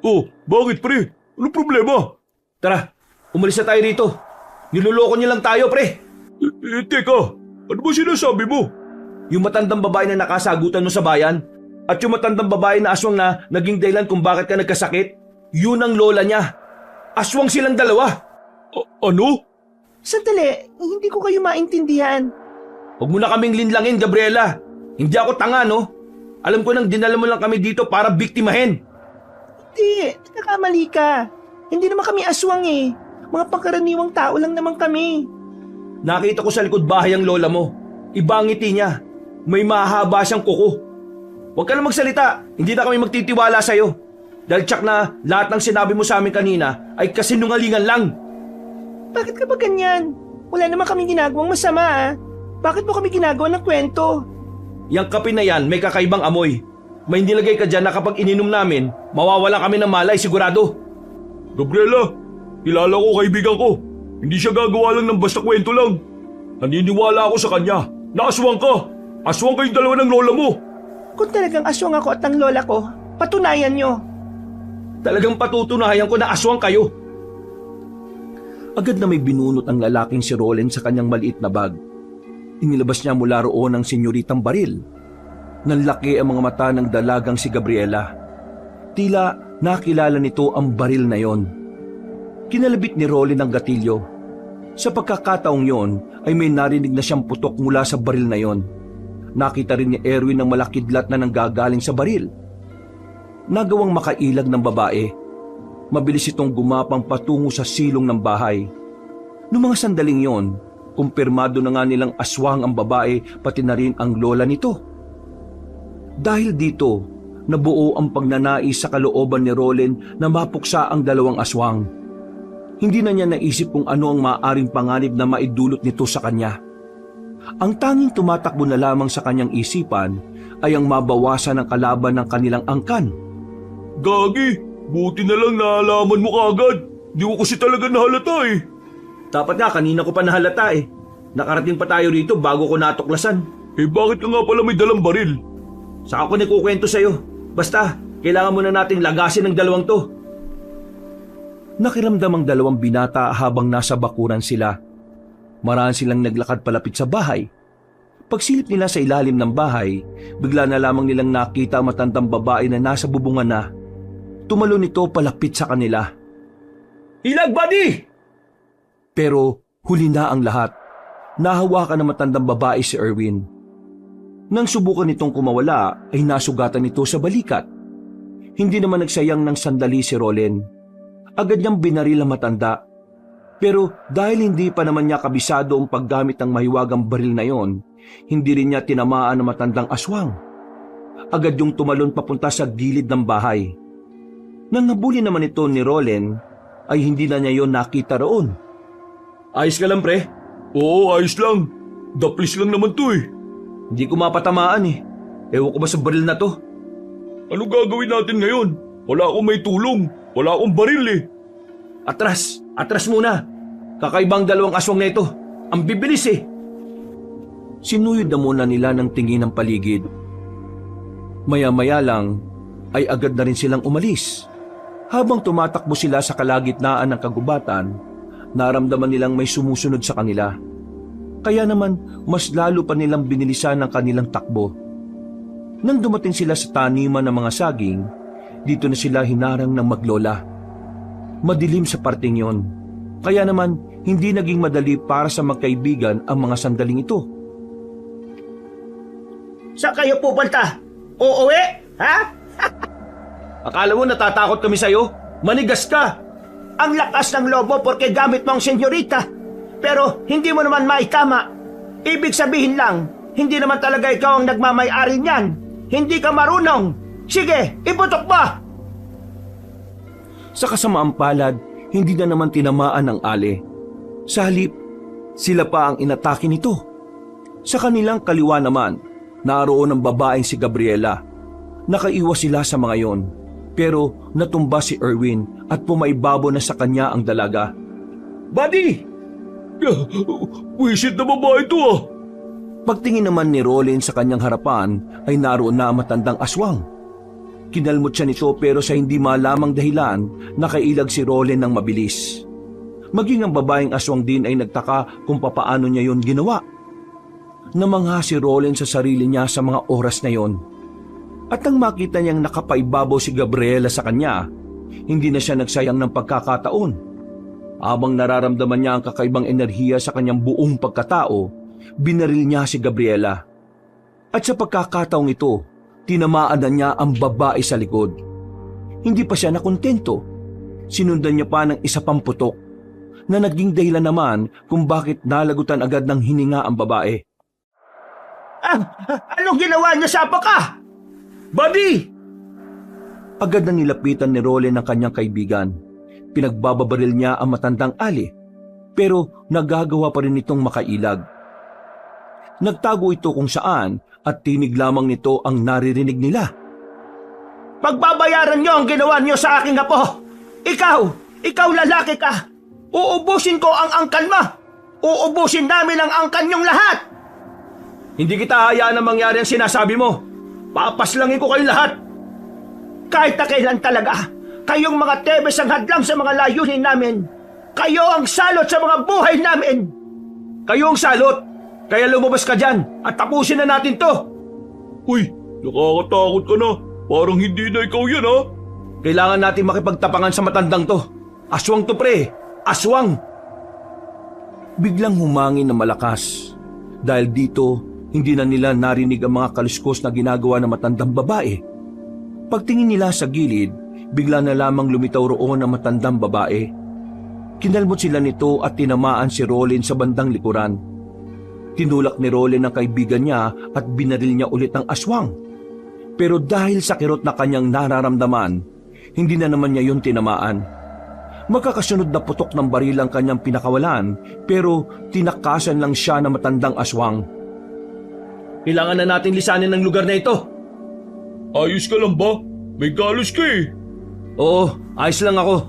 Oh, bakit pre? Anong problema? Tara, umalis na tayo rito. Niloloko niyo lang tayo, pre. Teka, ano ba sinasabi mo? Yung matandang babae na nakasagutan mo sa bayan at yung matandang babae na aswang na naging dahilan kung bakit ka nagkasakit, yun ang lola niya. Aswang silang dalawa. Ano? Sandali, hindi ko kayo maintindihan. Huwag mo na kaming linlangin, Gabriela. Hindi ako tanga, no? Alam ko nang dinala mo lang kami dito para biktimahin. Hindi, nakakamali ka. Hindi naman kami aswang eh. Mga pangkaraniwang tao lang naman kami. Nakita ko sa likod bahay ang lola mo. Iba ang ngiti niya. May mahaba siyang kuko. Huwag ka na magsalita. Hindi na kami magtitiwala sa'yo. Dahil tsak na lahat ng sinabi mo sa amin kanina ay kasinungalingan lang. Bakit ka ba ganyan? Wala naman kami ginagawang masama ah. Bakit mo kami ginagawa ng kwento? Yang kape na yan may kakaibang amoy. May nilagay ka dyan na kapag ininom namin, mawawala kami ng malay sigurado. Gabriela, kilala ko kaibigan ko. Hindi siya gagawa lang ng basta kwento lang. Naniniwala ako sa kanya na aswang ka. Aswang kayong dalawa ng lola mo. Kung talagang aswang ako at ang lola ko, patunayan nyo. Talagang patutunayan ko na aswang kayo. Agad na may binunot ang lalaking si Roland sa kanyang maliit na bag. Inilabas niya mula roon ang senyoritang baril. Nanlaki ang mga mata ng dalagang si Gabriela. Tila nakilala nito ang baril na yon. Kinalabit ni Roland ang gatilyo. Sa pagkakataong yon ay may narinig na siyang putok mula sa baril na yon. Nakita rin ni Erwin ang malakidlat na nanggagaling sa baril. Nagawang makailag ng babae. Mabilis itong gumapang patungo sa silong ng bahay. Noong mga sandaling yon, kumpirmado na nga nilang aswang ang babae pati na rin ang lola nito. Dahil dito, nabuo ang pagnanais sa kalooban ni Roland na mapuksa ang dalawang aswang. Hindi na niya naisip kung ano ang maaaring panganib na maidulot nito sa kanya. Ang tanging tumatakbo na lamang sa kanyang isipan ay ang mabawasan ng kalaban ng kanilang angkan. Gagi, buti na lang naalaman mo kaagad. Di ko kasi talaga nahalata eh. Dapat nga kanina ko pa nahalata eh. Nakarating pa tayo rito bago ko natuklasan. Eh bakit ka nga pala may dalang baril? Saka ko nikukwento sa'yo. Basta, kailangan muna nating lagasin ng dalawang to. Nakiramdam ang dalawang binata habang nasa bakuran sila. Maraan silang naglakad palapit sa bahay. Pagsilip nila sa ilalim ng bahay, bigla na lamang nilang nakita ang matandang babae na nasa bubungan na. Tumalo nito palapit sa kanila. Ilag, buddy! Pero huli na ang lahat. Nahawakan ng matandang babae si Erwin. Nang subukan nitong kumawala ay nasugatan nito sa balikat. Hindi naman nagsayang ng sandali si Roland. Agad niyang binaril ang matanda. Pero dahil hindi pa naman niya kabisado ang paggamit ng mahiwagang baril na yon, hindi rin niya tinamaan ang matandang aswang. Agad yung tumalon papunta sa gilid ng bahay. Nang nabuli naman ito ni Roland, ay hindi na niya yon nakita roon. Ayos ka lang, pre? Oo, ayos lang. Daplis lang naman to eh. Hindi ko mapatamaan eh. Ewan ko ba sa baril na to? Ano gagawin natin ngayon? Wala akong may tulong. Wala akong baril eh. Atras muna. Kakaibang dalawang aswang na ito. Ang bibilis eh. Sinuyod na muna nila ng tingin ng paligid. Maya-maya lang ay agad na rin silang umalis. Habang tumatakbo sila sa kalagitnaan ng kagubatan, naramdaman nilang may sumusunod sa kanila. Kaya naman mas lalo pa nilang binilisan ang kanilang takbo. Nang dumating sila sa taniman ng mga saging, dito na sila hinarang ng maglola. Madilim sa parting yon, kaya naman hindi naging madali para sa magkaibigan ang mga sandaling ito. Saan kayo pupunta? Uuwi? Ha? Akala mo natatakot kami sa'yo? Manigas ka! Ang lakas ng lobo porque gamit mo ang senyorita. Pero hindi mo naman maitama. Ibig sabihin lang, hindi naman talaga ikaw ang nagmamay-ari niyan. Hindi ka marunong. Sige, iputok mo! Sa kasamaang palad, hindi na naman tinamaan ang ale. Sa halip, sila pa ang inatake nito. Sa kanilang kaliwa naman, naroon ang babaeng si Gabriela. Nakaiwas sila sa mga yon, pero natumba si Erwin at pumaibabo na sa kanya ang dalaga. Buddy! Wisit na babae ito ah! Pagtingin naman ni Roland sa kanyang harapan ay naroon na ang matandang aswang. Kinalmot siya nito pero sa hindi malamang dahilan nakailag si Roland ng mabilis. Maging ang babaeng aswang din ay nagtaka kung papaano niya yon ginawa. Namangha si Roland sa sarili niya sa mga oras na yon. At nang makita niyang nakapaibabaw si Gabriela sa kanya, hindi na siya nagsayang ng pagkakataon. Habang nararamdaman niya ang kakaibang enerhiya sa kanyang buong pagkatao, binaril niya si Gabriela. At sa pagkakataong ito, tinamaan na niya ang babae sa likod. Hindi pa siya nakontento. Sinundan niya pa ng isa pang putok na naging dahilan naman kung bakit nalagutan agad ng hininga ang babae. Anong ginawa niya sa ka? Buddy! Agad na nilapitan ni Roland ang kanyang kaibigan. Pinagbababaril niya ang matandang ali, pero nagagawa pa rin itong makailag. Nagtago ito kung saan at tinig lamang nito ang naririnig nila. Pagbabayaran niyo ang ginawa niyo sa aking apo. Ikaw lalaki ka. Uubusin ko ang angkan mo. Uubusin namin ang angkan niyong lahat. Hindi kita hayaan na mangyari ang sinasabi mo. Papaslangin ko kayong lahat. Kahit na kailan talaga, kayong mga Tebes ang hadlang sa mga layunin namin. Kayo ang salot sa mga buhay namin. Kayo ang salot. Kaya lumabas ka dyan at tapusin na natin to. Uy, nakakatakot ka na. Parang hindi na ikaw yan ha. Kailangan natin makipagtapangan sa matandang to. Aswang to pre, aswang. Biglang humangin na malakas. Dahil dito, hindi na nila narinig ang mga kaluskos na ginagawa ng matandang babae. Pagtingin nila sa gilid, bigla na lamang lumitaw roon ang matandang babae. Kinalmot sila nito at tinamaan si Roland sa bandang likuran. Tinulak ni Roland ang kaibigan niya at binaril niya ulit ang aswang. Pero dahil sa kirot na kanyang nararamdaman, hindi na naman niya yun tinamaan. Magkakasunod na putok ng baril ang kanyang pinakawalan, pero tinakasan lang siya ng matandang aswang. Kailangan na natin lisanin ang lugar na ito. Ayos ka lang ba? May galos ka eh. Oo, ayos lang ako.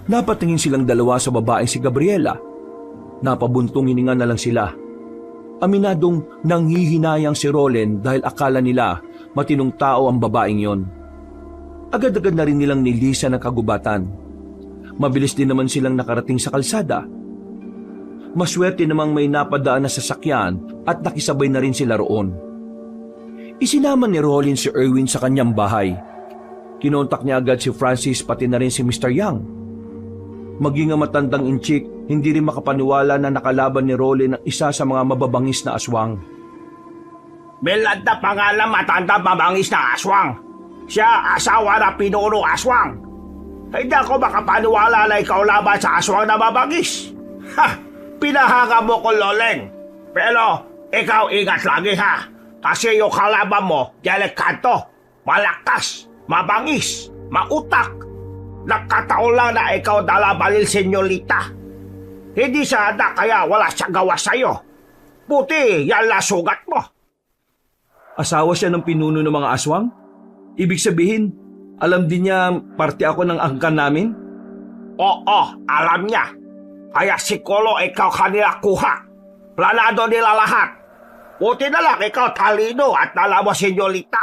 Napatingin silang dalawa sa babaeng si Gabriela. Napabuntong hininga na lang sila. Aminadong nanghihinayang si Roland dahil akala nila matinong tao ang babaeng yon. Agad-agad na rin nilang nilisan ang kagubatan. Mabilis din naman silang nakarating sa kalsada. Maswerte namang may napadaan na sasakyan at nakisabay na rin sila roon. Isinama ni Roland si Erwin sa kanyang bahay. Kinontak niya agad si Francis pati na rin si Mr. Young. Maging ang matandang inchik, hindi rin makapaniwala na nakalaban ni Roland ang isa sa mga mababangis na aswang. Bilad na pangalan matanda mabangis na aswang. Siya asawa na Pinuro Aswang. Hindi ako makapaniwala na ikaw laban sa aswang na mabangis. Ha! Pinahanga mo ko, Loleng. Pero ikaw ingat lagi ha. Kasi yung kalaban mo, delikado, malakas, mabangis, mautak. Nagkataon lang na ikaw dalabalil, senyorita. Hindi sana kaya wala siya gawa sa'yo. Buti yan la sugat mo. Asawa siya ng pinuno ng mga aswang? Ibig sabihin, alam din niya parte ako ng angkan namin? Oo, alam niya. Kaya sikolo ikaw kanila kuha. Planado nila lahat. Buti na lang ikaw talino at nalaman mo, senyorita.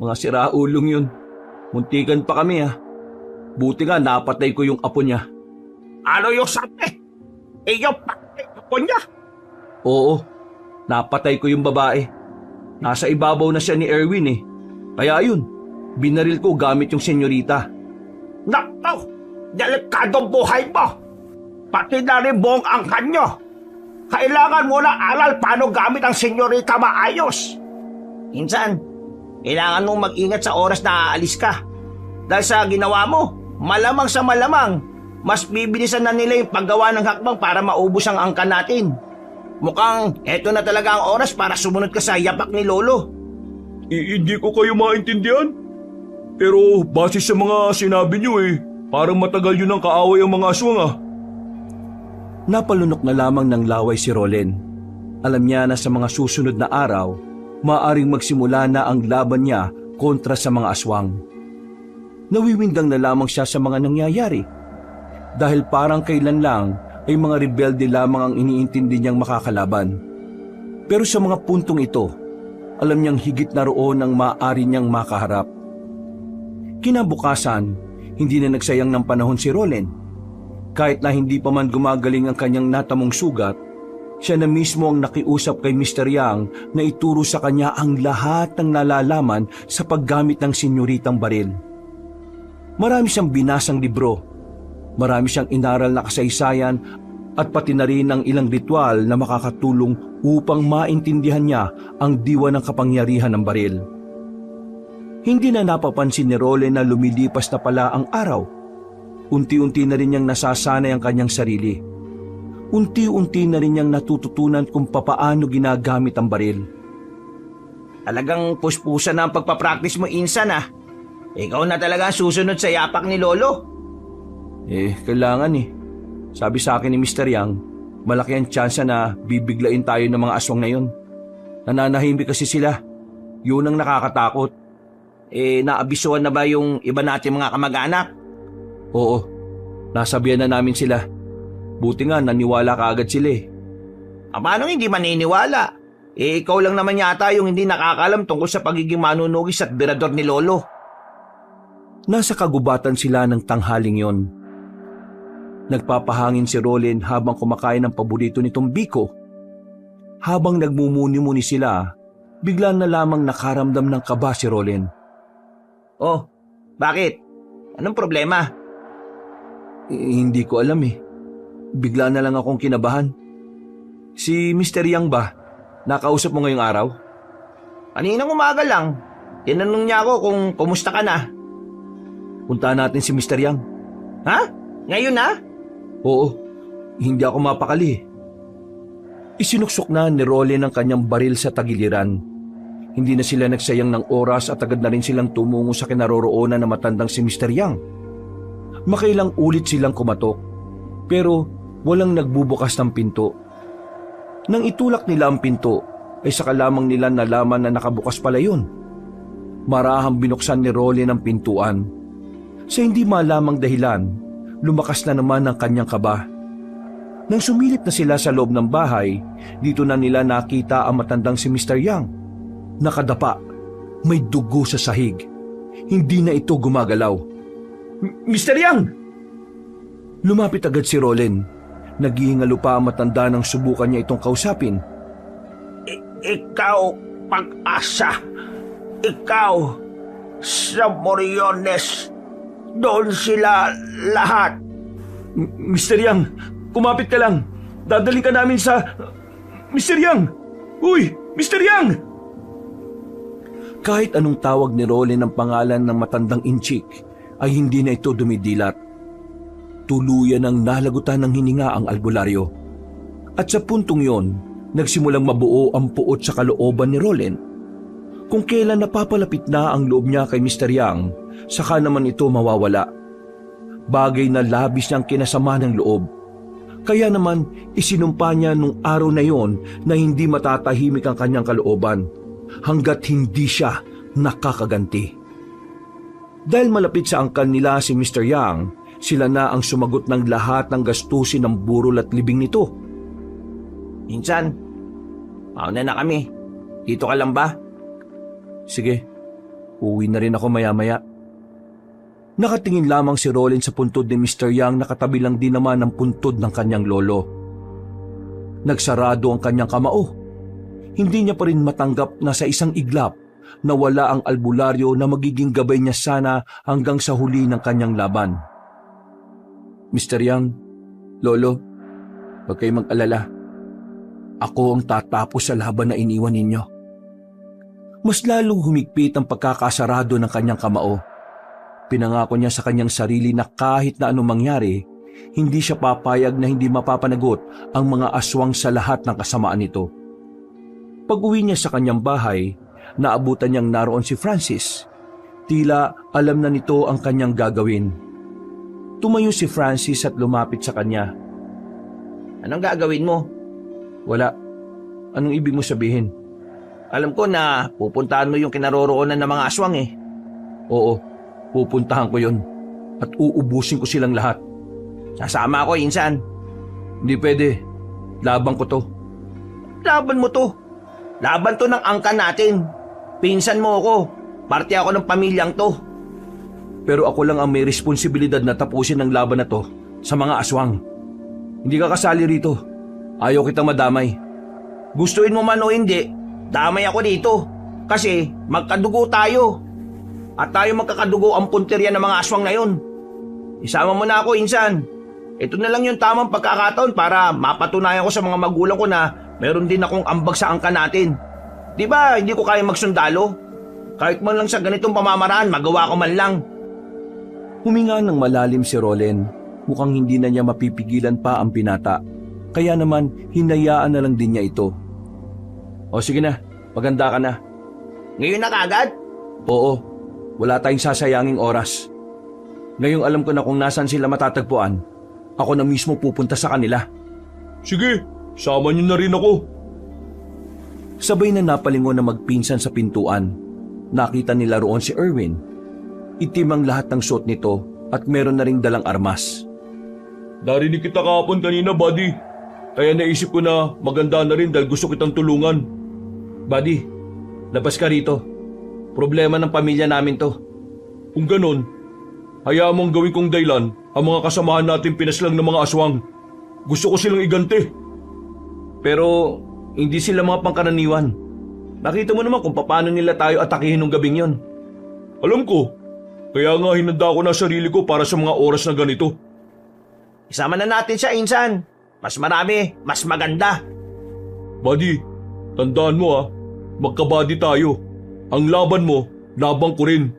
Mga siraulong yun. Muntikan pa kami ha. Buti nga napatay ko yung apo niya. Ano yung sabi? Iyong patay ko niya. Oo, napatay ko yung babae. Nasa ibabaw na siya ni Erwin eh. Kaya yun, binaril ko gamit yung senyorita. Nakaw! Delikadong buhay mo! Pati na rin buong angkan nyo! Kailangan mo na aral paano gamit ang senyorita maayos! Insan, kailangan mong mag-ingat sa oras na aalis ka. Dahil sa ginawa mo, malamang sa malamang, mas bibilisan na nila yung paggawa ng hakbang para maubos ang angkan natin. Mukhang eto na talaga ang oras para sumunod ka sa yapak ni Lolo. Hindi ko kayo maintindihan. Pero base sa mga sinabi niyo parang matagal yun ang kaaway ang mga aswang Napalunok na lamang ng laway si Rolen. Alam niya na sa mga susunod na araw, maaaring magsimula na ang laban niya kontra sa mga aswang. Nawiwindang na lamang siya sa mga nangyayari. Dahil parang kailan lang ay mga rebelde lamang ang iniintindi niyang makakalaban. Pero sa mga puntong ito, alam niyang higit na roon ang maaari niyang makaharap. Kinabukasan, hindi na nagsayang ng panahon si Rolen. Kahit na hindi pa man gumagaling ang kanyang natamong sugat, siya na mismo ang nakiusap kay Mr. Yang na ituro sa kanya ang lahat ng nalalaman sa paggamit ng senyoritang baril. Marami siyang binasang libro, marami siyang inaral na kasaysayan at pati na rin ang ilang ritual na makakatulong upang maintindihan niya ang diwa ng kapangyarihan ng baril. Hindi na napapansin ni Rolen na lumilipas na pala ang araw. Unti-unti na rin niyang nasasanay ang kanyang sarili. Unti-unti na rin niyang natututunan kung papaano ginagamit ang baril. Talagang puspusan na ang pagpapractice mo, Insan Ikaw na talaga susunod sa yapak ni Lolo. Kailangan Sabi sa akin ni Mr. Yang, malaki ang tsansa na bibiglain tayo ng mga aswang na yun. Nananahimik kasi sila. Yun ang nakakatakot. Naabisuhan na ba yung iba natin mga kamag-anak? Oo, nasabihan na namin sila. Buti nga naniwala kaagad sila Paano hindi maniniwala? Ikaw lang naman yata yung hindi nakakalam tungkol sa pagiging manunugis at birador ni Lolo. Nasa kagubatan sila ng tanghaling yon. Nagpapahangin si Rolen habang kumakain ng paborito nitong biko. Habang nagmumuni-muni sila, bigla na lamang nakaramdam ng kaba si Rolen. Oh, bakit? Anong problema? Hindi ko alam Bigla na lang akong kinabahan. Si Mr. Yang ba? Nakausap mo ngayong araw? Kaninang umaga lang. Tinanong niya ako kung kumusta ka na. Puntahan natin si Mr. Yang. Ha? Ngayon na? Oo, hindi ako mapakali. Isinuksok na ni Rolen ang kanyang baril sa tagiliran. Hindi na sila nagsayang ng oras at agad na rin silang tumungo sa kinaroroonan na matandang si Mr. Yang. Makailang ulit silang kumatok, pero walang nagbubukas ng pinto. Nang itulak nila ang pinto, ay saka lamang nila nalaman na nakabukas pala yun. Marahang binuksan ni Rolen ang pintuan. Sa hindi malamang dahilan, lumakas na naman ang kanyang kaba. Nang sumilip na sila sa loob ng bahay, dito na nila nakita ang matandang si Mr. Yang. Nakadapa, may dugo sa sahig. Hindi na ito gumagalaw. Mr. Yang! Lumapit agad si Rolen. Naghihingalo pa ang matanda nang subukan niya itong kausapin. Ikaw, Pag-asa. Ikaw, sa Moriones. Doon sila lahat. Mr. Yang, kumapit ka lang. Dadaling ka namin sa... Mr. Yang! Uy! Mr. Yang! Kahit anong tawag ni Rolen ng pangalan ng matandang inchik, ay hindi na ito dumidilat. Tuluyan ang nalagutan ng hininga ang albularyo. At sa puntong yon, nagsimulang mabuo ang puot sa kalooban ni Rolen. Kung kailan napapalapit na ang loob niya kay Mr. Yang, saka naman ito mawawala. Bagay na labis niyang kinasama ng loob. Kaya naman isinumpa niya nung araw na yon na hindi matatahimik ang kanyang kalooban hanggat hindi siya nakakaganti. Dahil malapit sa angkan nila si Mr. Yang, sila na ang sumagot ng lahat ng gastusin ng burol at libing nito. Insan, mauna na kami. Dito ka lang ba? Sige, uwi na rin ako maya-maya. Nakatingin lamang si Rolen sa puntod ni Mr. Yang na katabi lang din naman ang puntod ng kanyang lolo. Nagsarado ang kanyang kamao. Hindi niya pa rin matanggap na sa isang iglap na wala ang albularyo na magiging gabay niya sana hanggang sa huli ng kanyang laban. Mr. Yang, Lolo, huwag kayong mag-alala. Ako ang tatapos sa laban na iniwan ninyo. Mas lalong humigpit ang pagkakasarado ng kanyang kamao. Pinangako niya sa kanyang sarili na kahit na anong mangyari, hindi siya papayag na hindi mapapanagot ang mga aswang sa lahat ng kasamaan nito. Pag-uwi niya sa kanyang bahay, naabutan niyang naroon si Francis. Tila alam na nito ang kanyang gagawin. Tumayo si Francis at lumapit sa kanya. Anong gagawin mo? Wala. Anong ibig mo sabihin? Alam ko na pupuntahan mo yung kinaroroonan ng mga aswang eh. Oo, pupuntahan ko yon at uubusin ko silang lahat. Sasama ako, Insan. Hindi pwede. Laban ko to. Laban mo to. Laban to ng angkan natin. Pinsan mo ako. Parte ako ng pamilyang to. Pero ako lang ang may responsibilidad na tapusin ang laban na to sa mga aswang. Hindi ka kasali rito. Ayaw kitang madamay. Gustuin mo man o hindi, damay ako dito. Kasi magkadugo tayo. At tayo magkakadugo ang punteriya ng mga aswang na yun. Isama mo na ako, Insan. Ito na lang yung tamang pagkakataon para mapatunayan ko sa mga magulang ko na meron din akong ambag sa angkan natin. Di ba hindi ko kaya magsundalo? Kahit man lang sa ganitong pamamaraan, magawa ko man lang. Huminga ng malalim si Rolen. Mukhang hindi na niya mapipigilan pa ang binata. Kaya naman, hinayaan na lang din niya ito. O sige na, maganda ka na. Ngayon na kagad? Oo, wala tayong sasayanging oras. Ngayong alam ko na kung nasan sila matatagpuan, ako na mismo pupunta sa kanila. Sige, sama niyo na rin ako. Sabay na napalingon na magpinsan sa pintuan. Nakita nila roon si Erwin. Itim ang lahat ng suot nito at meron na ring dalang armas. Narinig kita kahapon kanina, buddy. Kaya naisip ko na maganda na rin dahil gusto kitang tulungan. Buddy, labas ka rito. Problema ng pamilya namin to. Kung ganon, hayaan mong gawin kong daylan ang mga kasamahan natin pinaslang ng mga aswang. Gusto ko silang iganti. Pero hindi sila mga pangkaraniwan. Nakita mo naman kung paano nila tayo atakihin nung gabing yon. Alam ko, kaya nga hinanda ko na sarili ko para sa mga oras na ganito. Isama na natin siya, Insan. Mas marami, mas maganda. Buddy, tandaan mo magkabady tayo. Ang laban mo, laban ko rin.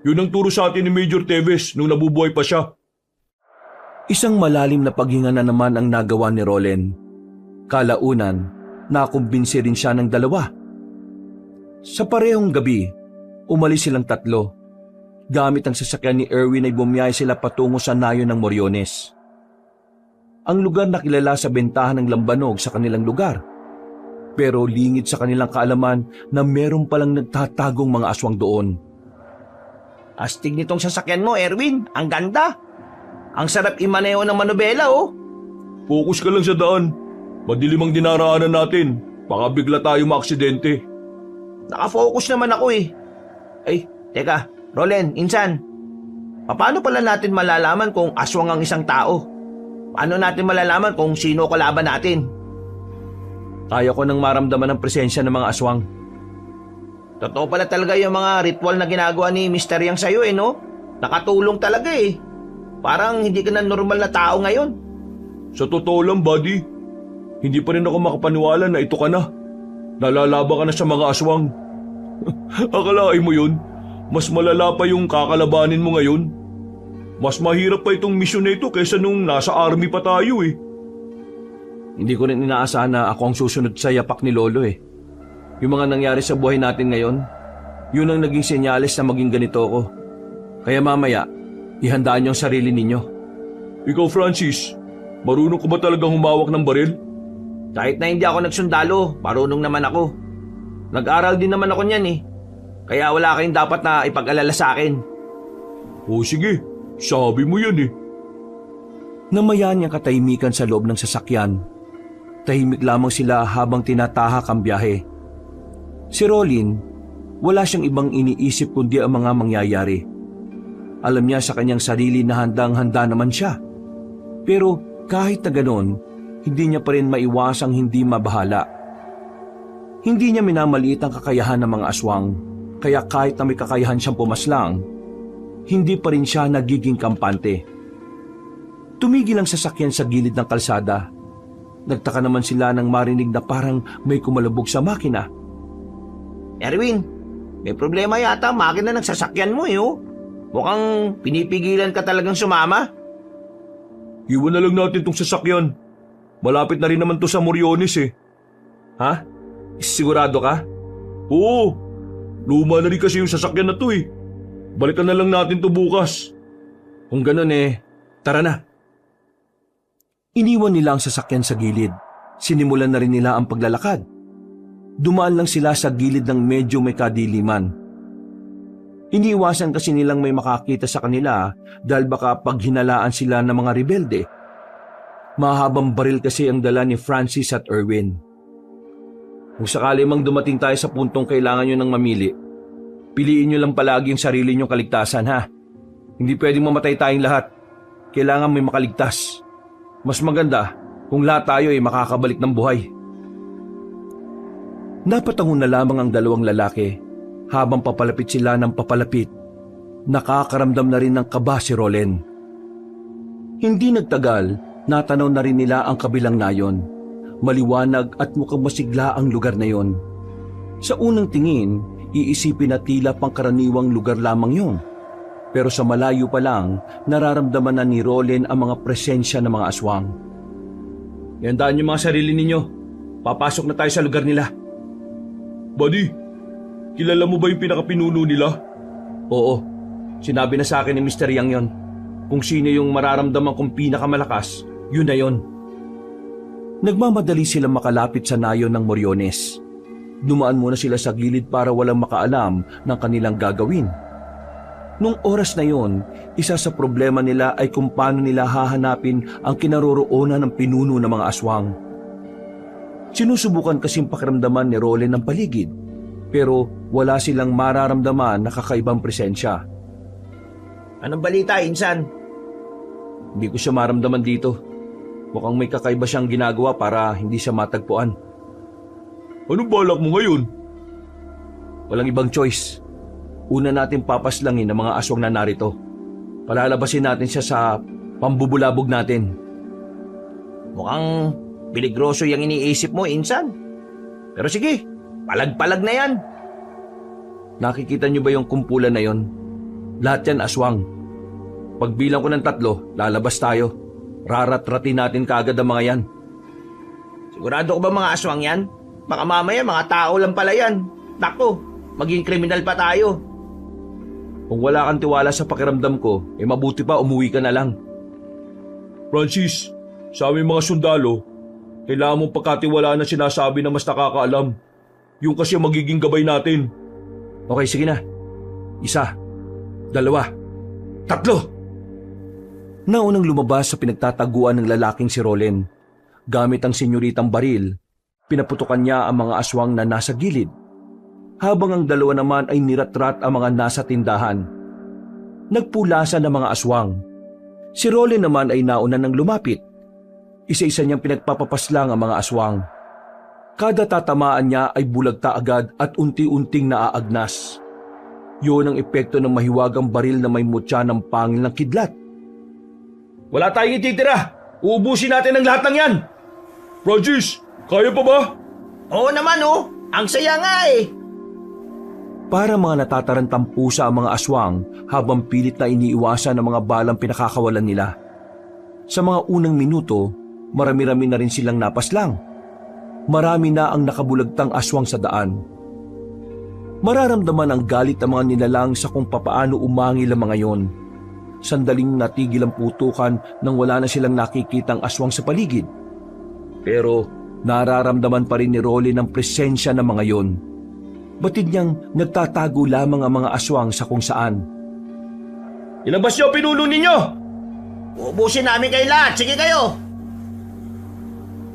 Yun ang turo sa atin ni Major Teves nung nabubuhay pa siya. Isang malalim na paghinga na naman ang nagawa ni Rolen. Kalaunan, nakumbinsi rin siya ng dalawa. Sa parehong gabi, umalis silang tatlo. Gamit ang sasakyan ni Erwin ay bumiyahe sila patungo sa nayo ng Moriones. Ang lugar na kilala sa bentahan ng lambanog sa kanilang lugar. Pero lingid sa kanilang kaalaman na meron palang nagtatagong mga aswang doon. Astig nitong sasakyan mo, Erwin. Ang ganda. Ang sarap imaneho ng manobela, oh. Focus ka lang sa daan. Madilim ang dinaraanan natin. Baka bigla tayo maaksidente. Nakafocus naman ako eh. Ay, teka, Rolen, Insan. Paano pala natin malalaman kung aswang ang isang tao? Paano natin malalaman kung sino kalaban natin? Kaya ko nang maramdaman ang presensya ng mga aswang. Totoo pala talaga yung mga ritual na ginagawa ni Mr. Yang sa'yo eh, no? Nakatulong talaga eh. Parang hindi ka na normal na tao ngayon. Sa totoo lang, buddy, hindi pa rin ako makapaniwala na ito ka na. Nalalaba ka na sa mga aswang. Akalain mo yun? Mas malala pa yung kakalabanin mo ngayon. Mas mahirap pa itong misyon na ito kaysa nung nasa army pa tayo eh. Hindi ko rin inaasahan na ako ang susunod sa yapak ni Lolo eh. Yung mga nangyari sa buhay natin ngayon, yun ang naging senyales na maging ganito ako. Kaya mamaya, ihandaan niyo ang sarili ninyo. Ikaw Francis, marunong ka ba talagang humawak ng baril? Kahit na hindi ako nagsundalo, marunong naman ako. Nag-aral din naman ako niyan eh. Kaya wala kayong dapat na ipag-alala sa akin. O sige, sabi mo yan eh. Namayan niyang katahimikan sa loob ng sasakyan. Tahimik lamang sila habang tinatahak ang biyahe. Si Rolin, wala siyang ibang iniisip kundi ang mga mangyayari. Alam niya sa kanyang sarili na handang-handa naman siya. Pero kahit na ganon, hindi niya pa rin maiwasang hindi mabahala. Hindi niya minamaliit ang kakayahan ng mga aswang, kaya kahit na may kakayahan siyang pumaslang, hindi pa rin siya nagiging kampante. Tumigil ang sasakyan sa gilid ng kalsada. Nagtaka naman sila nang marinig na parang may kumalabog sa makina. Erwin, may problema yata ang makina ng sasakyan mo eh oh. Mukhang pinipigilan ka talagang sumama. Iwan na lang natin tong sasakyan. Malapit na rin naman to sa Moriones eh. Ha? Sigurado ka? Oo, luma na rin kasi yung sasakyan na to eh. Balikan na lang natin to bukas. Kung ganun eh, tara na. Iniwan nila ang sasakyan sa gilid. Sinimulan na rin nila ang paglalakad. Dumaan lang sila sa gilid ng medyo may kadiliman. Iniiwasan kasi nilang may makakita sa kanila dahil baka paghinalaan sila ng mga rebelde. Mahabang baril kasi ang dala ni Francis at Erwin. Kung sakali mang dumating tayo sa puntong kailangan nyo ng mamili, piliin nyo lang palagi yung sarili nyong kaligtasan ha. Hindi pwedeng mamatay tayong lahat. Kailangan may makaligtas. Mas maganda kung lahat tayo ay makakabalik ng buhay. Napatangon na lamang ang dalawang lalaki. Habang papalapit sila ng papalapit, nakakaramdam na rin ng kaba si Rolen. Hindi nagtagal, natanaw na rin nila ang kabilang nayon. Maliwanag at mukhang masigla ang lugar na yon. Sa unang tingin, iisipin na tila pangkaraniwang lugar lamang yon. Pero sa malayo pa lang, nararamdaman na ni Rolen ang mga presensya ng mga aswang. Ihandaan niyo mga sarili ninyo. Papasok na tayo sa lugar nila. Buddy, kilala mo ba yung pinakapinuno nila? Oo, sinabi na sa akin ni Mr. Yang yon. Kung sino yung mararamdaman kong pinakamalakas, yun na yon. Nagmamadali silang makalapit sa nayon ng Moriones. Dumaan muna sila sa gilid para walang makaalam ng kanilang gagawin. Nung oras na yon, isa sa problema nila ay kung paano nila hahanapin ang kinaroroonan ng pinuno ng mga aswang. Sinusubukan kasing pakiramdaman ni Rolen ng paligid, pero wala silang mararamdaman na kakaibang presensya. Anong balita, Insan? Hindi ko siya maramdaman dito. Mukhang may kakaiba siyang ginagawa para hindi siya matagpuan. Anong balak mo ngayon? Walang ibang choice. Una natin papaslangin ang mga aswang na narito. Palalabasin natin siya sa pambubulabog natin. Mukhang peligroso yung iniisip mo, Insan. Pero sige, palag-palag na yan. Nakikita niyo ba yung kumpulan na yon? Lahat yan aswang. Pagbilang ko ng 3, lalabas tayo. Raratratin natin kaagad ang mga yan. Sigurado ko ba mga aswang yan? Baka mamaya mga tao lang pala yan. Nako, maging kriminal pa tayo. Kung wala kang tiwala sa pakiramdam ko, mabuti pa umuwi ka na lang. Francis, sa aming mga sundalo, kailangan mong pagkatiwalaan na sinasabi na mas nakakaalam. Yung kasi magiging gabay natin. Okay, sige na. 1, 2, 3. Naunang lumabas sa pinagtataguan ng lalaking si Rolen. Gamit ang senyoritang baril, pinaputukan niya ang mga aswang na nasa gilid. Habang ang dalawa naman ay niratrat ang mga nasa tindahan. Nagpulasan ang mga aswang. Si Rolen naman ay nauna nang lumapit. Isa-isa niyang pinagpapapaslang ang mga aswang. Kada tatamaan niya ay bulagta agad at unti-unting naaagnas. Yun ang epekto ng mahiwagang baril na may mutya ng pangil ng kidlat. Wala tayong ititira! Uubusin natin ang lahat ng yan! Francis, kaya pa ba? Oo naman oh, ang saya nga eh. Para mga natatarantang pusa ang mga aswang habang pilit na iniiwasan ng mga balang pinakakawalan nila. Sa mga unang minuto, marami-rami na rin silang napaslang. Marami na ang nakabulagtang aswang sa daan. Mararamdaman ang galit ng mga nilalang sa kung papaano umangil ang mga yon. Sandaling natigil ang putukan nang wala na silang nakikitang aswang sa paligid. Pero nararamdaman pa rin ni Rolly ang presensya ng mga yon. Batid niyang nagtatago lamang ang mga aswang sa kung saan. Ilabas niyo pinuno ninyo! Ubusin namin kayo lahat, sige kayo!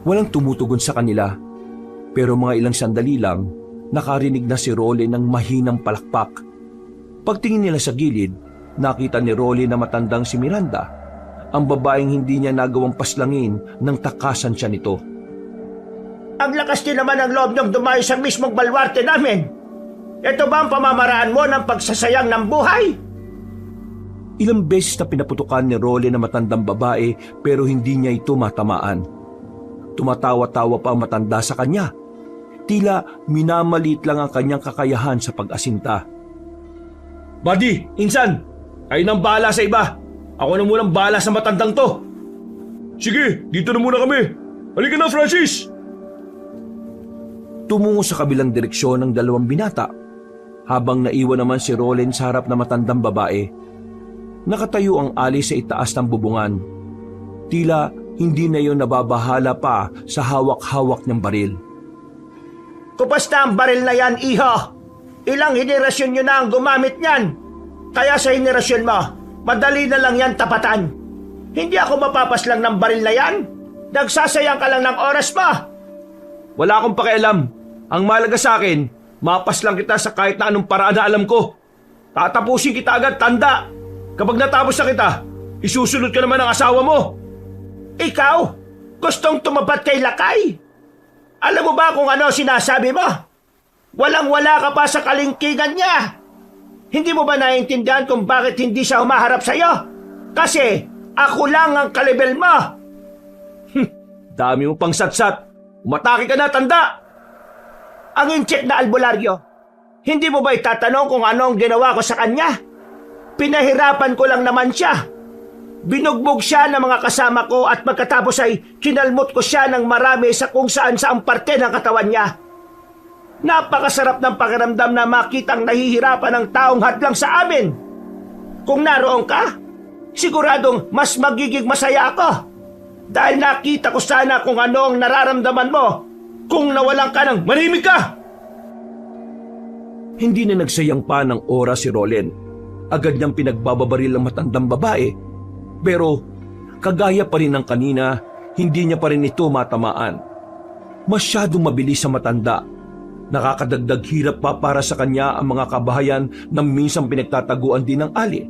Walang tumutugon sa kanila. Pero mga ilang sandali lang, nakarinig na si Rolly ng mahinang palakpak. Pagtingin nila sa gilid, nakita ni Rolly na matandang si Miranda, ang babaeng hindi niya nagawang paslangin nang takasan siya nito. Ang lakas din naman ang loob niyong dumayo sa mismong balwarte namin. Ito ba ang pamamaraan mo ng pagsasayang ng buhay? Ilang beses na pinaputukan ni Rolly na matandang babae pero hindi niya ito matamaan. Tumatawa-tawa pa ang matanda sa kanya. Tila minamaliit lang ang kanyang kakayahan sa pag-asinta. Buddy, insan, kayo nang bahala sa iba. Ako na munang bahala sa matandang to. Sige, dito na muna kami. Halika na, Francis! Tumungo sa kabilang direksyon ng dalawang binata, habang naiwan naman si Rolly sa harap na matandang babae. Nakatayo ang Ali sa itaas ng bubungan. Tila hindi na yon nababahala pa sa hawak-hawak niyang baril. Kupas na ang baril na yan, iho! Ilang henerasyon nyo na ang gumamit niyan. Kaya sa henerasyon mo, madali na lang yan tapatan. Hindi ako mapapaslang ng baril na yan. Nagsasayang ka lang ng oras mo. Wala akong pakialam. Ang mahalaga sa akin, mapas lang kita sa kahit na anong paraan na alam ko. Tatapusin kita agad, tanda. Kapag natapos na kita, isusunod ka naman ng asawa mo. Ikaw, gustong tumapat kay Lakay? Alam mo ba kung ano sinasabi mo? Walang-wala ka pa sa kalingkingan niya. Hindi mo ba naiintindihan kung bakit hindi siya humaharap sa'yo? Kasi ako lang ang kalibel mo. Dami mo pang satsat. Umatake ka na, tanda! Ang incheck na albularyo, hindi mo ba itatanong kung ano ang ginawa ko sa kanya? Pinahirapan ko lang naman siya. Binugbog siya ng mga kasama ko at pagkatapos ay kinalmot ko siya ng marami sa kung saan saang parte ng katawan niya. Napakasarap ng pakiramdam na makitang nahihirapan ng taong hadlang sa amin. Kung naroon ka, siguradong mas magiging masaya ako. Dahil nakita ko sana kung ano ang nararamdaman mo kung nawalan ka ng manimik ka. Hindi na nagsayang pa ng oras si Rolly. Agad niyang pinagbababaril ang matandang babae. Pero kagaya pa rin ng kanina, hindi niya pa rin ito matamaan. Masyadong mabilis sa matanda. Nakakadagdag hirap pa para sa kanya ang mga kabahayan na minsan pinagtataguan din ng Ali.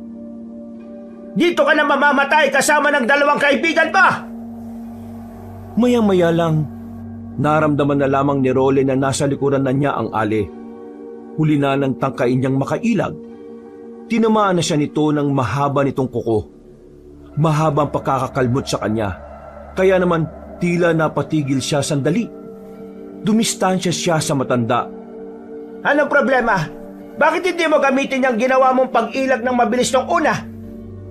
Dito ka na mamamatay kasama ng dalawang kaibigan pa! Maya-maya lang, naramdaman na lamang ni Rolly na nasa likuran na niya ang Ali. Huli na ng tangkain niyang makailag. Tinamaan na siya nito ng mahaba nitong kuko. Mahabang pagkakakalmot sa kanya. Kaya naman tila napatigil siya sandali. Dumistansya siya sa matanda. Anong problema? Bakit hindi mo gamitin yung ginawa mong pag-ilag ng mabilis nung una?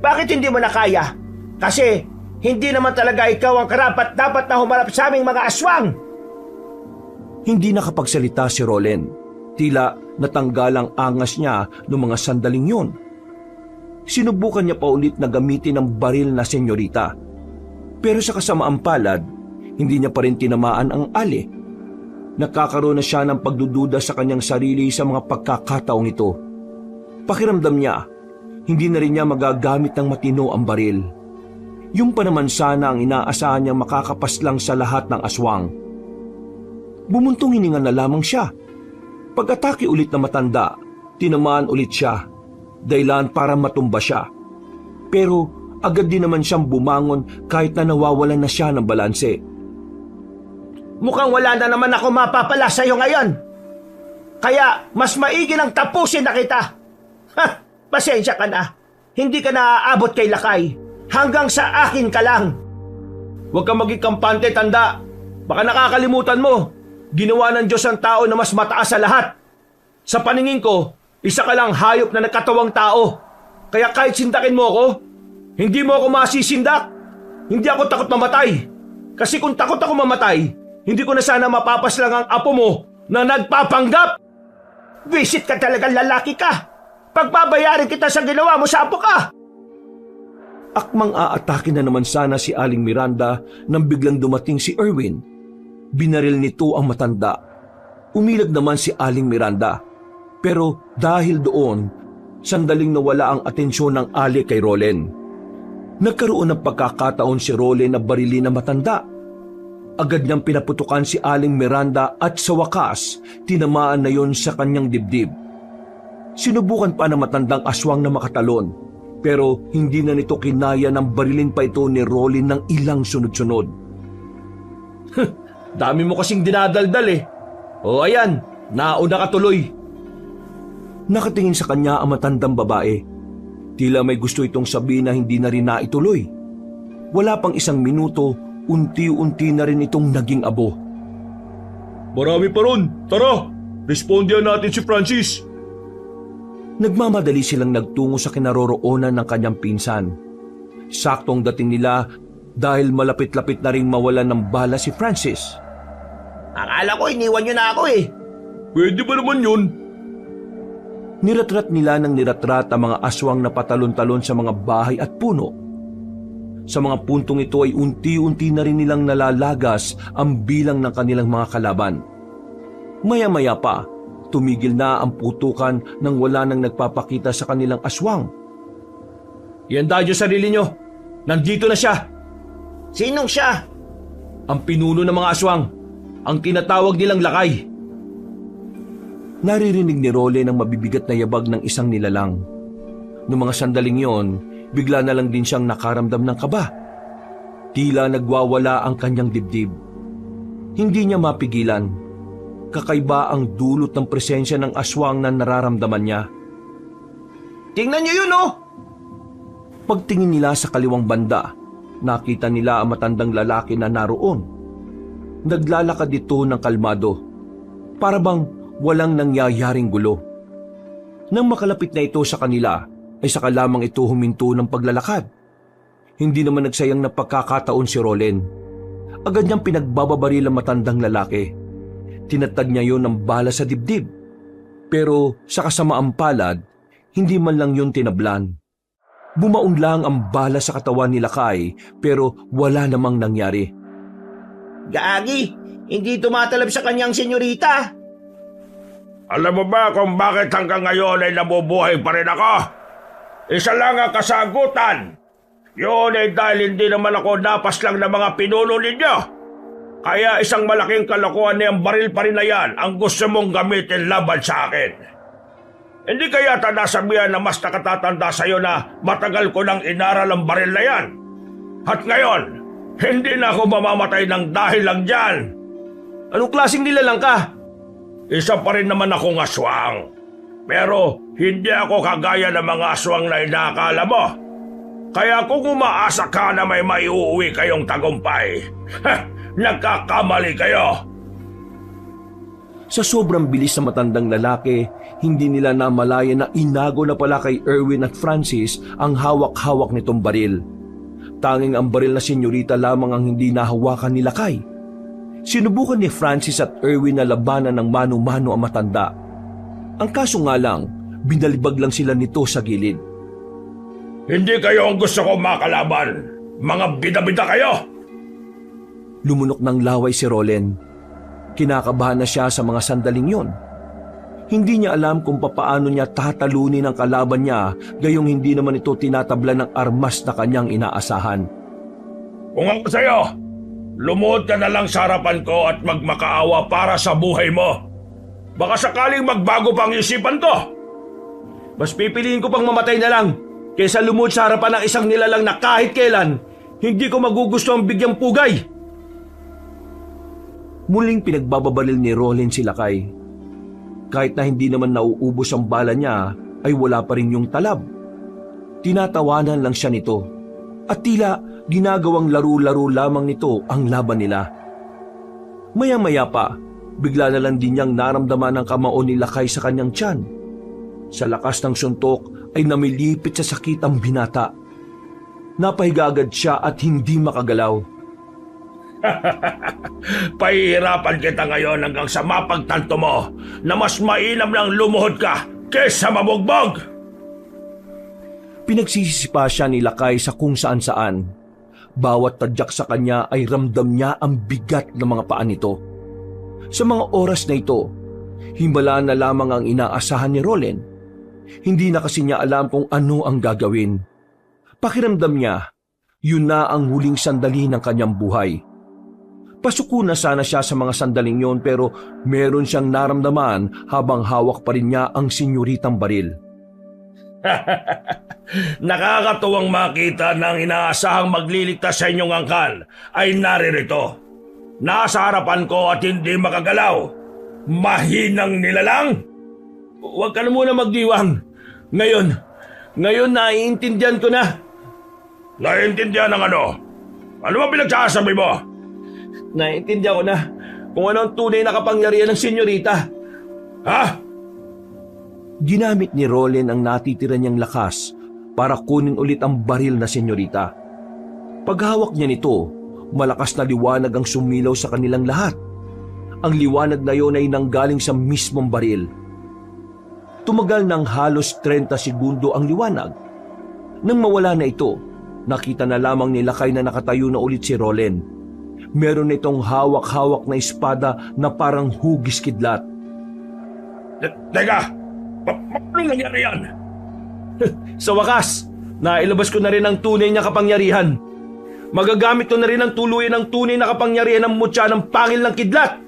Bakit hindi mo na kaya? Kasi hindi naman talaga ikaw ang karapat-dapat na humarap sa aming mga aswang. Hindi nakapagsalita si Rolly. Tila natanggal ang angas niya noong mga sandaling yun. Sinubukan niya pa ulit na gamitin ang baril na senyorita. Pero sa kasamaang palad, hindi niya pa rin tinamaan ang Ali. Nakakaroon na siya ng pagdududa sa kanyang sarili sa mga pagkakataong ito. Pakiramdam niya, hindi na rin niya magagamit ng matino ang baril. Yung pa naman sana ang inaasahan niyang makakapaslang sa lahat ng aswang. Bumuntong hininga na lamang siya. Pag-atake ulit na matanda, tinamaan ulit siya, dahilan para matumba siya. Pero agad din naman siyang bumangon kahit na nawawalan na siya ng balanse. Mukhang wala na naman ako mapapala sa iyo ngayon. Kaya mas maigi nang tapusin na kita. Pasensya ka na. Hindi ka na aabot kay Lakay. Hanggang sa akin ka lang. Huwag kang maging kampante, tanda. Baka nakakalimutan mo. Ginawa ng Diyos ang tao na mas mataas sa lahat. Sa paningin ko, Isa ka lang hayop na nagkatawang tao. Kaya kahit sindakin mo ako, hindi mo ako masisindak. Hindi ako takot mamatay. Kasi kung takot ako mamatay, hindi ko na sana mapapaslang ang apo mo na nagpapanggap. Visit ka talagang lalaki ka. Pagbabayarin kita sa ginawa mo sa apo ka. Akmang aatake na naman sana si Aling Miranda nang biglang dumating si Erwin. Binaril nito ang matanda. Umilag naman si Aling Miranda. Pero dahil doon, sandaling nawala ang atensyon ng Ali kay Rolen. Nagkaroon ng pagkakataon si Rolen na barilin na matanda. Agad niyang pinaputukan si Aling Miranda at sa wakas, tinamaan na yon sa kanyang dibdib. Sinubukan pa ng matandang aswang na makatalon, pero hindi na nito kinaya ng barilin pa ito ni Rolen ng ilang sunod-sunod. Dami mo kasing dinadaldal eh. O ayan, nauna ka tuloy. Nakatingin sa kanya ang matandang babae. Tila may gusto itong sabihin na hindi na rin naituloy. Wala pang isang minuto, unti-unti na rin itong naging abo. Marami pa ron. Tara, respondihan natin si Francis. Nagmamadali silang nagtungo sa kinaroroonan ng kanyang pinsan. Saktong dating nila dahil malapit-lapit na ring mawalan ng bala si Francis. Akala ko iniwan niyo na ako eh. Pwede ba naman yun? Niratrat nila ng niratrat ang mga aswang na patalon-talon sa mga bahay at puno. Sa mga puntong ito ay unti-unti na rin nilang nalalagas ang bilang ng kanilang mga kalaban. Maya-maya pa, tumigil na ang putukan nang wala nang nagpapakita sa kanilang aswang. Ihanda niyo sarili niyo. Nandito na siya. Sinong siya? Ang pinuno ng mga aswang. Ang tinatawag nilang lakay. Naririnig ni Rolen ang mabibigat na yabag ng isang nilalang. Noong mga sandaling yon, bigla na lang din siyang nakaramdam ng kaba. Tila nagwawala ang kanyang dibdib. Hindi niya mapigilan. Kakaiba ang dulot ng presensya ng aswang na nararamdaman niya. Tingnan niyo yun oh! Pagtingin nila sa kaliwang banda, nakita nila ang matandang lalaki na naroon. Naglalakad ito ng kalmado. Para bang walang nangyayaring gulo. Nang makalapit na ito sa kanila, ay saka lamang ito huminto ng paglalakad. Hindi naman nagsayang na pagkakataon si Rolen. Agad niyang pinagbababaril ang matandang lalaki. Tinatag niya yon ng bala sa dibdib. Pero sa kasamaang palad, hindi man lang yun tinablan. Bumaon lang ang bala sa katawan ni Lakay pero wala namang nangyari. Gagi, hindi tumatalab sa kanyang senyorita. Alam mo ba kung bakit hanggang ngayon ay nabubuhay pa rin ako? Isa lang ang kasagutan. Yun ay dahil hindi naman ako napas lang ng mga pinuno ninyo. Kaya isang malaking kalokohan niyang baril pa rin na yan ang gusto mong gamitin laban sa akin. Hindi kaya nasabihan na mas nakatatanda sa'yo na matagal ko nang inaral ang baril na yan. At ngayon, hindi na ako mamamatay ng dahil lang dyan. Anong klaseng nilalang ka? Isa pa rin naman akong aswang. Pero hindi ako kagaya ng mga aswang na inaakala mo. Kaya kung umaasa ka na may maiuwi kayong tagumpay, nagkakamali kayo. Sa sobrang bilis sa matandang lalaki, hindi nila namalaya na inago na pala kay Erwin at Francis ang hawak-hawak nitong baril. Tanging ang baril na senyorita lamang ang hindi nahawakan ni Lakay. Sinubukan ni Francis at Erwin na labanan ng mano-mano ang matanda. Ang kaso nga lang, binalibag lang sila nito sa gilid. Hindi kayo ang gusto kong makalaban. Mga bida-bida kayo! Lumunok ng laway si Rolen. Kinakabahan na siya sa mga sandaling yon. Hindi niya alam kung papaano niya tatalunin ang kalaban niya gayong hindi naman ito tinatabla ng armas na kanyang inaasahan. Kung ako sa'yo, lumuhod ka na lang sa harapan ko at magmakaawa para sa buhay mo. Baka sakaling magbago pang isipan ko. Mas pipiliin ko pang mamatay na lang kaysa lumuhod sa harapan ng isang nilalang na kahit kailan hindi ko magugusto ang bigyang pugay. Muling pinagbababaril ni Rolen si Lakay. Kahit na hindi naman nauubos ang bala niya, ay wala pa rin yung talab. Tinatawanan lang siya nito. At tila ginagawang laro-laro lamang nito ang laban nila. Maya-maya pa, bigla na lang din niyang naramdaman ang kamao ni Lakay sa kanyang tiyan. Sa lakas ng suntok ay namilipit sa sakit ang binata. Napahiga agad siya at hindi makagalaw. Pahihirapan kita ngayon hanggang sa mapagtanto mo na mas mainam lang lumuhod ka kesa mabugbog. Pinagsisisipa siya ni Lakay sa kung saan-saan. Bawat tadyak sa kanya ay ramdam niya ang bigat ng mga paa nito. Sa mga oras na ito, himala na lamang ang inaasahan ni Rolen. Hindi na kasi niya alam kung ano ang gagawin. Pakiramdam niya, yun na ang huling sandali ng kanyang buhay. Pasuko na sana siya sa mga sandaling yon pero meron siyang naramdaman habang hawak pa rin niya ang senyoritang baril. Nakakatuwang makita na ang inaasahang magliligtas sa inyong angkan ay naririto. Nasa harapan ko at hindi makagalaw. Mahinang nilalang. Huwag ka na muna magdiwang. Ngayon naiintindihan ko na. Naiintindihan ng ano? Ano ba pinagsasabi mo? Naiintindihan ko na kung ano ang tunay na kapangyarihan ng senyorita. Ha? Ginamit ni Rolen ang natitira niyang lakas para kunin ulit ang baril na senyorita. Paghawak niya nito, malakas na liwanag ang sumilaw sa kanilang lahat. Ang liwanag na yon ay nanggaling sa mismong baril. Tumagal ng halos 30 segundo ang liwanag. Nang mawala na ito, nakita na lamang ni Lakay na nakatayo na ulit si Rolen. Meron itong hawak-hawak na espada na parang hugis kidlat. Teka! Paano nangyari yan? Sa wakas, nailabas ko na rin ang tunay niya kapangyarihan. Magagamit ko na rin ang tuluyan ng tunay na kapangyarihan ng mutya ng pangil ng kidlat.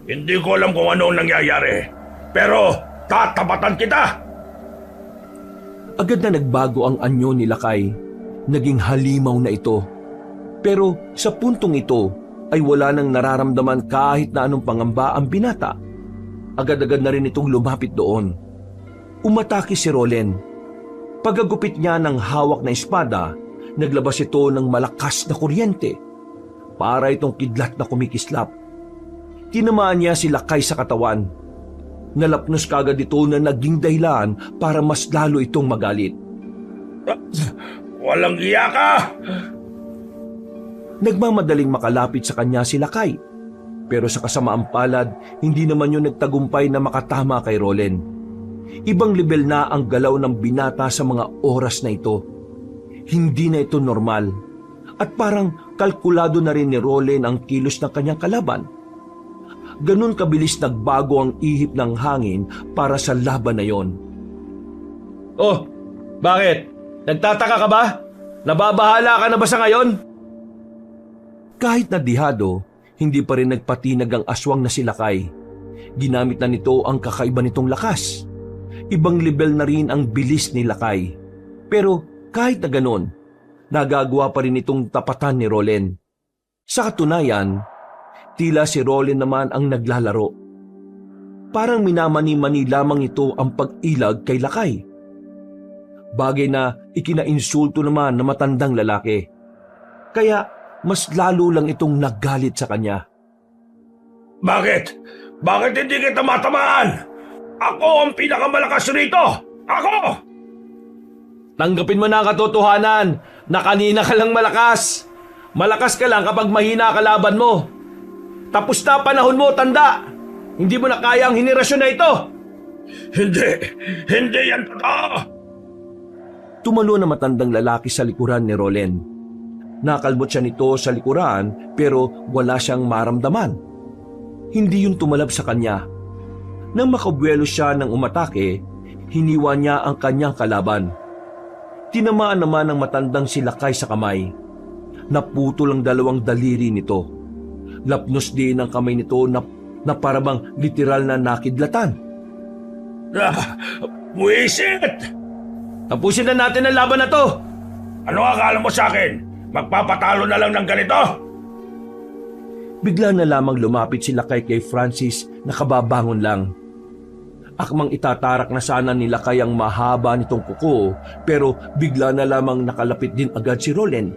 Hindi ko alam kung ano ang nangyayari. Pero tatapatan kita! Agad na nagbago ang anyo ni Lakay. Naging halimaw na ito. Pero sa puntong ito ay wala nang nararamdaman kahit na anong pangamba ang binata. Agad-agad na rin itong lumapit doon. Umatake si Rolen. Pagagupit niya ng hawak na espada, naglabas ito ng malakas na kuryente. Para itong kidlat na kumikislap. Tinamaan niya si Lakay sa katawan. Nalapnos kagad ito na naging dahilan para mas lalo itong magalit. Walang iya ka! Nagmamadaling makalapit sa kanya si Lakay. Pero sa kasamaang palad, hindi naman yun nagtagumpay na makatama kay Rolen. Ibang level na ang galaw ng binata sa mga oras na ito. Hindi na ito normal. At parang kalkulado na rin ni Rolen ang kilos ng kanyang kalaban. Ganun kabilis nagbago ang ihip ng hangin para sa laban na yon. Oh, bakit? Nagtataka ka ba? Nababahala ka na ba sa ngayon? Kahit nadihado, hindi pa rin nagpatinag ang aswang na si Lakay. Ginamit na nito ang kakaiba nitong lakas. Ibang level na rin ang bilis ni Lakay. Pero kahit na ganon, nagagawa pa rin itong tapatan ni Rolen. Sa katunayan, tila si Rolen naman ang naglalaro. Parang minamani-mani lamang ito ang pag-ilag kay Lakay. Bagay na ikinainsulto naman na matandang lalaki. Kaya mas lalo lang itong naggalit sa kanya. Bakit? Bakit hindi kita matamaan? Ako ang pinakamalakas rito! Ako! Tanggapin mo na ang katotohanan na kanina ka lang malakas. Malakas ka lang kapag mahina ka laban mo. Tapos na panahon mo, tanda. Hindi mo na kaya ang henerasyon na ito. Hindi yan totoo! Tumalo na matandang lalaki sa likuran ni Rolen. Nakalmot siya nito sa likuran pero wala siyang maramdaman. Hindi yun tumalab sa kanya. Nang makabuelo siya ng umatake, hiniwa niya ang kanyang kalaban. Tinamaan naman ng matandang si Lakay sa kamay. Naputol ang dalawang daliri nito. Lapnos din ang kamay nito na parabang literal na nakidlatan. Buwisit! Tapusin na natin ang laban na to. Ano akala mo sa akin? Magpapatalo na lang ng ganito? Bigla na lamang lumapit si Lakay kay Francis na kababangon lang. Akmang itatarak na sana ni Lakay ang mahaba nitong kuko pero bigla na lamang nakalapit din agad si Rolen.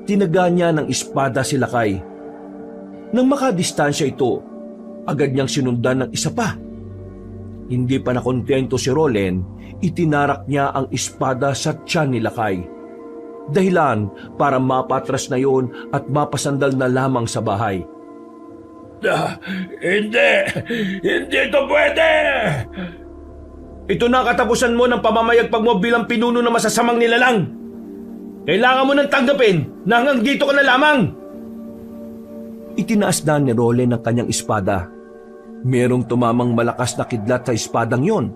Tinaga niya ng espada si Lakay. Nang makadistansya ito, agad niyang sinundan ng isa pa. Hindi pa nakontento si Rolen, itinarak niya ang espada sa tiyan ni Lakay. Dahilan para mapatras na yon at mapasandal na lamang sa bahay. Hindi! Hindi ito pwede! Ito na ang katapusan mo ng pamamayagpag mo bilang pinuno ng masasamang nilalang. Kailangan mo nang tanggapin na hanggang dito ka na lamang. Itinaas na ni Rolen ang kanyang espada. Merong tumamang malakas na kidlat sa espadang yon.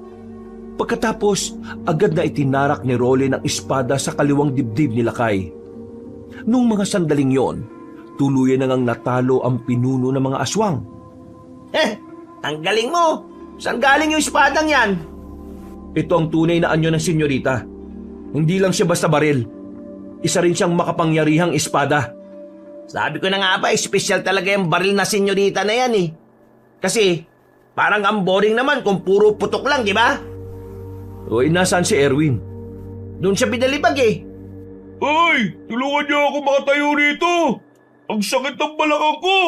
Pagkatapos, agad na itinarak ni Rolen ang espada sa kaliwang dibdib ni Lakay. Nung mga sandaling yon, tuluyan na ngang natalo ang pinuno ng mga aswang. Ang galing mo! Saan galing yung espadang yan? Ito ang tunay na anyo ng senyorita. Hindi lang siya basta baril. Isa rin siyang makapangyarihang espada. Sabi ko na nga ba, espesyal talaga yung baril na senyorita na yan eh. Kasi parang ang boring naman kung puro putok lang, di ba? O nasaan si Erwin? Doon siya pinalibag eh. Ay! Tulungan niyo ako makatayo rito! Ang sakit ng balakang ko!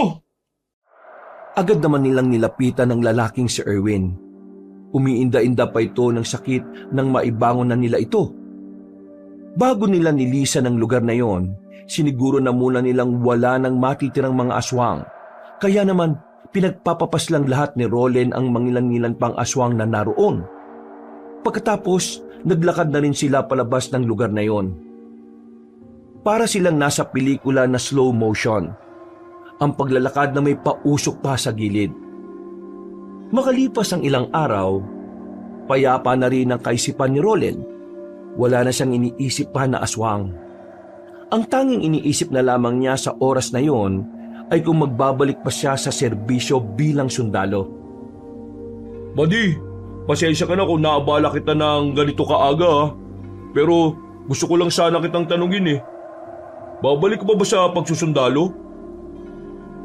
Agad naman nilang nilapitan ng lalaking si Erwin. Umiinda-inda pa ito ng sakit nang maibangon na nila ito. Bago nila nilisan ang lugar na yon, siniguro na muna nilang wala nang matitirang mga aswang. Kaya naman, pinagpapapaslang lahat ni Rolen ang mangilan-ngilan pang aswang na naroon. Pagkatapos, naglakad na rin sila palabas ng lugar na yon. Para silang nasa pelikula na slow motion. Ang paglalakad na may pausok pa sa gilid. Makalipas ang ilang araw, payapa na rin ang kaisipan ni Rolen. Wala na siyang iniisip pa na aswang. Ang tanging iniisip na lamang niya sa oras na yon ay kung magbabalik pa siya sa serbisyo bilang sundalo. Buddy, pasensya ka na kung naabala kita ng ganito kaaga ha. Pero gusto ko lang sana kitang tanungin eh. Babalik ka ba sa pagsusundalo?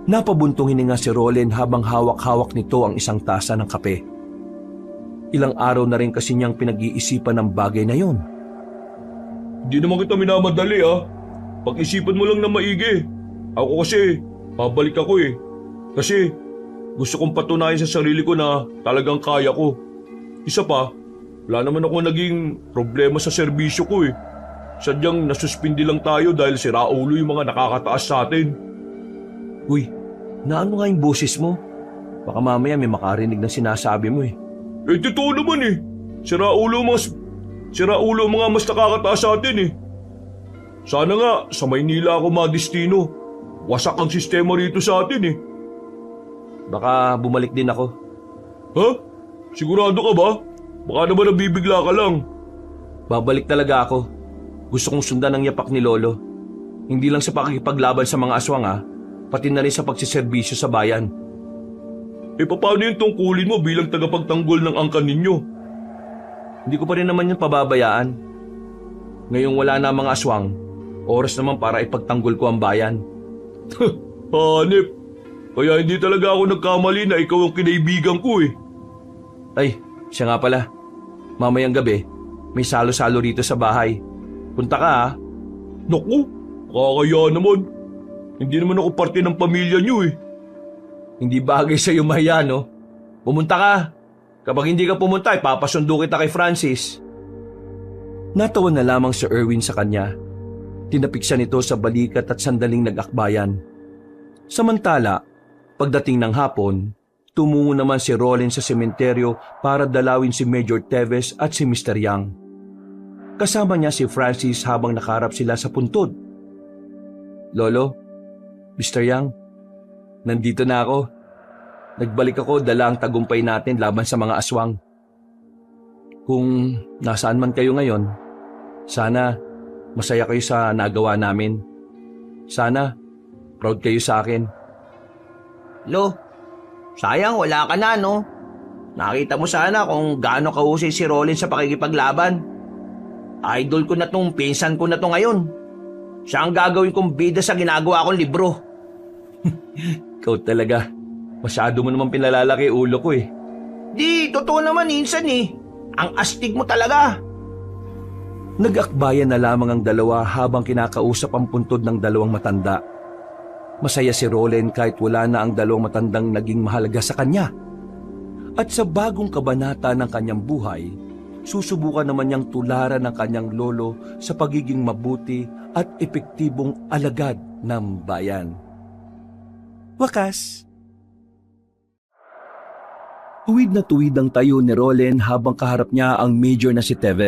Napabuntong hininga si Rolen habang hawak-hawak nito ang isang tasa ng kape. Ilang araw na rin kasi niyang pinag-iisipan ng bagay na yon. Hindi naman kita minamadali ha. Pag-isipan mo lang na maigi. Ako kasi, babalik ako eh. Kasi gusto kong patunayan sa sarili ko na talagang kaya ko. Isa pa, wala naman ako naging problema sa serbisyo ko eh. Sadyang nasuspindi lang tayo dahil sira ulo yung mga nakakataas sa atin. Uy, naano nga yung boses mo? Baka mamaya may makarinig na sinasabi mo eh. Eh, totoo naman eh. Sira ulo ang mga mas nakakataas sa atin eh. Sana nga sa Maynila ako madestino. Wasak ang sistema rito sa atin eh. Baka bumalik din ako. Ha? Sigurado ka ba? Baka naman nabibigla ka lang. Babalik talaga ako. Gusto kong sundan ang yapak ni Lolo. Hindi lang sa pakikipaglaban sa mga aswang ha, pati na rin sa pagsiservisyo sa bayan. Eh paano yung tungkulin mo bilang tagapagtanggol ng angkan ninyo? Hindi ko pa rin naman yung pababayaan. Ngayong wala na ang mga aswang, oras naman para ipagtanggol ko ang bayan. Hanip, kaya hindi talaga ako nagkamali na ikaw ang kinaibigan ko eh. Ay, siya nga pala. Mamayang gabi, may salo-salo rito sa bahay. Punta ka ha. Naku, kakaya naman. Hindi naman ako parte ng pamilya niyo eh. Hindi bagay sa'yo mahiya, no? Pumunta ka. Kapag hindi ka pumunta, ipapasundo kita kay Francis. Natawa na lamang si Erwin sa kanya. Tinapik siya nito sa balikat at sandaling nag-akbayan. Samantala, pagdating ng hapon, tumungo naman si Rolen sa sementeryo para dalawin si Major Teves at si Mr. Yang. Kasama niya si Francis habang nakaharap sila sa puntod. Lolo, Mr. Yang, nandito na ako. Nagbalik ako dala ang tagumpay natin laban sa mga aswang. Kung nasaan man kayo ngayon, sana masaya kayo sa nagawa namin. Sana proud kayo sa akin. Lo, sayang wala ka na no. Nakita mo sana kung gaano kahusay si Rolen sa pakikipaglaban. Idol ko na tong pinsan ko na to ngayon. Siya ang gagawin kong bida sa ginagawa kong libro. Ikaw talaga. Masyado mo naman pinalalaki ulo ko eh. Di, totoo naman insan eh. Ang astig mo talaga. Nag-akbayan na lamang ang dalawa habang kinakausap ang puntod ng dalawang matanda. Masaya si Rolen kahit wala na ang dalawang matandang naging mahalaga sa kanya. At sa bagong kabanata ng kanyang buhay, susubukan naman niyang tularan ng kanyang lolo sa pagiging mabuti at epektibong alagad ng bayan. Wakas. Tuwid na tuwid ang tayo ni Rolen habang kaharap niya ang major na si Teves.